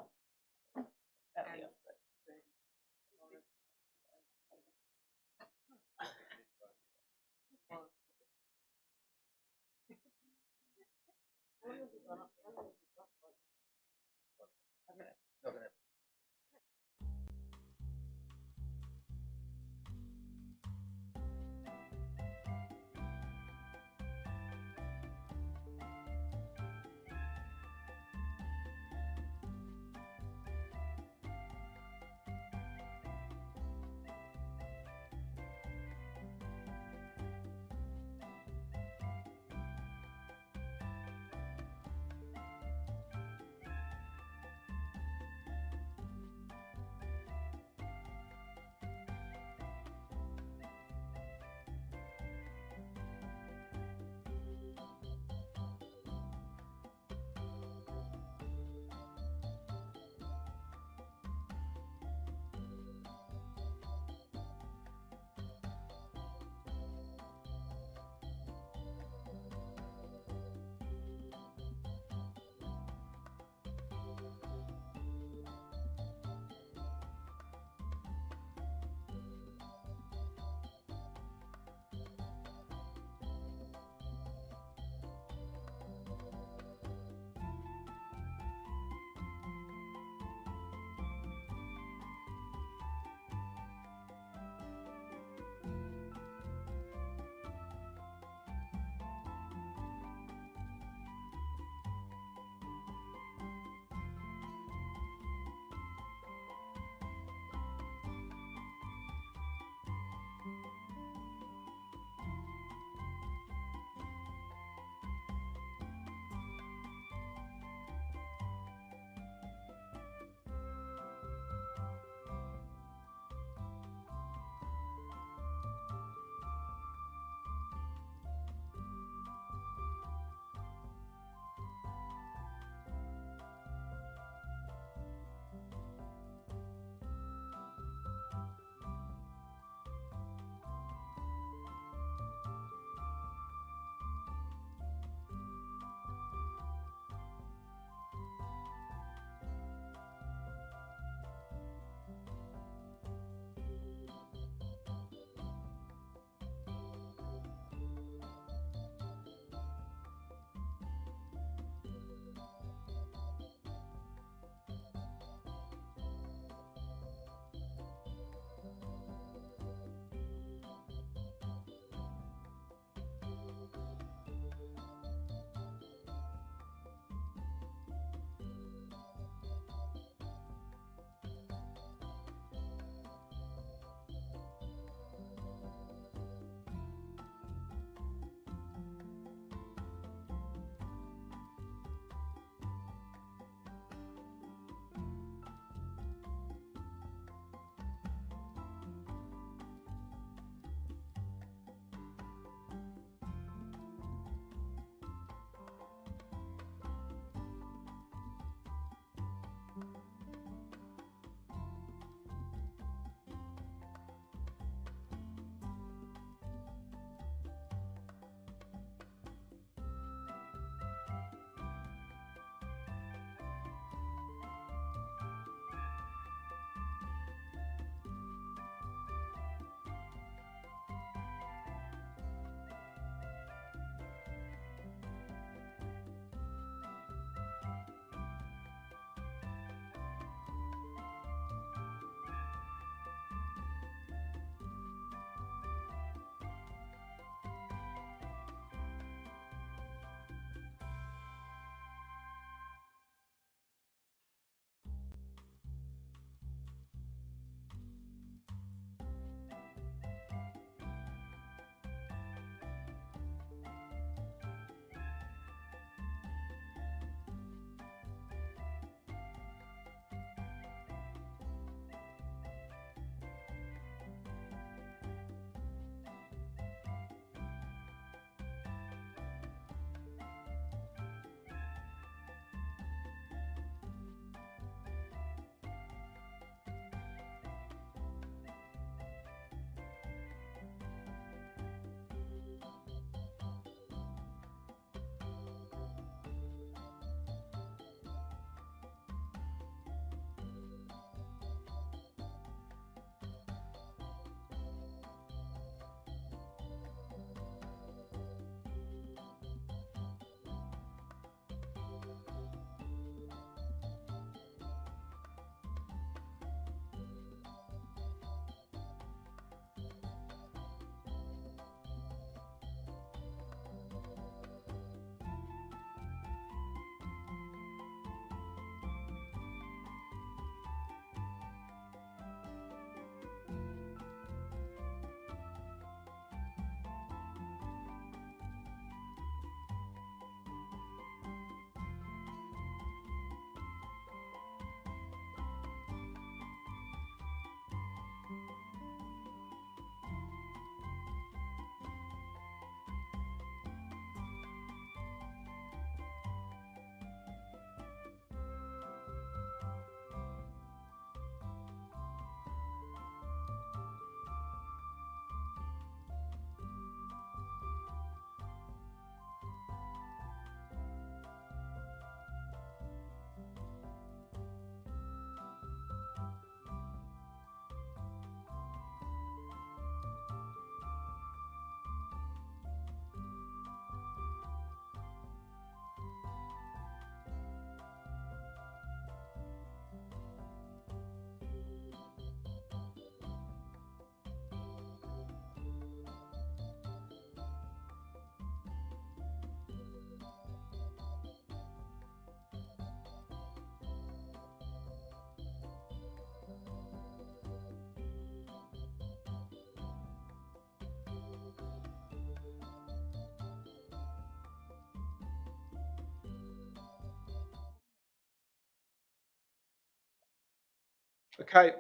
Okay.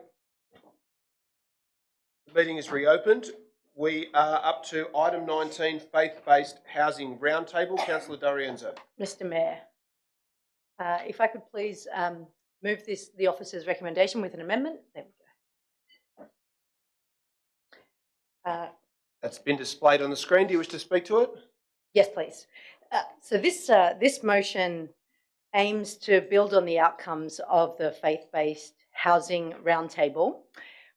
The meeting is reopened. We are up to item 19, faith-based housing roundtable. Councillor D'Arienzo. Mr Mayor, if I could please move the officer's recommendation with an amendment. There we go. That's been displayed on the screen. Do you wish to speak to it? Yes, please. So this motion aims to build on the outcomes of the faith-based housing roundtable.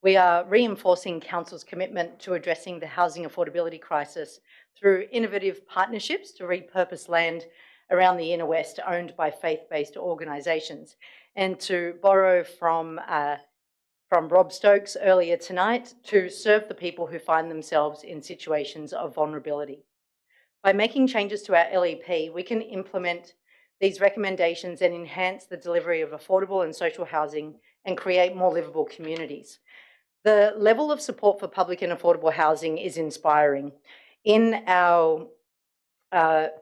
We are reinforcing Council's commitment to addressing the housing affordability crisis through innovative partnerships to repurpose land around the Inner West owned by faith-based organisations. And to borrow from Rob Stokes earlier tonight, to serve the people who find themselves in situations of vulnerability. By making changes to our LEP, we can implement these recommendations and enhance the delivery of affordable and social housing and create more livable communities. The level of support for public and affordable housing is inspiring. In our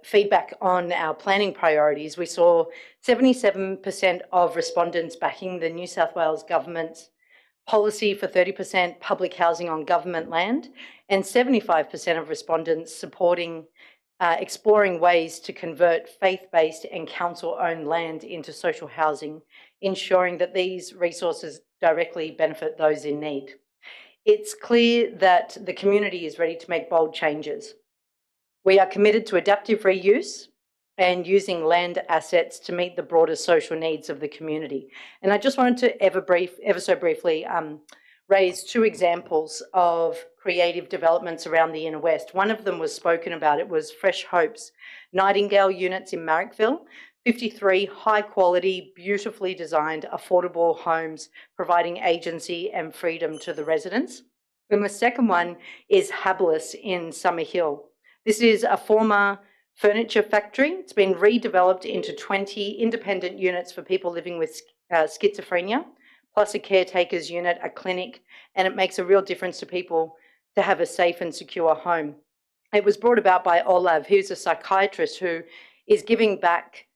feedback on our planning priorities, we saw 77% of respondents backing the New South Wales Government's policy for 30% public housing on government land, and 75% of respondents supporting exploring ways to convert faith-based and council-owned land into social housing, ensuring that these resources directly benefit those in need. It's clear that the community is ready to make bold changes. We are committed to adaptive reuse and using land assets to meet the broader social needs of the community. And I just wanted to ever so briefly raise two examples of creative developments around the Inner West. One of them was spoken about. It was Fresh Hope's Nightingale units in Marrickville, 53 high-quality, beautifully designed, affordable homes providing agency and freedom to the residents. And the second one is Habilis in Summerhill. This is a former furniture factory. It's been redeveloped into 20 independent units for people living with schizophrenia, plus a caretaker's unit, a clinic, and it makes a real difference to people to have a safe and secure home. It was brought about by Olav, who's a psychiatrist who is giving back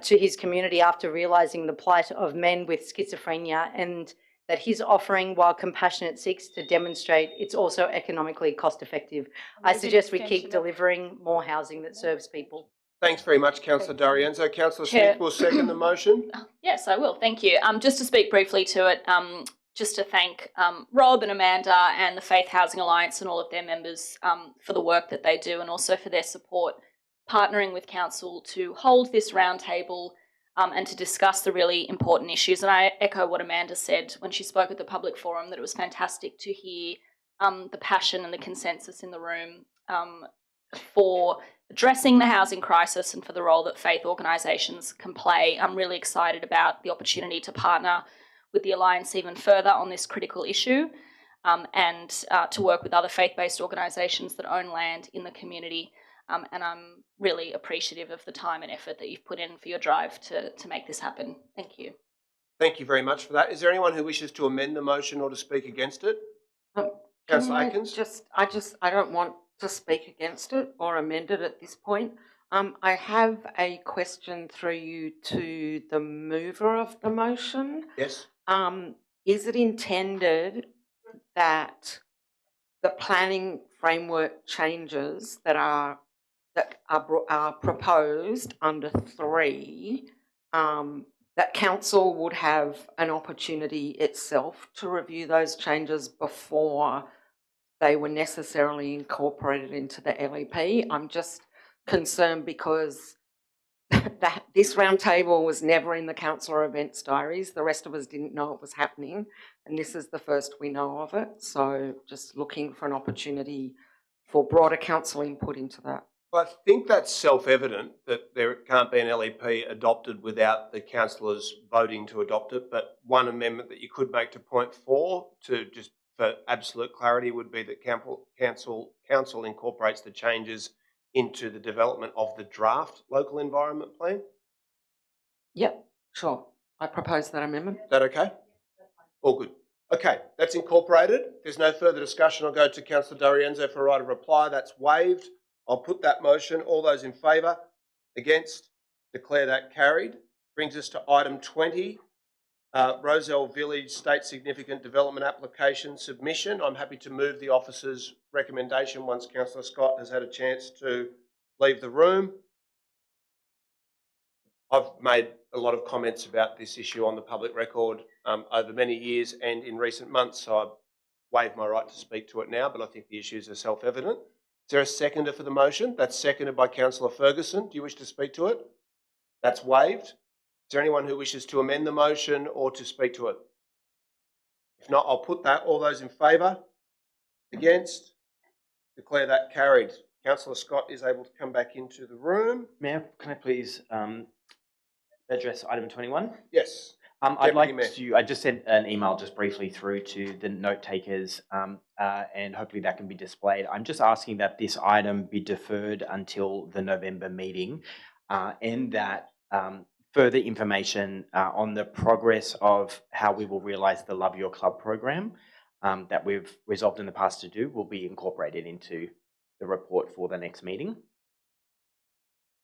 to his community after realising the plight of men with schizophrenia, and that his offering, while compassionate, seeks to demonstrate it's also economically cost effective. I suggest we keep delivering more housing that serves people. Thanks very much, Councillor D'Arienzo. Councillor Smith will second the motion. Yes, I will. Thank you. Just to speak briefly to it, just to thank Rob and Amanda and the Faith Housing Alliance and all of their members for the work that they do, and also for their support partnering with Council to hold this roundtable and to discuss the really important issues. And I echo what Amanda said when she spoke at the public forum, that it was fantastic to hear the passion and the consensus in the room for addressing the housing crisis and for the role that faith organisations can play. I'm really excited about the opportunity to partner with the Alliance even further on this critical issue and to work with other faith-based organisations that own land in the community. And I'm really appreciative of the time and effort that you've put in for your drive to make this happen. Thank you. Thank you very much for that. Is there anyone who wishes to amend the motion or to speak against it? Councillor Atkins? I don't want to speak against it or amend it at this point. I have a question through you to the mover of the motion. Yes. Is it intended that the planning framework changes that are proposed under 3, that Council would have an opportunity itself to review those changes before they were necessarily incorporated into the LEP? I'm just concerned because this roundtable was never in the councillor events diaries. The rest of us didn't know it was happening, and this is the first we know of it. So just looking for an opportunity for broader council input into that. I think that's self-evident that there can't be an LEP adopted without the councillors voting to adopt it. But one amendment that you could make to point 4, to just for absolute clarity, would be that council incorporates the changes into the development of the draft local environment plan. Yep, sure. I propose that amendment. Is that okay? All good. Okay, that's incorporated. If there's no further discussion, I'll go to Councillor D'Arienzo for a right of reply. That's waived. I'll put that motion. All those in favour? Against? Declare that carried. Brings us to item 20, Roselle Village State Significant Development Application submission. I'm happy to move the officer's recommendation once Councillor Scott has had a chance to leave the room. I've made a lot of comments about this issue on the public record over many years and in recent months, so I waive my right to speak to it now, but I think the issues are self-evident. Is there a seconder for the motion? That's seconded by Councillor Ferguson. Do you wish to speak to it? That's waived. Is there anyone who wishes to amend the motion or to speak to it? If not, I'll put that. All those in favour? Against? Declare that carried. Councillor Scott is able to come back into the room. Mayor, can I please address item 21? Yes. I'd like to, I just sent an email just briefly through to the note takers and hopefully that can be displayed. I'm just asking that this item be deferred until the November meeting and that further information on the progress of how we will realise the Love Your Club program that we've resolved in the past to do will be incorporated into the report for the next meeting.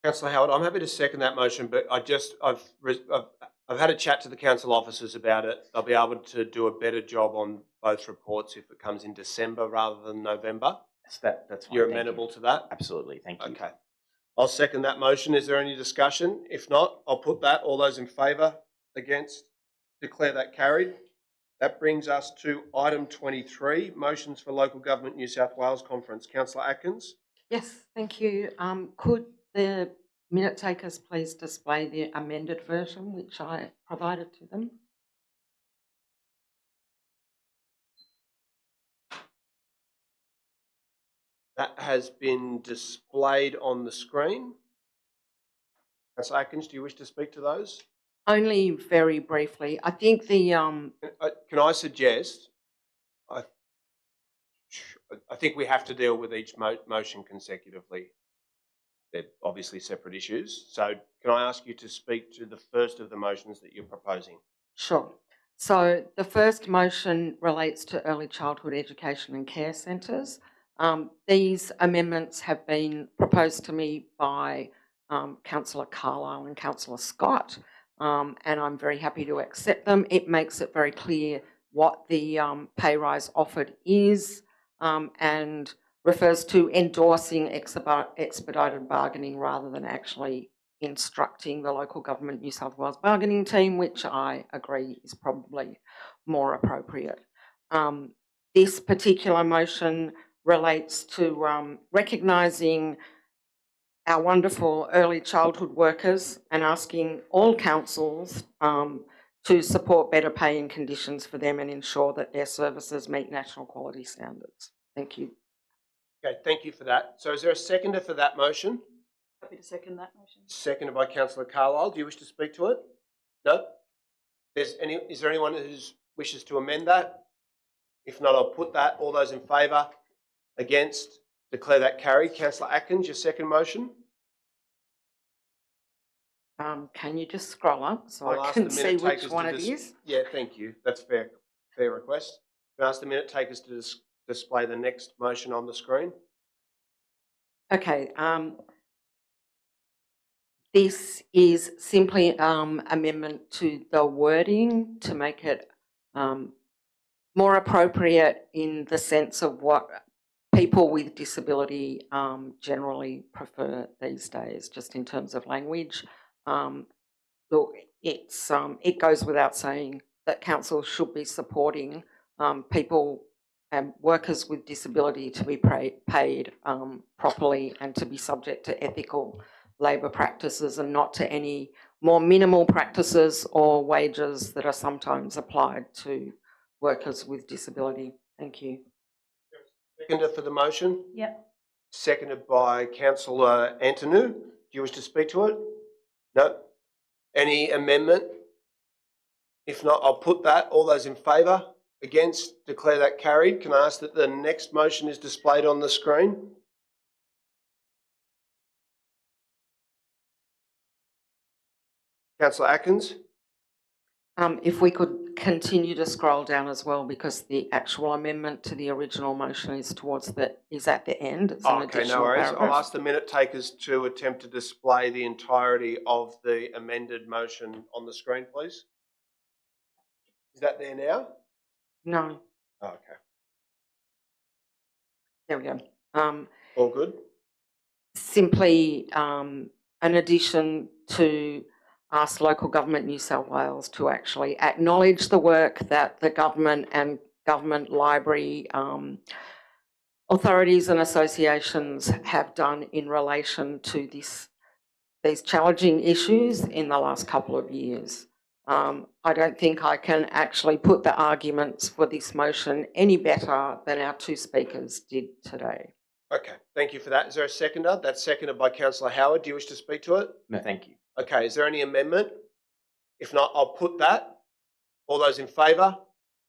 Councillor Howard, I'm happy to second that motion, but I've had a chat to the council officers about it. They'll be able to do a better job on both reports if it comes in December rather than November. Yes, that's fine. You're amenable to that? Absolutely, thank you. Okay. I'll second that motion. Is there any discussion? If not, I'll put that. All those in favour? Against? Declare that carried. That brings us to item 23, motions for Local Government New South Wales Conference. Councillor Atkins. Yes, thank you. Could the minute takers please display the amended version which I provided to them? That has been displayed on the screen. Councillor Atkins, do you wish to speak to those? Only very briefly. I think the Can I suggest? I think we have to deal with each motion consecutively. They're obviously separate issues. So can I ask you to speak to the first of the motions that you're proposing? Sure. So the first motion relates to early childhood education and care centres. These amendments have been proposed to me by Councillor Carlisle and Councillor Scott, and I'm very happy to accept them. It makes it very clear what the pay rise offered is and refers to endorsing expedited bargaining rather than actually instructing the Local Government New South Wales bargaining team, which I agree is probably more appropriate. This particular motion relates to recognising our wonderful early childhood workers and asking all councils to support better pay and conditions for them and ensure that their services meet national quality standards. Thank you. Okay, thank you for that. So is there a seconder for that motion? Happy to second that motion. Seconded by Councillor Carlisle. Do you wish to speak to it? No? Is there anyone who wishes to amend that? If not, I'll put that. All those in favour? Against? Declare that carried. Councillor Atkins, your second motion. Can you just scroll up so I'll I ask can the see minute which takers one to it is? Yeah, thank you. That's fair request. Can I ask the minute takers to display the next motion on the screen? Okay. This is simply amendment to the wording to make it more appropriate in the sense of what people with disability generally prefer these days, just in terms of language. Look, it goes without saying that council should be supporting people and workers with disability to be paid properly and to be subject to ethical labour practices and not to any more minimal practices or wages that are sometimes applied to workers with disability. Thank you. Seconder for the motion? Yep. Seconded by Councillor Antonou. Do you wish to speak to it? No? Any amendment? If not, I'll put that. All those in favour? Against? Declare that carried. Can I ask that the next motion is displayed on the screen? Councillor Atkins? If we could continue to scroll down as well, because the actual amendment to the original motion is at the end. It's an Okay, no additional worries. paragraph. I'll ask the minute takers to attempt to display the entirety of the amended motion on the screen, please. Is that there now? No, Oh, okay. there we go. All good? Simply an addition to ask Local Government New South Wales to actually acknowledge the work that the government and government library authorities and associations have done in relation to these challenging issues in the last couple of years. I don't think I can actually put the arguments for this motion any better than our two speakers did today. Okay, thank you for that. Is there a seconder? That's seconded by Councillor Howard. Do you wish to speak to it? No, thank you. Okay, is there any amendment? If not, I'll put that. All those in favour?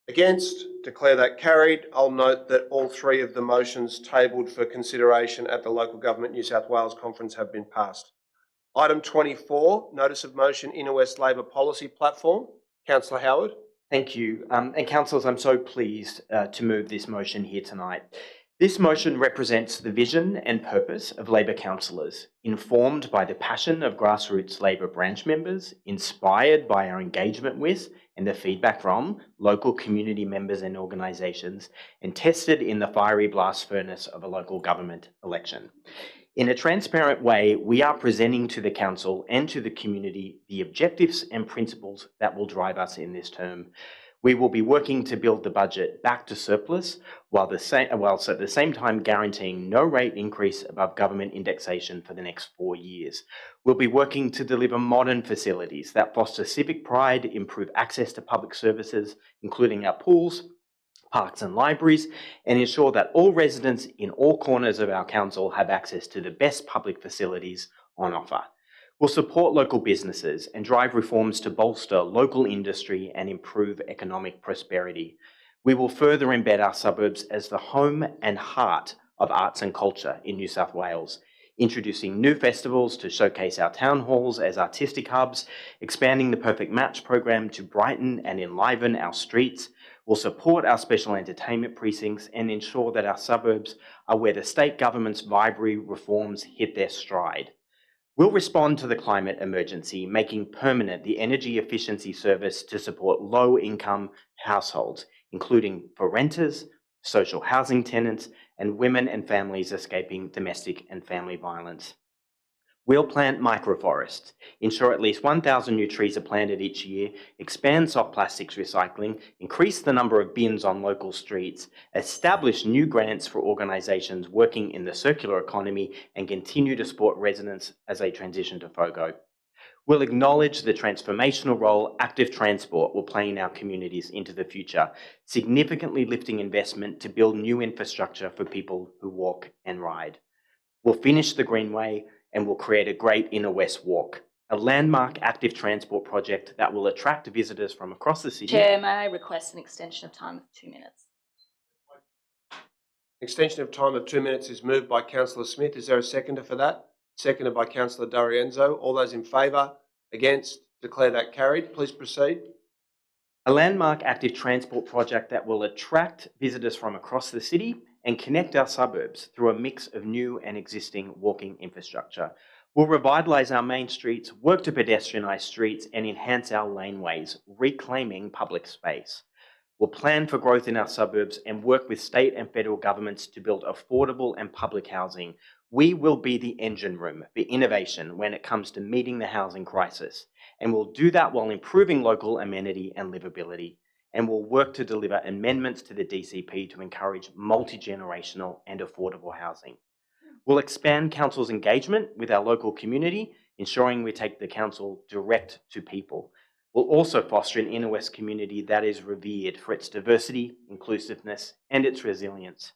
Against? Declare that carried. I'll note that all three of the motions tabled for consideration at the Local Government New South Wales Conference have been passed. Item 24, Notice of Motion Inner West Labor Policy Platform. Councillor Howard. Thank you. And councillors, I'm so pleased to move this motion here tonight. This motion represents the vision and purpose of Labor councillors, informed by the passion of grassroots Labor branch members, inspired by our engagement with and the feedback from local community members and organisations, and tested in the fiery blast furnace of a local government election. In a transparent way, we are presenting to the council and to the community the objectives and principles that will drive us in this term. We will be working to build the budget back to surplus whilst at the same time guaranteeing no rate increase above government indexation for the next 4 years. We'll be working to deliver modern facilities that foster civic pride, improve access to public services, including our pools, parks and libraries, and ensure that all residents in all corners of our council have access to the best public facilities on offer. We'll support local businesses and drive reforms to bolster local industry and improve economic prosperity. We will further embed our suburbs as the home and heart of arts and culture in New South Wales, introducing new festivals to showcase our town halls as artistic hubs, expanding the Perfect Match program to brighten and enliven our streets. We'll support our special entertainment precincts and ensure that our suburbs are where the state government's Vibrary reforms hit their stride. We'll respond to the climate emergency, making permanent the energy efficiency service to support low-income households, including for renters, social housing tenants, and women and families escaping domestic and family violence. We'll plant microforests, ensure at least 1,000 new trees are planted each year, expand soft plastics recycling, increase the number of bins on local streets, establish new grants for organisations working in the circular economy, and continue to support residents as they transition to FOGO. We'll acknowledge the transformational role active transport will play in our communities into the future, significantly lifting investment to build new infrastructure for people who walk and ride. We'll finish the Greenway and will create a great Inner West Walk, a landmark active transport project that will attract visitors from across the city. Chair, may I request an extension of time of 2 minutes? Extension of time of 2 minutes is moved by Councillor Smith. Is there a seconder for that? Seconded by Councillor D'Arienzo. All those in favour? Against? Declare that carried. Please proceed. A landmark active transport project that will attract visitors from across the city and connect our suburbs through a mix of new and existing walking infrastructure. We'll revitalise our main streets, work to pedestrianise streets and enhance our laneways, reclaiming public space. We'll plan for growth in our suburbs and work with state and federal governments to build affordable and public housing. We will be the engine room for innovation when it comes to meeting the housing crisis, and we'll do that while improving local amenity and livability. And we'll work to deliver amendments to the DCP to encourage multi-generational and affordable housing. We'll expand council's engagement with our local community, ensuring we take the council direct to people. We'll also foster an Inner West community that is revered for its diversity, inclusiveness, and its resilience.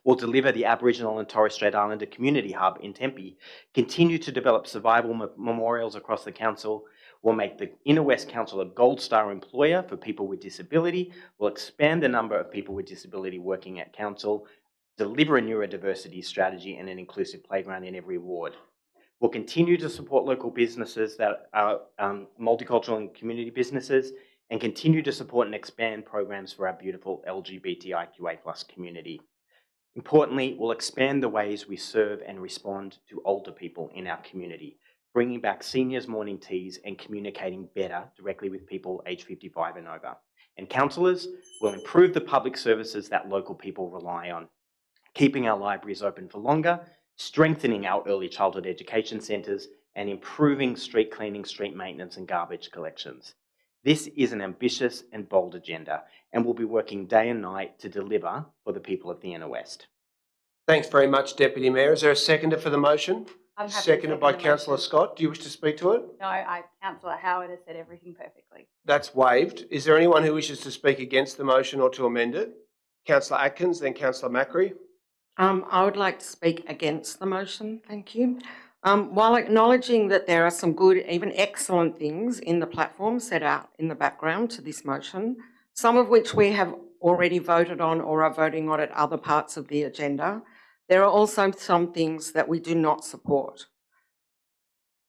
We'll deliver the Aboriginal and Torres Strait Islander Community Hub in Tempe, continue to develop survival memorials across the council. We'll make the Inner West Council a gold star employer for people with disability. We'll expand the number of people with disability working at council, deliver a neurodiversity strategy and an inclusive playground in every ward. We'll continue to support local businesses that are multicultural and community businesses, and continue to support and expand programs for our beautiful LGBTIQA+ community. Importantly, we'll expand the ways we serve and respond to older people in our community, bringing back seniors' morning teas and communicating better directly with people aged 55 and over. and councillors will improve the public services that local people rely on, keeping our libraries open for longer, strengthening our early childhood education centres, and improving street cleaning, street maintenance and garbage collections. This is an ambitious and bold agenda, and we'll be working day and night to deliver for the people of the Inner West. Thanks very much, Deputy Mayor. Is there a seconder for the motion? I'm happy to Seconded by second the Councillor motion. Scott. Do you wish to speak to it? No, Councillor Howard has said everything perfectly. That's waived. Is there anyone who wishes to speak against the motion or to amend it? Councillor Atkins, then Councillor Macri. I would like to speak against the motion, thank you. While acknowledging that there are some good, even excellent things in the platform set out in the background to this motion, some of which we have already voted on or are voting on at other parts of the agenda, there are also some things that we do not support.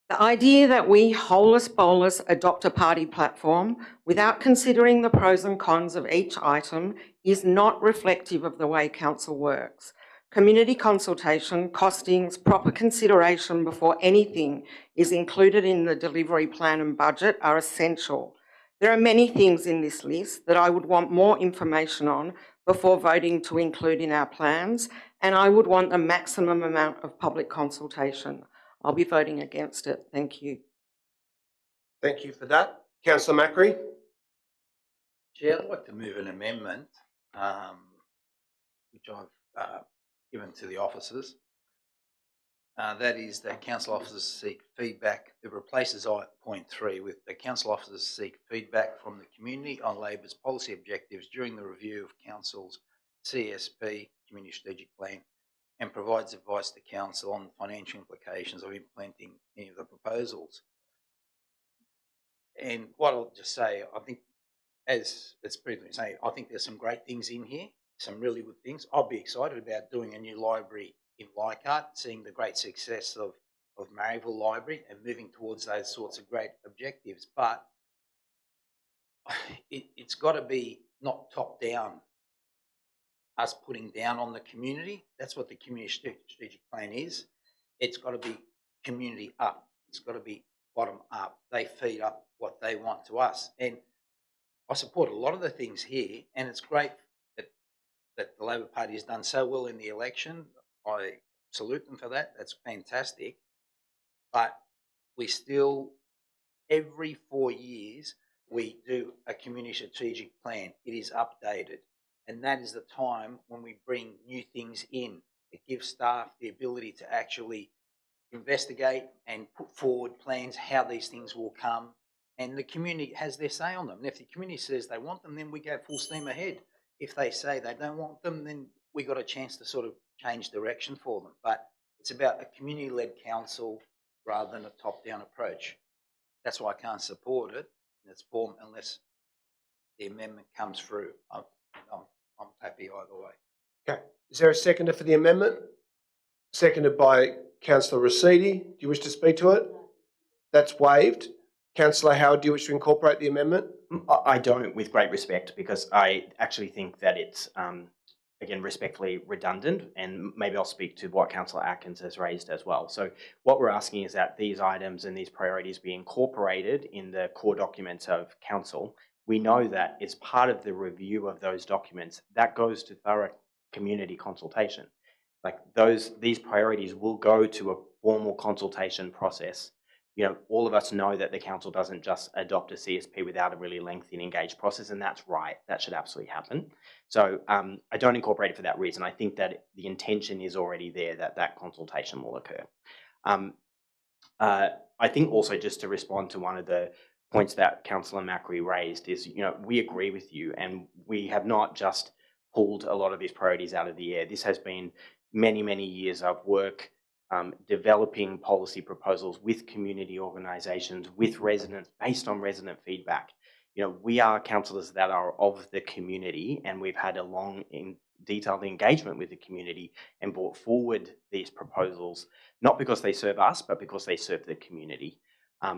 The idea that we holus bolus adopt a party platform without considering the pros and cons of each item is not reflective of the way council works. Community consultation, costings, proper consideration before anything is included in the delivery plan and budget are essential. There are many things in this list that I would want more information on before voting to include in our plans, and I would want the maximum amount of public consultation. I'll be voting against it. Thank you. Thank you for that. Councillor Macri. Chair, I'd like to move an amendment, which I've given to the officers. That is that council officers seek feedback. It replaces point 3 with the council officers seek feedback from the community on Labor's policy objectives during the review of council's CSP, Community Strategic Plan, and provides advice to council on the financial implications of implementing any of the proposals. And what I'll just say, I think, as it's previously saying, I think there's some great things in here, some really good things. I'll be excited about doing a new library in Leichhardt, seeing the great success of Maryville Library and moving towards those sorts of great objectives. But it's got to be not top down, us putting down on the community. That's what the community strategic plan is. It's got to be community up. It's got to be bottom up. They feed up what they want to us. And I support a lot of the things here, and it's great that the Labor Party has done so well in the election. I salute them for that. That's fantastic. But we still, every 4 years, we do a community strategic plan. It is updated. And that is the time when we bring new things in. It gives staff the ability to actually investigate and put forward plans how these things will come. And the community has their say on them. And if the community says they want them, then we go full steam ahead. If they say they don't want them, then we got a chance to sort of change direction for them. But it's about a community-led council rather than a top-down approach. That's why I can't support it in its form unless the amendment comes through. I'm happy either way. Okay. Is there a seconder for the amendment? Seconded by Councillor Rosidi. Do you wish to speak to it? That's waived. Councillor Howard, do you wish to incorporate the amendment? I don't, with great respect, because I actually think that it's, again, respectfully redundant, and maybe I'll speak to what Councillor Atkins has raised as well. So what we're asking is that these items and these priorities be incorporated in the core documents of council. We know that as part of the review of those documents, that goes to thorough community consultation. Like these priorities will go to a formal consultation process. You know, all of us know that the council doesn't just adopt a CSP without a really lengthy and engaged process, and that's right. That should absolutely happen. So I don't incorporate it for that reason. I think that the intention is already there that that consultation will occur. I think also, just to respond to one of the points that Councillor Macri raised, is, you know, we agree with you, and we have not just pulled a lot of these priorities out of the air. This has been many, many years of work, developing policy proposals with community organisations, with residents, based on resident feedback. You know, we are councillors that are of the community, and we've had a long and detailed engagement with the community and brought forward these proposals, not because they serve us, but because they serve the community.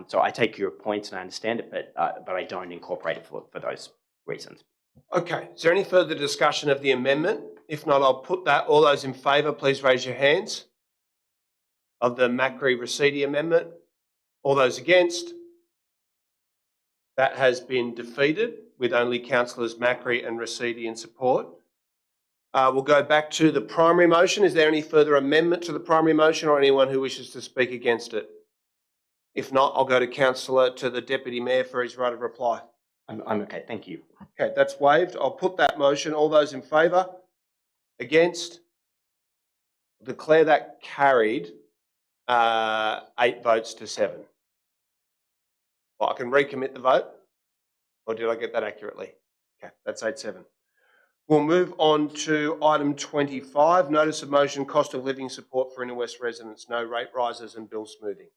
So I take your points and I understand it, but I don't incorporate it for those reasons. Okay. Is there any further discussion of the amendment? If not, I'll put that. All those in favour, please raise your hands. Of the Macri-Rosidi amendment. All those against? That has been defeated. with only councillors Macri and Raciti in support. We'll go back to the primary motion. Is there any further amendment to the primary motion or anyone who wishes to speak against it? If not, I'll go to the Deputy Mayor for his right of reply. I'm okay, thank you. Okay, that's waived. I'll put that motion. All those in favour? Against? Declare that carried, 8 votes to 7. Well, I can recommit the vote, or did I get that accurately? Okay, that's 8-7. We'll move on to item 25, notice of motion, cost of living support for Inner West residents, no rate rises and bill smoothing.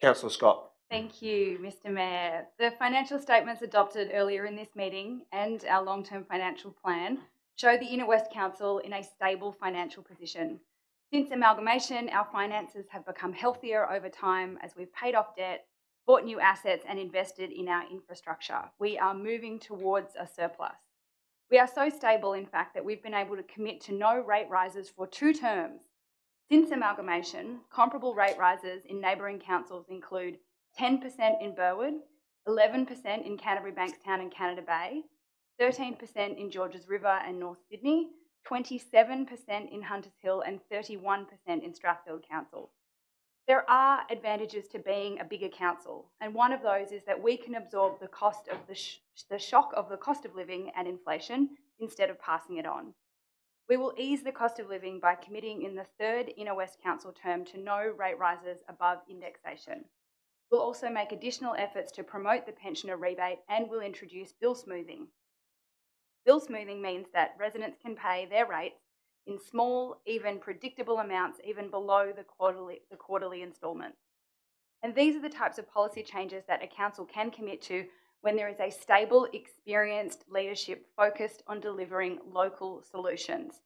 Councillor Scott. Thank you, Mr. Mayor. The financial statements adopted earlier in this meeting and our long-term financial plan show the Inner West Council in a stable financial position. Since amalgamation, our finances have become healthier over time as we've paid off debt, bought new assets and invested in our infrastructure. We are moving towards a surplus. We are so stable, in fact, that we've been able to commit to no rate rises for 2 terms. Since amalgamation, comparable rate rises in neighbouring councils include 10% in Burwood, 11% in Canterbury Bankstown and Canada Bay, 13% in Georges River and North Sydney, 27% in Hunters Hill and 31% in Strathfield Council. There are advantages to being a bigger council, and one of those is that we can absorb the cost of the shock of the cost of living and inflation instead of passing it on. We will ease the cost of living by committing in the 3rd Inner West Council term to no rate rises above indexation. We'll also make additional efforts to promote the pensioner rebate and will introduce bill smoothing. Bill smoothing means that residents can pay their rates in small, even predictable amounts, even below the quarterly instalments. And these are the types of policy changes that a council can commit to when there is a stable, experienced leadership focused on delivering local solutions.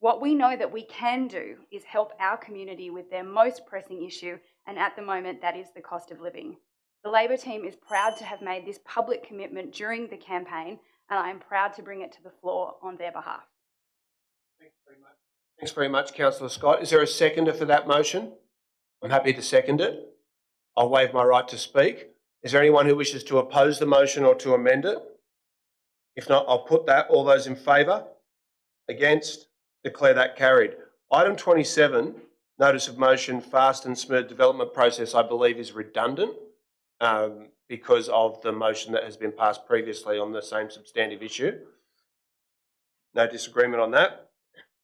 What we know that we can do is help our community with their most pressing issue, and at the moment that is the cost of living. The Labor team is proud to have made this public commitment during the campaign, and I am proud to bring it to the floor on their behalf. Thanks very much, Councillor Scott. Is there a seconder for that motion? I'm happy to second it. I'll waive my right to speak. Is there anyone who wishes to oppose the motion or to amend it? If not, I'll put that. All those in favour? Against? Declare that carried. Item 27, notice of motion, fast and smooth development process, I believe is redundant because of the motion that has been passed previously on the same substantive issue. No disagreement on that.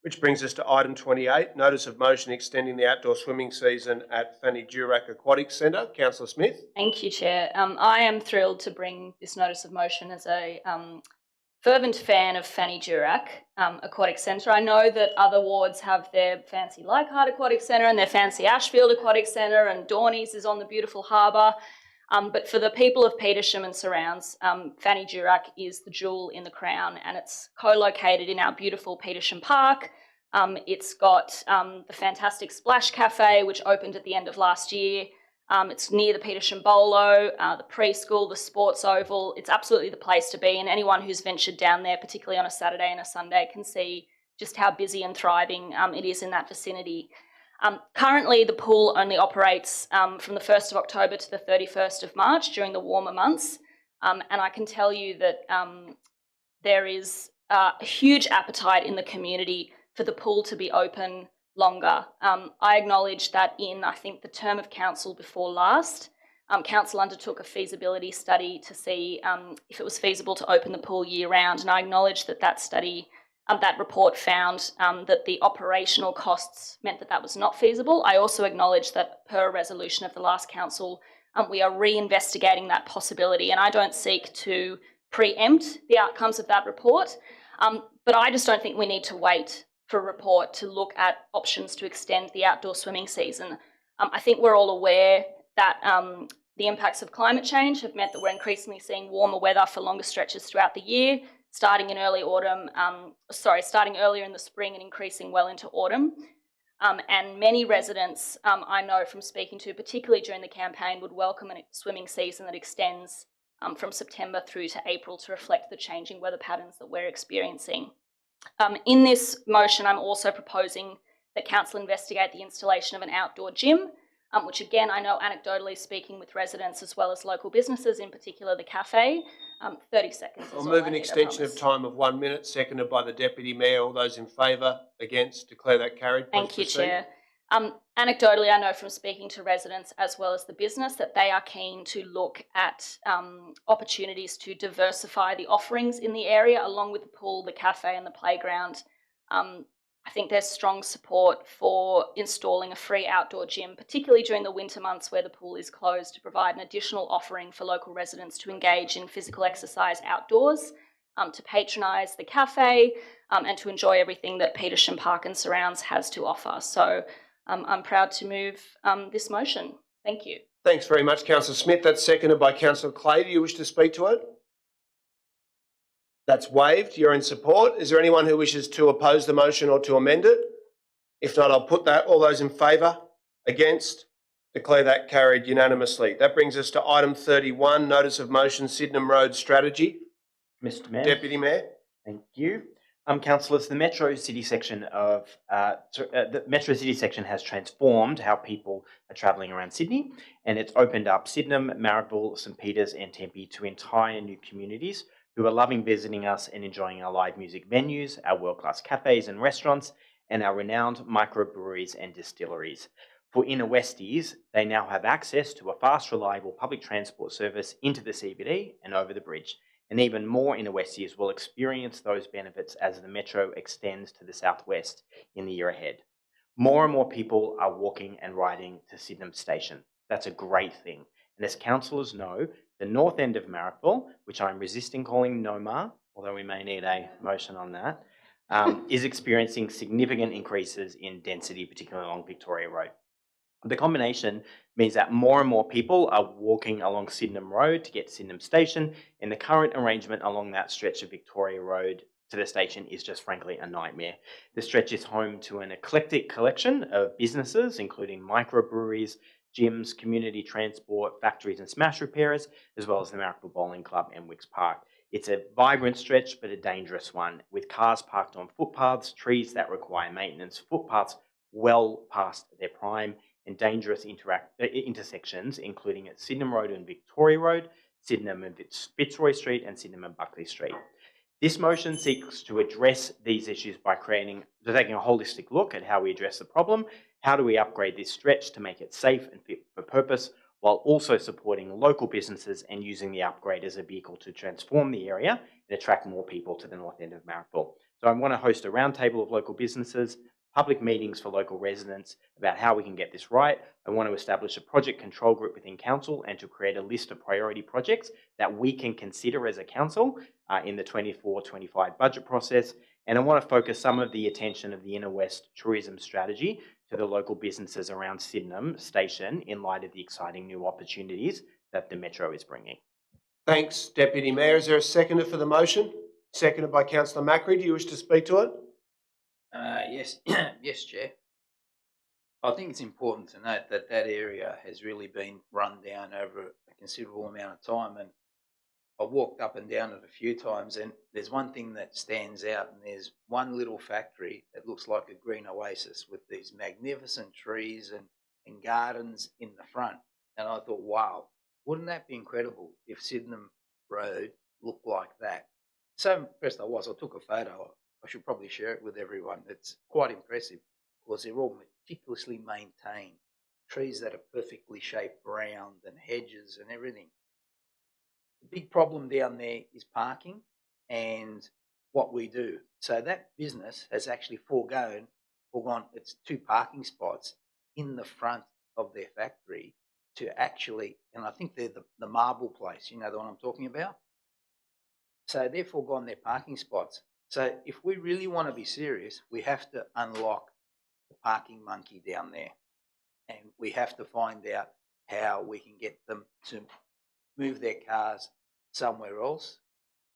Which brings us to item 28, notice of motion extending the outdoor swimming season at Fanny Durack Aquatic Centre. Councillor Smith. Thank you, Chair. I am thrilled to bring this notice of motion as a fervent fan of Fanny Durack Aquatic Centre. I know that other wards have their fancy Leichhardt Aquatic Centre and their fancy Ashfield Aquatic Centre, and Dornies is on the beautiful harbour. But for the people of Petersham and surrounds, Fanny Durack is the jewel in the crown, and it's co-located in our beautiful Petersham Park. It's got the fantastic Splash Cafe, which opened at the end of last year. It's near the Petersham Bolo, the preschool, the sports oval. It's absolutely the place to be, and anyone who's ventured down there, particularly on a Saturday and a Sunday, can see just how busy and thriving it is in that vicinity. Currently, the pool only operates from the 1st of October to the 31st of March during the warmer months. And I can tell you that there is a huge appetite in the community for the pool to be open longer. I acknowledge that in, I think, the term of council before last, council undertook a feasibility study to see if it was feasible to open the pool year round. And I acknowledge that that study that report found that the operational costs meant that that was not feasible. I also acknowledge that per a resolution of the last council, we are re-investigating that possibility, and I don't seek to preempt the outcomes of that report, but I just don't think we need to wait for a report to look at options to extend the outdoor swimming season. I think we're all aware that the impacts of climate change have meant that we're increasingly seeing warmer weather for longer stretches throughout the year, starting in early autumn, starting earlier in the spring and increasing well into autumn. And many residents I know from speaking to, particularly during the campaign, would welcome a swimming season that extends from September through to April to reflect the changing weather patterns that we're experiencing. In this motion, I'm also proposing that council investigate the installation of an outdoor gym, which again, I know anecdotally speaking with residents as well as local businesses, in particular the cafe, 30 seconds. I'll move an extension of time of 1 minute, seconded by the Deputy Mayor. All those in favour, against, declare that carried. Thank Please you, proceed. Chair. Anecdotally, I know from speaking to residents as well as the business that they are keen to look at opportunities to diversify the offerings in the area, along with the pool, the cafe and the playground. I think there's strong support for installing a free outdoor gym, particularly during the winter months where the pool is closed, to provide an additional offering for local residents to engage in physical exercise outdoors, to patronise the cafe, and to enjoy everything that Petersham Park and surrounds has to offer. So I'm proud to move this motion. Thank you. Thanks very much, Councillor Smith. That's seconded by Councillor Clay. Do you wish to speak to it? That's waived. You're in support. Is there anyone who wishes to oppose the motion or to amend it? If not, I'll put that. All those in favour? Against? Declare that carried unanimously. That brings us to item 31, Notice of Motion, Sydenham Road Strategy. Mr. Mayor. Deputy Mayor. Thank you. Councillors, the Metro City section has transformed how people are travelling around Sydney, and it's opened up Sydenham, Marrickville, St Peters and Tempe to entire new communities who are loving visiting us and enjoying our live music venues, our world-class cafes and restaurants, and our renowned microbreweries and distilleries. For inner Westies, they now have access to a fast, reliable public transport service into the CBD and over the bridge. And even more inner Westies will experience those benefits as the Metro extends to the southwest in the year ahead. More and more people are walking and riding to Sydenham Station. That's a great thing. And as councillors know, the north end of Marrickville, which I'm resisting calling NOMA, although we may need a motion on that, is experiencing significant increases in density, particularly along Victoria Road. The combination means that more and more people are walking along Sydenham Road to get to Sydenham Station, and the current arrangement along that stretch of Victoria Road to the station is just frankly a nightmare. The stretch is home to an eclectic collection of businesses, including microbreweries, gyms, community transport, factories and smash repairers, as well as the Marrickville Bowling Club and Wicks Park. It's a vibrant stretch, but a dangerous one, with cars parked on footpaths, trees that require maintenance, footpaths well past their prime, and dangerous intersections, including at Sydenham Road and Victoria Road, Sydenham and Fitzroy Street, and Sydenham and Buckley Street. This motion seeks to address these issues by taking a holistic look at how we address the problem. How do we upgrade this stretch to make it safe and fit for purpose, while also supporting local businesses and using the upgrade as a vehicle to transform the area and attract more people to the north end of Marrickville. So I want to host a roundtable of local businesses, public meetings for local residents about how we can get this right. I want to establish a project control group within council and to create a list of priority projects that we can consider as a council in the 24-25 budget process. And I want to focus some of the attention of the Inner West tourism strategy to the local businesses around Sydenham Station in light of the exciting new opportunities that the Metro is bringing. Thanks, Deputy Mayor. Is there a seconder for the motion? Seconded by Councillor Macri. Do you wish to speak to it? Yes, yes, Chair. I think it's important to note that that area has really been run down over a considerable amount of time, and I've walked up and down it a few times, and there's one thing that stands out, and there's one little factory that looks like a green oasis with these magnificent trees and gardens in the front. And I thought, wow, wouldn't that be incredible if Sydenham Road looked like that? So impressed I was. I took a photo. I should probably share it with everyone. It's quite impressive because they're all meticulously maintained. Trees that are perfectly shaped round and hedges and everything. The big problem down there is parking and what we do. So that business has actually foregone its 2 parking spots in the front of their factory to actually, and I think they're the marble place, you know the one I'm talking about? So they've foregone their parking spots. So if we really want to be serious, we have to unlock the parking monkey down there. And we have to find out how we can get them to move their cars somewhere else.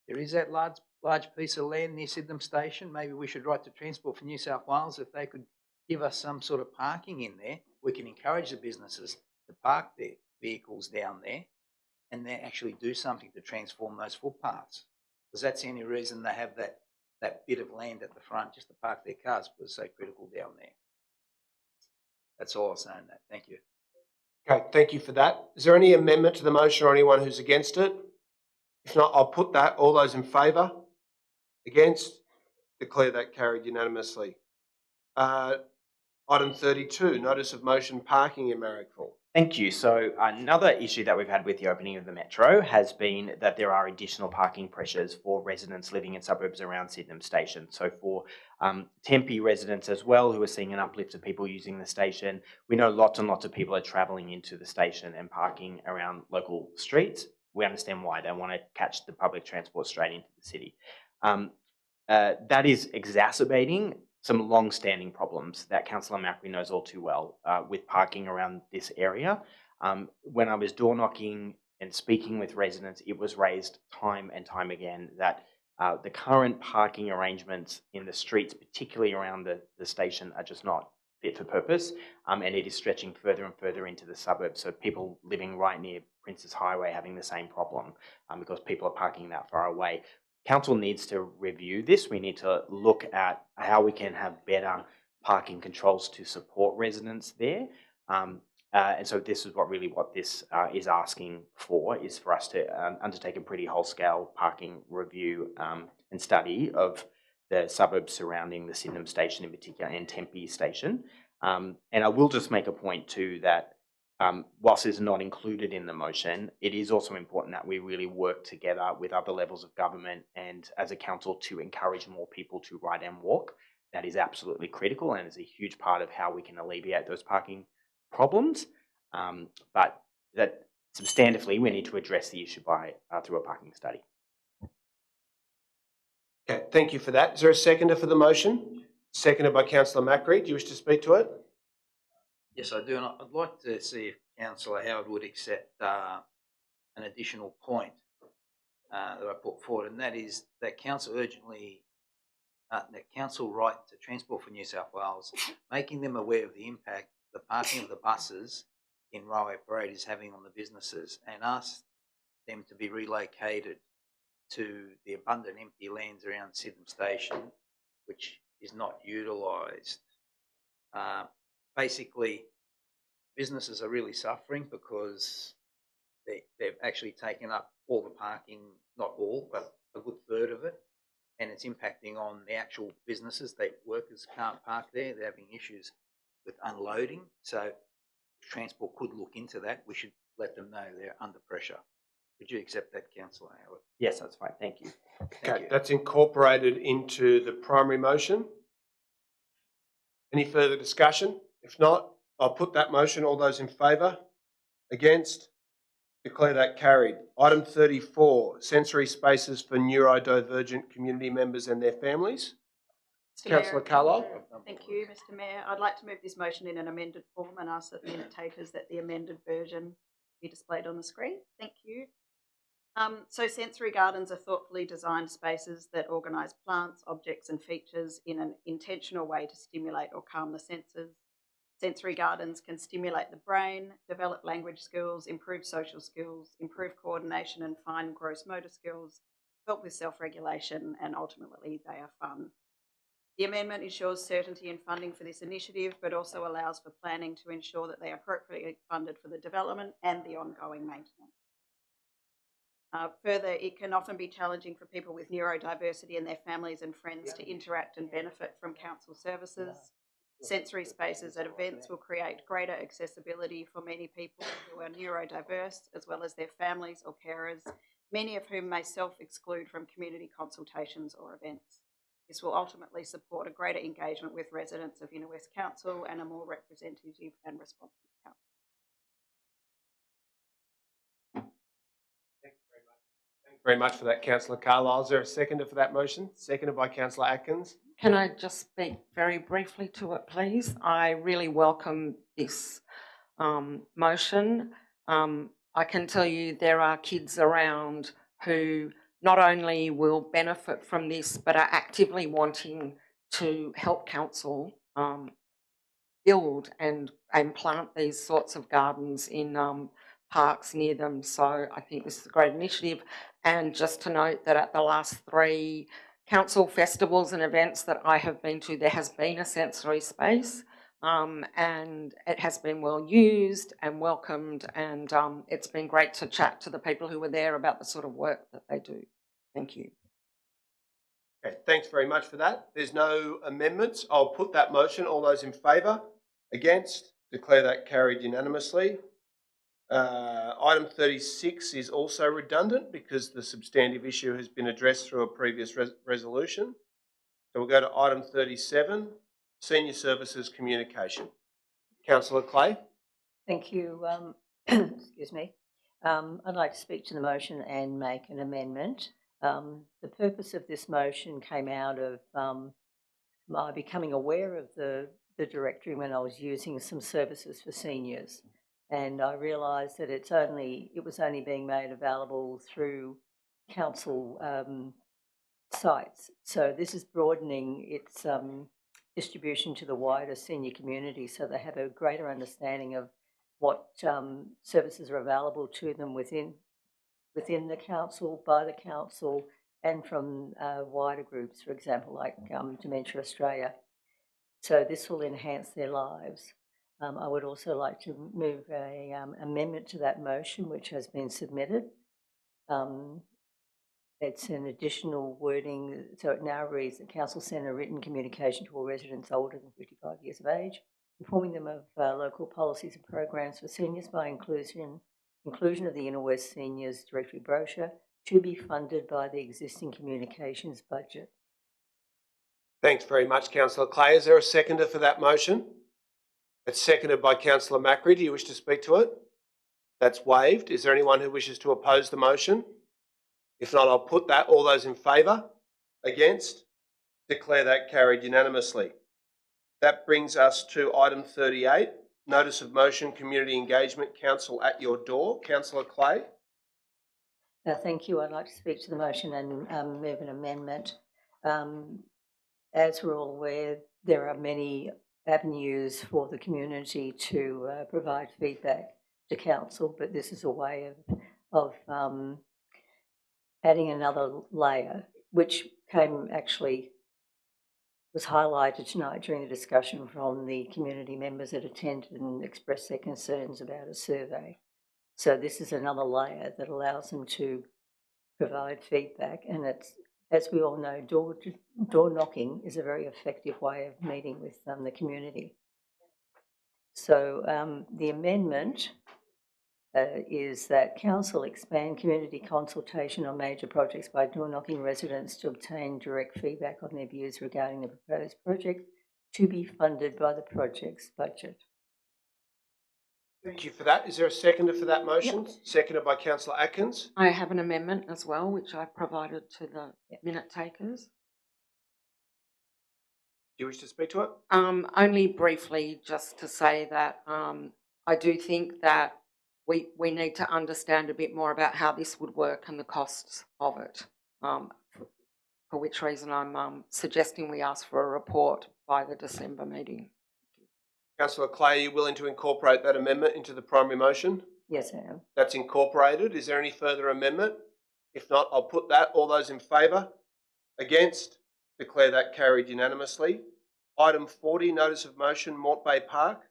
There is that large piece of land near Sydenham Station. Maybe we should write to Transport for New South Wales if they could give us some sort of parking in there. We can encourage the businesses to park their vehicles down there and then actually do something to transform those footpaths. Because that's the only reason they have that bit of land at the front just to park their cars, because it's so critical down there. That's all I'm saying. That. Thank you. Okay, thank you for that. Is there any amendment to the motion or anyone who's against it? If not, I'll put that. All those in favour? Against? Declare that carried unanimously. Item 32, notice of motion parking in Marrickville. Thank you. So another issue that we've had with the opening of the Metro has been that there are additional parking pressures for residents living in suburbs around Sydenham Station. So for Tempe residents as well, who are seeing an uplift of people using the station, we know lots and lots of people are travelling into the station and parking around local streets. We understand why. They want to catch the public transport straight into the city. That is exacerbating some long-standing problems that Councillor Macri knows all too well with parking around this area. When I was door knocking and speaking with residents, it was raised time and time again that the current parking arrangements in the streets, particularly around the station, are just not fit for purpose, and it is stretching further and further into the suburbs. So people living right near Princes Highway having the same problem because people are parking that far away. Council needs to review this. We need to look at how we can have better parking controls to support residents there. And so this is what this is asking for, is for us to undertake a pretty whole-scale parking review and study of the suburbs surrounding the Sydenham Station in particular and Tempe Station. And I will just make a point too that whilst it's not included in the motion, it is also important that we really work together with other levels of government and as a council to encourage more people to ride and walk. That is absolutely critical and is a huge part of how we can alleviate those parking problems. But that substantively, we need to address the issue through a parking study. Okay, thank you for that. Is there a seconder for the motion? Seconded by Councillor Macri. Do you wish to speak to it? Yes, I do, and I'd like to see if Councillor Howard would accept an additional point that I put forward, and that is that Council urgently, that Council write to Transport for New South Wales, making them aware of the impact the parking of the buses in Railway Parade is having on the businesses, and ask them to be relocated to the abundant empty lands around Sydenham Station, which is not utilised. Basically, businesses are really suffering because they've actually taken up all the parking, not all, but a good third of it, and it's impacting on the actual businesses. Workers can't park there. They're having issues with unloading. So Transport could look into that. We should let them know they're under pressure. Could you accept that, Councillor Howard? Yes, that's fine. Thank you. Okay, that's incorporated into the primary motion. Any further discussion? If not, I'll put that motion. All those in favour? Against? Declare that carried. Item 34, sensory spaces for neurodivergent community members and their families. Councillor Carlisle. Thank you, Mr Mayor. I'd like to move this motion in an amended form and ask that the minute takers that the amended version be displayed on the screen. Thank you. So sensory gardens are thoughtfully designed spaces that organise plants, objects and features in an intentional way to stimulate or calm the senses. Sensory gardens can stimulate the brain, develop language skills, improve social skills, improve coordination and fine gross motor skills, help with self-regulation, and ultimately they are fun. The amendment ensures certainty in funding for this initiative, but also allows for planning to ensure that they are appropriately funded for the development and the ongoing maintenance. Further, it can often be challenging for people with neurodiversity and their families and friends to interact and benefit from council services. Sensory spaces at events will create greater accessibility for many people who are neurodiverse, as well as their families or carers, many of whom may self-exclude from community consultations or events. This will ultimately support a greater engagement with residents of Inner West Council and a more representative and responsive council. Thank you very much for that, Councillor Carlisle. Is there a seconder for that motion? Seconded by Councillor Atkins. Can I just speak very briefly to it, please? I really welcome this motion. I can tell you there are kids around who not only will benefit from this, but are actively wanting to help council build and plant these sorts of gardens in parks near them. So I think this is a great initiative. And just to note that at the last 3 council festivals and events that I have been to, there has been a sensory space and it has been well used and welcomed, and it's been great to chat to the people who were there about the sort of work that they do. Thank you. Okay, thanks very much for that. There's no amendments. I'll put that motion. All those in favour? Against? Declare that carried unanimously. Item 36 is also redundant because the substantive issue has been addressed through a previous resolution. So we'll go to item 37, Senior Services Communication. Councillor Clay. Thank you. Excuse me. I'd like to speak to the motion and make an amendment. The purpose of this motion came out of my becoming aware of the directory when I was using some services for seniors. And I realised that it was only being made available through council sites. So this is broadening its distribution to the wider senior community, so they have a greater understanding of what services are available to them within the council, by the council, and from wider groups, for example, like Dementia Australia. So this will enhance their lives. I would also like to move an amendment to that motion, which has been submitted. It's an additional wording, so it now reads that council send a written communication to all residents older than 55 years of age, informing them of local policies and programs for seniors by inclusion of the Inner West Seniors Directory brochure to be funded by the existing communications budget. Thanks very much, Councillor Clay. Is there a seconder for that motion? It's seconded by Councillor Macri. Do you wish to speak to it? That's waived. Is there anyone who wishes to oppose the motion? If not, I'll put that. All those in favour? Against? Declare that carried unanimously. That brings us to item 38, Notice of Motion, Community Engagement, Council at your door. Councillor Clay. Thank you. I'd like to speak to the motion and move an amendment. As we're all aware, there are many avenues for the community to provide feedback to council, but this is a way of adding another layer, which was highlighted tonight during the discussion from the community members that attended and expressed their concerns about a survey. So this is another layer that allows them to provide feedback, and it's, as we all know, door knocking is a very effective way of meeting with the community. So the amendment is that council expand community consultation on major projects by door knocking residents to obtain direct feedback on their views regarding the proposed project to be funded by the project's budget. Thank you for that. Is there a seconder for that motion? Yep. Seconded by Councillor Atkins. I have an amendment as well, which I provided to the minute takers. Do you wish to speak to it? Only briefly, just to say that I do think that we need to understand a bit more about how this would work and the costs of it, for which reason I'm suggesting we ask for a report by the December meeting. Councillor Clay, are you willing to incorporate that amendment into the primary motion? Yes, I am. That's incorporated. Is there any further amendment? If not, I'll put that. All those in favour? Against? Declare that carried unanimously. Item 40, Notice of Motion, Mort Bay Park.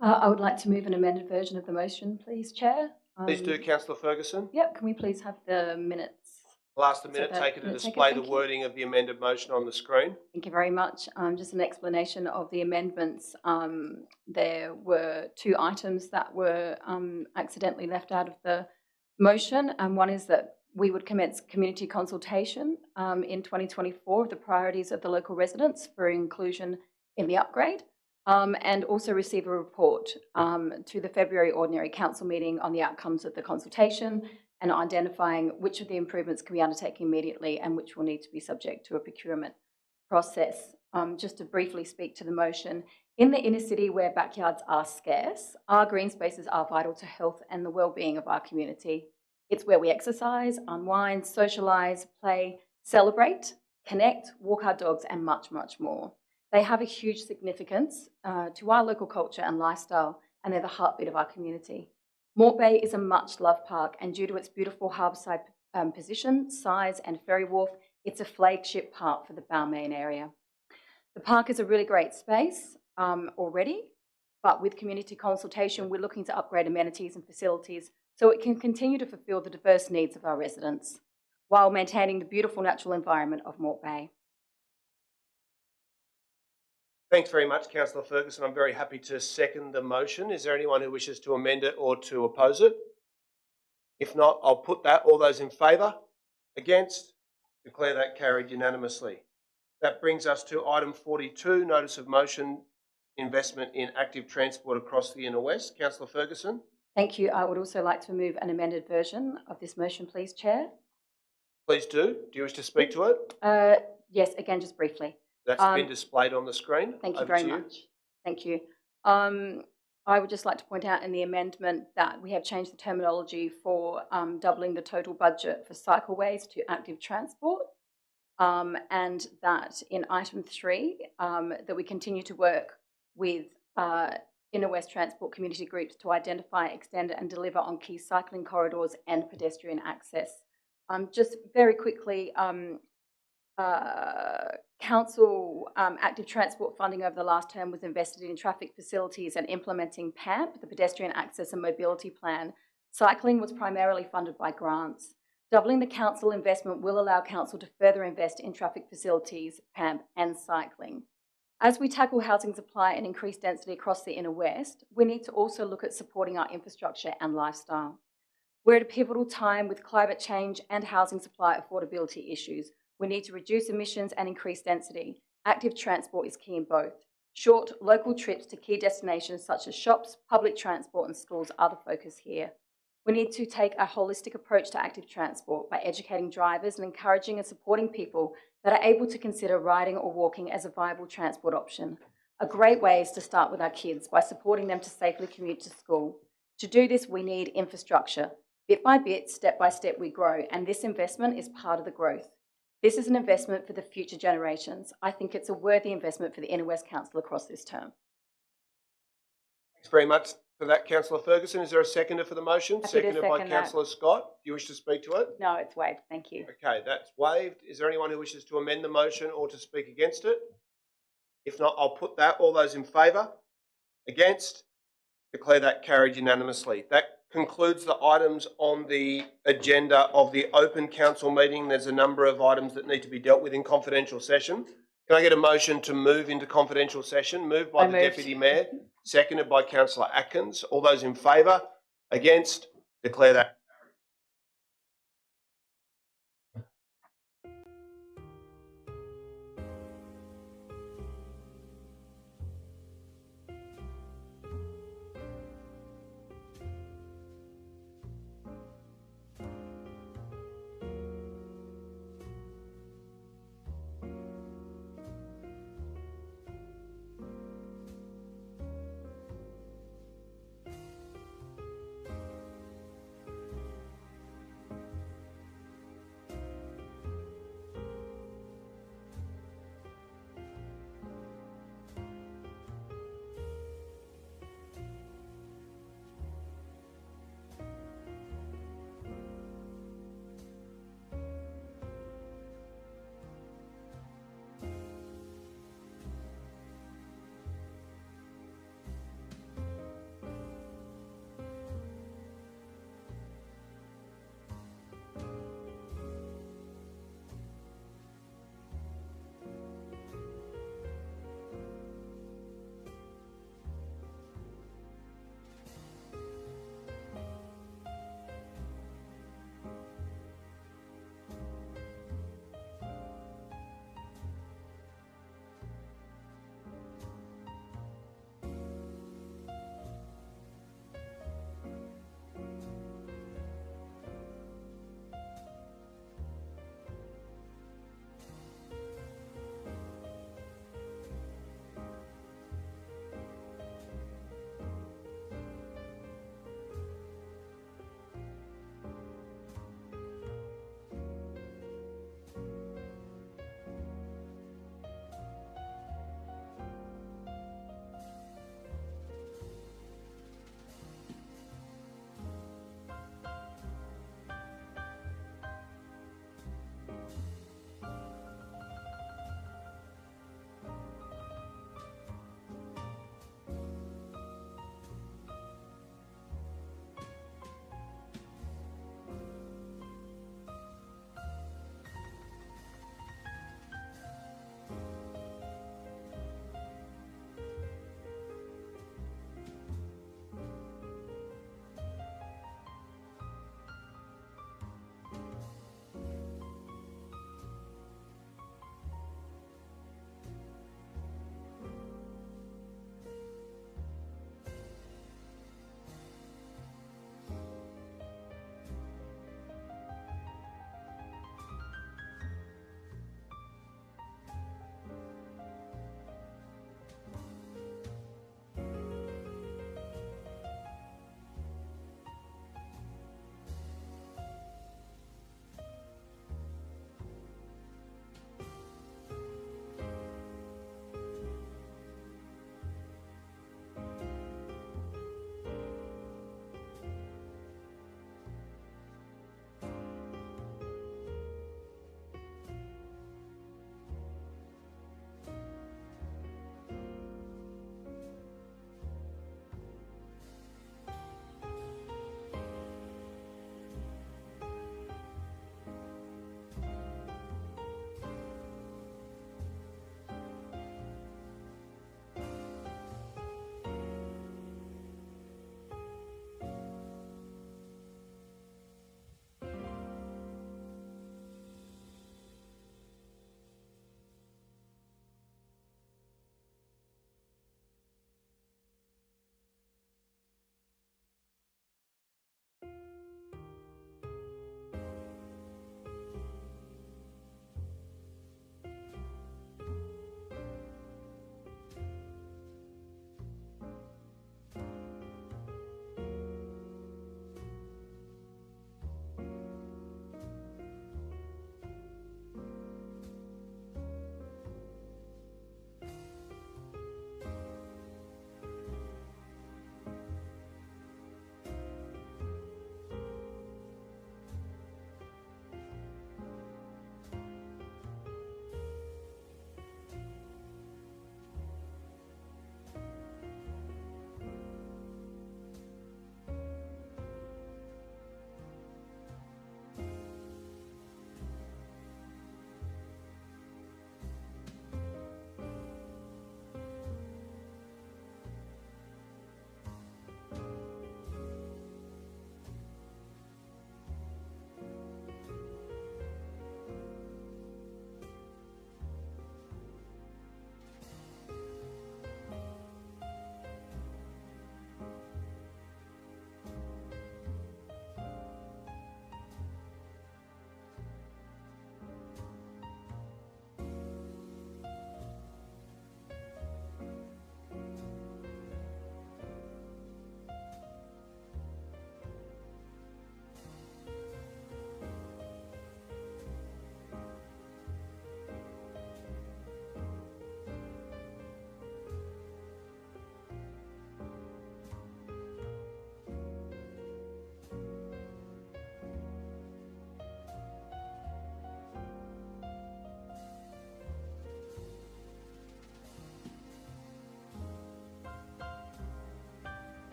I would like to move an amended version of the motion, please, Chair. Please do, Councillor Ferguson. Yep, can we please have the minutes? I'll ask the minute taker to display the wording of the amended motion on the screen. Thank you very much. Just an explanation of the amendments. There were two items that were accidentally left out of the motion. One is that we would commence community consultation in 2024 of the priorities of the local residents for inclusion in the upgrade, and also receive a report to the February Ordinary Council meeting on the outcomes of the consultation and identifying which of the improvements can be undertaken immediately and which will need to be subject to a procurement process. Just to briefly speak to the motion, in the inner city where backyards are scarce, our green spaces are vital to health and the well-being of our community. It's where we exercise, unwind, socialise, play, celebrate, connect, walk our dogs and much, much more. They have a huge significance to our local culture and lifestyle, and they're the heartbeat of our community. Mort Bay is a much-loved park, and due to its beautiful harbourside position, size and ferry wharf, it's a flagship park for the Balmain area. The park is a really great space already, but with community consultation, we're looking to upgrade amenities and facilities so it can continue to fulfil the diverse needs of our residents while maintaining the beautiful natural environment of Moort Bay. Thanks very much, Councillor Ferguson. I'm very happy to second the motion. Is there anyone who wishes to amend it or to oppose it? If not, I'll put that. All those in favour? Against? Declare that carried unanimously. That brings us to item 42, notice of motion, investment in active transport across the Inner West. Councillor Ferguson. Thank you. I would also like to move an amended version of this motion, please, Chair. Please do. Do you wish to speak to it? Yes, again, just briefly. That's been displayed on the screen. Thank you Over very to much. Thank you. I would just like to point out in the amendment that we have changed the terminology for doubling the total budget for cycleways to active transport, and that in item 3, that we continue to work with Inner West Transport community groups to identify, extend and deliver on key cycling corridors and pedestrian access. Just very quickly, Council active transport funding over the last term was invested in traffic facilities and implementing PAMP, the Pedestrian Access and Mobility Plan. Cycling was primarily funded by grants. Doubling the council investment will allow council to further invest in traffic facilities, PAMP and cycling. As we tackle housing supply and increase density across the Inner West, we need to also look at supporting our infrastructure and lifestyle. We're at a pivotal time with climate change and housing supply affordability issues. We need to reduce emissions and increase density. Active transport is key in both. Short, local trips to key destinations such as shops, public transport and schools are the focus here. We need to take a holistic approach to active transport by educating drivers and encouraging and supporting people that are able to consider riding or walking as a viable transport option. A great way is to start with our kids by supporting them to safely commute to school. To do this, we need infrastructure. Bit by bit, step by step, we grow, and this investment is part of the growth. This is an investment for the future generations. I think it's a worthy investment for the Inner West Council across this term. Thanks very much for that, Councillor Ferguson. Is there a seconder for the motion? Happy to Seconded by second that. Councillor Scott. Do you wish to speak to it? No, it's waived. Thank you. Okay, that's waived. Is there anyone who wishes to amend the motion or to speak against it? If not, I'll put that. All those in favour? Against? Declare that carried unanimously. That concludes the items on the agenda of the open council meeting. There's a number of items that need to be dealt with in confidential session. Can I get a motion to move into confidential session? Moved by the Deputy Mayor, seconded by Councillor Atkins. All those in favour? Against? Declare that.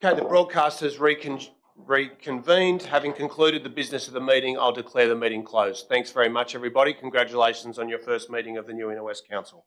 Okay, the broadcast has reconvened. Having concluded the business of the meeting, I'll declare the meeting closed. Thanks very much, everybody. Congratulations on your first meeting of the new Inner West Council.